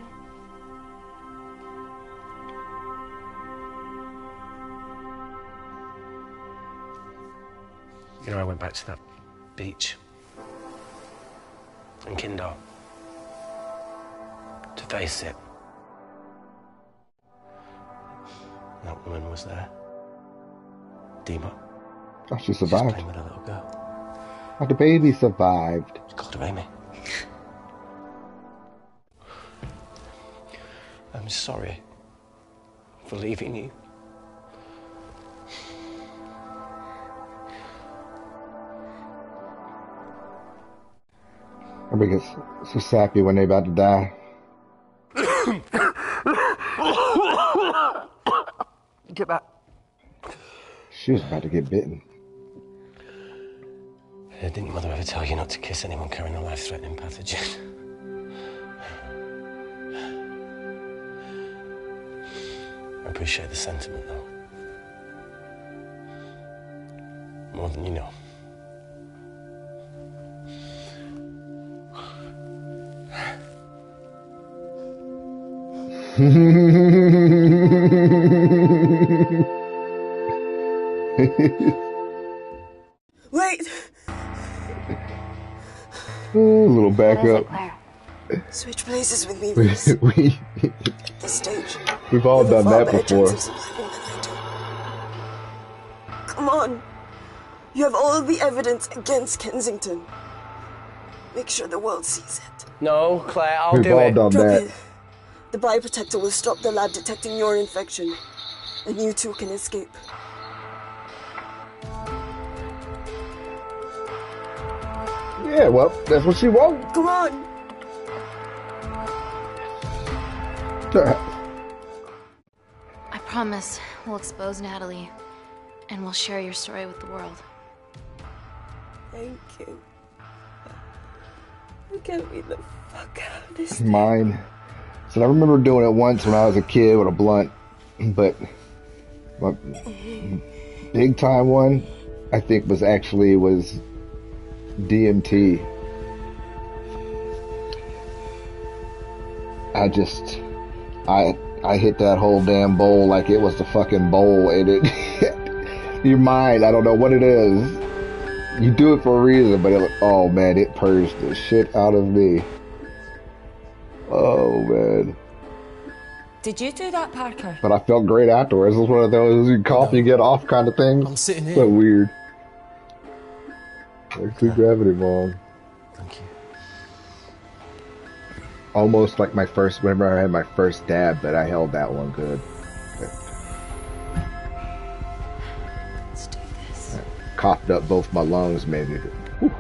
[SPEAKER 21] You know, I went back to that beach in Kindar to face it. That woman was there. Dima.
[SPEAKER 1] Oh, she
[SPEAKER 21] She's
[SPEAKER 1] survived.
[SPEAKER 21] playing with a little girl.
[SPEAKER 1] Oh, the baby survived.
[SPEAKER 21] She called her Amy. I'm sorry for leaving you.
[SPEAKER 1] Everybody gets so sappy when they about to die.
[SPEAKER 21] Get back.
[SPEAKER 1] She was about to get bitten.
[SPEAKER 21] Didn't your mother ever tell you not to kiss anyone carrying a life-threatening pathogen? I appreciate the sentiment, though. More than you know.
[SPEAKER 16] Wait!
[SPEAKER 1] Ooh, a little backup.
[SPEAKER 16] Switch places with me, Reese. At this stage,
[SPEAKER 1] We've all
[SPEAKER 16] you have a
[SPEAKER 1] done
[SPEAKER 16] far
[SPEAKER 1] that
[SPEAKER 16] better
[SPEAKER 1] before.
[SPEAKER 16] chance of surviving than I do. Come on. You have all the evidence against Kensington. Make sure the world sees it.
[SPEAKER 21] No, Claire, I'll
[SPEAKER 1] We've
[SPEAKER 21] do
[SPEAKER 1] all
[SPEAKER 21] it.
[SPEAKER 1] done
[SPEAKER 16] Drop
[SPEAKER 1] that.
[SPEAKER 16] it. The bioprotector will stop the lab detecting your infection, and you two can escape.
[SPEAKER 1] Yeah, well, that's what she wants.
[SPEAKER 16] Come on.
[SPEAKER 3] I promise we'll expose Natalie, and we'll share your story with the world.
[SPEAKER 16] Thank you. Get me the fuck out of this.
[SPEAKER 1] Mine. So I remember doing it once when I was a kid with a blunt, but my big time one, I think, was DMT. I hit that whole damn bowl like it was the fucking bowl, and your mind, I don't know what it is. You do it for a reason, but oh man, it purged the shit out of me. Oh man.
[SPEAKER 15] Did you do that, Parker?
[SPEAKER 1] But I felt great afterwards. It was one of those you cough, you get off kind of things.
[SPEAKER 19] I'm sitting here.
[SPEAKER 1] So weird. Actually, gravity bomb.
[SPEAKER 19] Thank you.
[SPEAKER 1] Almost like whenever I had my first dab, but I held that one good.
[SPEAKER 3] Let's do this.
[SPEAKER 1] Coughed up both my lungs, maybe. Whew.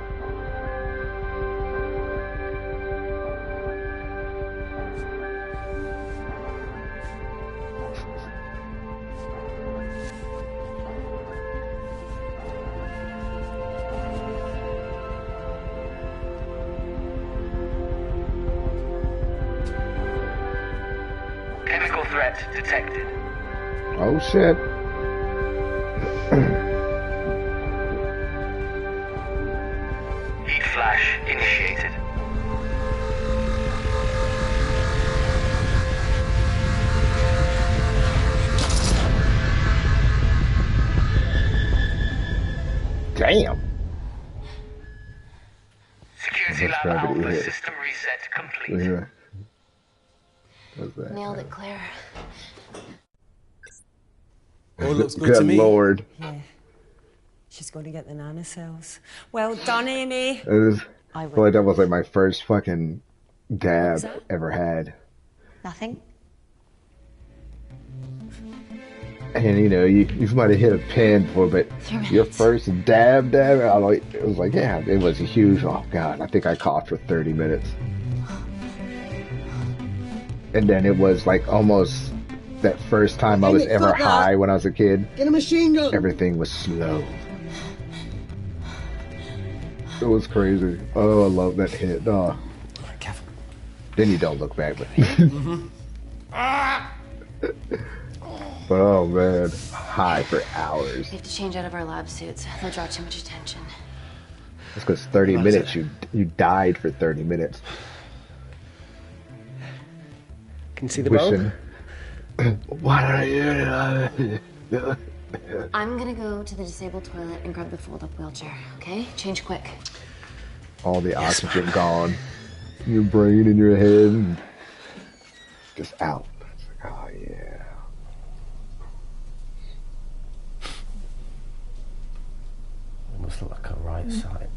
[SPEAKER 11] Chemical threat detected.
[SPEAKER 1] Oh shit.
[SPEAKER 11] Heat flash initiated.
[SPEAKER 1] Damn.
[SPEAKER 11] Security
[SPEAKER 1] That's
[SPEAKER 11] lab
[SPEAKER 1] gravity
[SPEAKER 11] alpha
[SPEAKER 1] hit.
[SPEAKER 11] system reset complete.
[SPEAKER 1] Yeah. What's that?
[SPEAKER 3] Nailed it, Claire.
[SPEAKER 19] All looks good
[SPEAKER 1] Good
[SPEAKER 19] to me.
[SPEAKER 1] Lord.
[SPEAKER 15] Yeah. She's going to get the nanocells. Well done, Amy.
[SPEAKER 1] It is,
[SPEAKER 15] I
[SPEAKER 1] I feel like that was like my first fucking dab
[SPEAKER 15] that?
[SPEAKER 1] ever had.
[SPEAKER 3] Nothing?
[SPEAKER 1] And you know, you might have hit a pin for, but
[SPEAKER 3] 3 minutes.
[SPEAKER 1] your first dab, it was like, yeah, it was a huge, oh God, I think I coughed for 30 minutes. And then it was like almost that first time I was ever high when I was a kid.
[SPEAKER 2] Get a machine gun!
[SPEAKER 1] Everything was slow. It was crazy. Oh, I love that hit. Oh. Then you don't look back, but but oh man, high for hours.
[SPEAKER 3] We have to change out of our lab suits. They'll draw too much attention.
[SPEAKER 1] That's because 30 minutes, you died for 30 minutes.
[SPEAKER 21] Can you see the bulb?
[SPEAKER 1] What are you doing?
[SPEAKER 3] I'm gonna go to the disabled toilet and grab the fold-up wheelchair, okay? Change quick.
[SPEAKER 1] All the oxygen gone. Your brain and your head just out. It's like, oh yeah.
[SPEAKER 21] Almost look like a right side.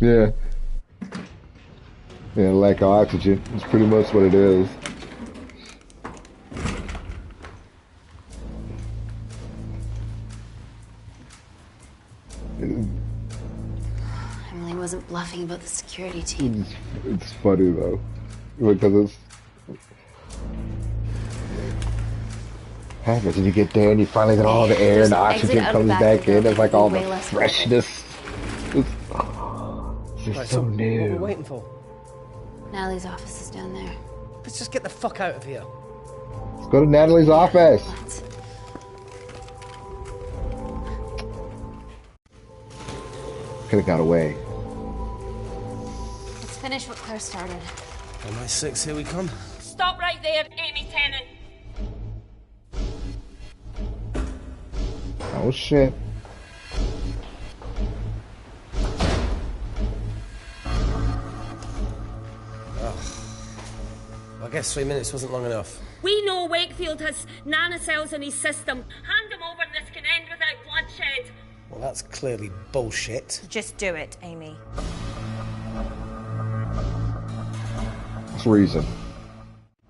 [SPEAKER 1] Yeah. Yeah, lack of oxygen. That's pretty much what it is.
[SPEAKER 3] Emily wasn't bluffing about the security team.
[SPEAKER 1] It's funny though, because it's happens and you get there and you finally get all the air and the oxygen comes back in. It's like all the freshness. It's so new.
[SPEAKER 21] What are we waiting for?
[SPEAKER 3] Natalie's office is down there.
[SPEAKER 21] Let's just get the fuck out of here.
[SPEAKER 1] Let's go to Natalie's office.
[SPEAKER 3] Let's.
[SPEAKER 1] Could have got away.
[SPEAKER 3] It's finish what Claire started.
[SPEAKER 21] MI6, here we come.
[SPEAKER 15] Stop right there, Amy Tennant.
[SPEAKER 1] Oh shit.
[SPEAKER 21] I guess 3 minutes wasn't long enough.
[SPEAKER 15] We know Wakefield has nanocells in his system. Hand him over and this can end without bloodshed.
[SPEAKER 21] Well, that's clearly bullshit.
[SPEAKER 17] Just do it, Amy.
[SPEAKER 1] What's reason?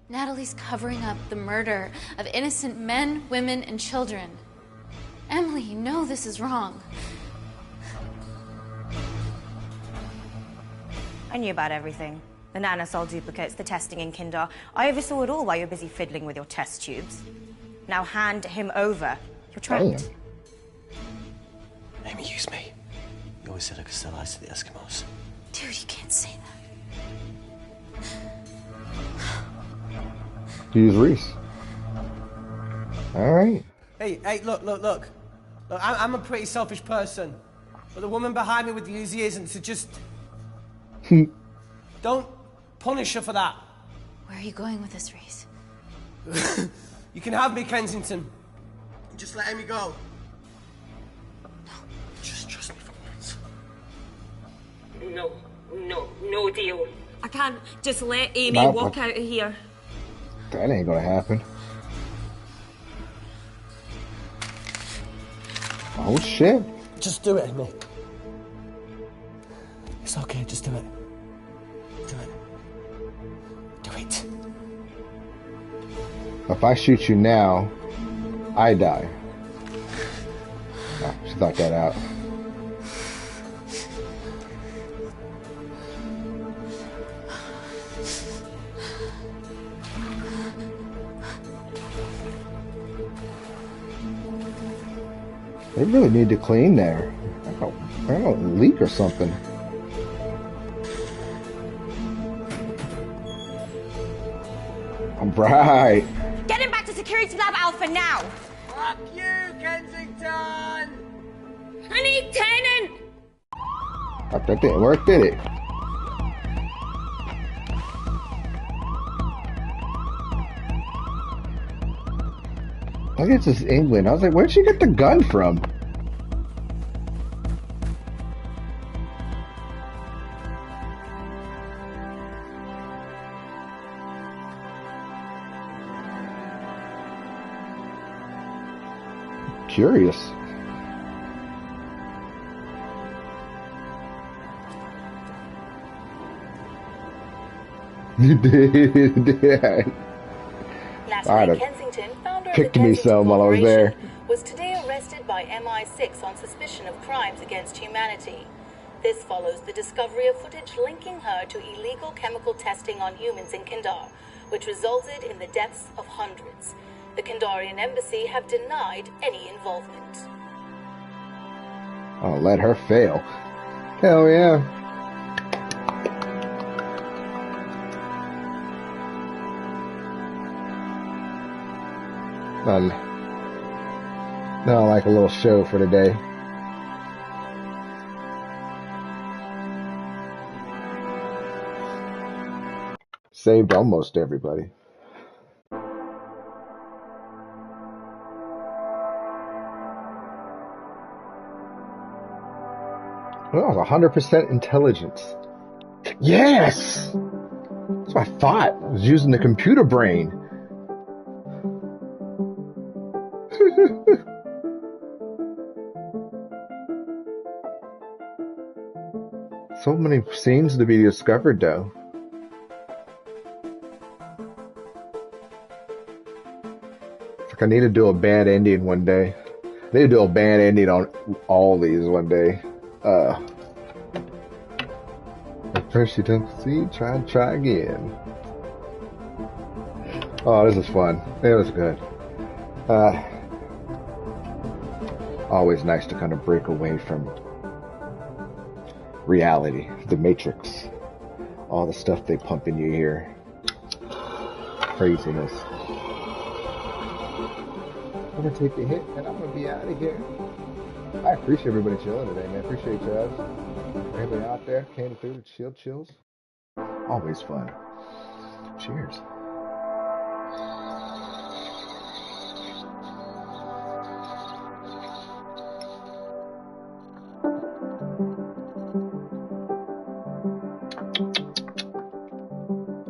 [SPEAKER 3] Natalie's covering up the murder of innocent men, women, and children. Emily, you know this is wrong.
[SPEAKER 17] I knew about everything. The nanosol duplicates, the testing in Kindar. I oversaw it all while you're busy fiddling with your test tubes. Now hand him over. You're trapped.
[SPEAKER 21] Amy, use me. You always said I could sell ice to the Eskimos.
[SPEAKER 3] Dude, you can't say that.
[SPEAKER 1] Use Reese. Alright.
[SPEAKER 21] Hey, look. I'm a pretty selfish person. But the woman behind me with the Uzi isn't, so just... Don't punish her for that.
[SPEAKER 3] Where are you going with this, Reese?
[SPEAKER 21] You can have me, Kensington.
[SPEAKER 2] Just let Amy go.
[SPEAKER 21] Just trust me for once.
[SPEAKER 15] No deal. I can't just let Amy walk out of here.
[SPEAKER 1] That ain't gonna happen. Oh shit.
[SPEAKER 21] Just do it, Amy. It's okay, just do it. Do it. Do it.
[SPEAKER 1] If I shoot you now, I die. Oh, she thought that out. They really need to clean there. I don't leak or something. Right.
[SPEAKER 17] Get him back to Security Lab Alpha now!
[SPEAKER 2] Fuck you, Kensington!
[SPEAKER 15] I need Tennant!
[SPEAKER 1] That didn't work, did it? Look at this England. I was like, where'd she get the gun from? Curious. You did.
[SPEAKER 14] Last week, Kensington, founder of the
[SPEAKER 1] Picked me
[SPEAKER 14] Kensington
[SPEAKER 1] some while I was there.
[SPEAKER 14] was today arrested by MI6 on suspicion of crimes against humanity. This follows the discovery of footage linking her to illegal chemical testing on humans in Kindar, which resulted in the deaths of hundreds. The Kindarian embassy have denied any involvement.
[SPEAKER 1] Oh, let her fail. Hell yeah. Now like a little show for the day. Saved almost everybody. Well, 100% intelligence. Yes! That's what I thought. I was using the computer brain. So many scenes to be discovered, though. It's like I need to do a bad ending one day. I need to do a bad ending on all these one day. At first you don't see, try again. Oh, this is fun. It was good. Always nice to kind of break away from reality, the Matrix, all the stuff they pump in you here. Craziness. I'm gonna take the hit and I'm gonna be out of here. I appreciate everybody chilling today, man. Appreciate you guys. Everybody out there came through the chills. Always fun. Cheers.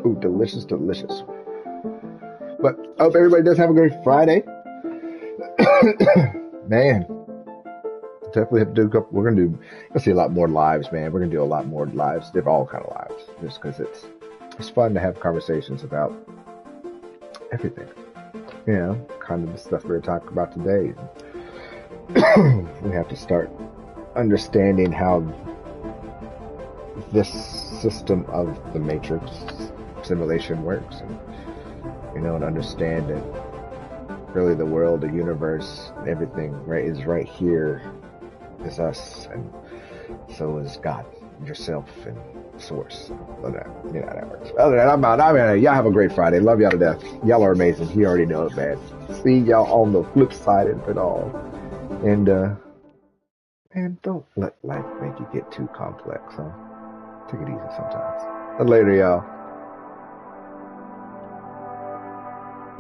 [SPEAKER 1] Ooh, delicious, delicious. But I hope everybody does have a great Friday. Man, definitely have to do a couple. We're gonna see a lot more lives, man. We're gonna do a lot more lives. They're all kind of lives, just because it's fun to have conversations about everything. You know, kind of the stuff we were talking about today. We have to start understanding how this system of the Matrix simulation works, and and understand that really the world, the universe, everything is right here is us, and so is God, yourself, and Source. So that, how that works. Other than that, I'm out. Y'all have a great Friday. Love y'all to death. Y'all are amazing. You already know it, man. See y'all on the flip side of it all. And man, don't let life make you get too complex, huh? Take it easy sometimes. Later, y'all.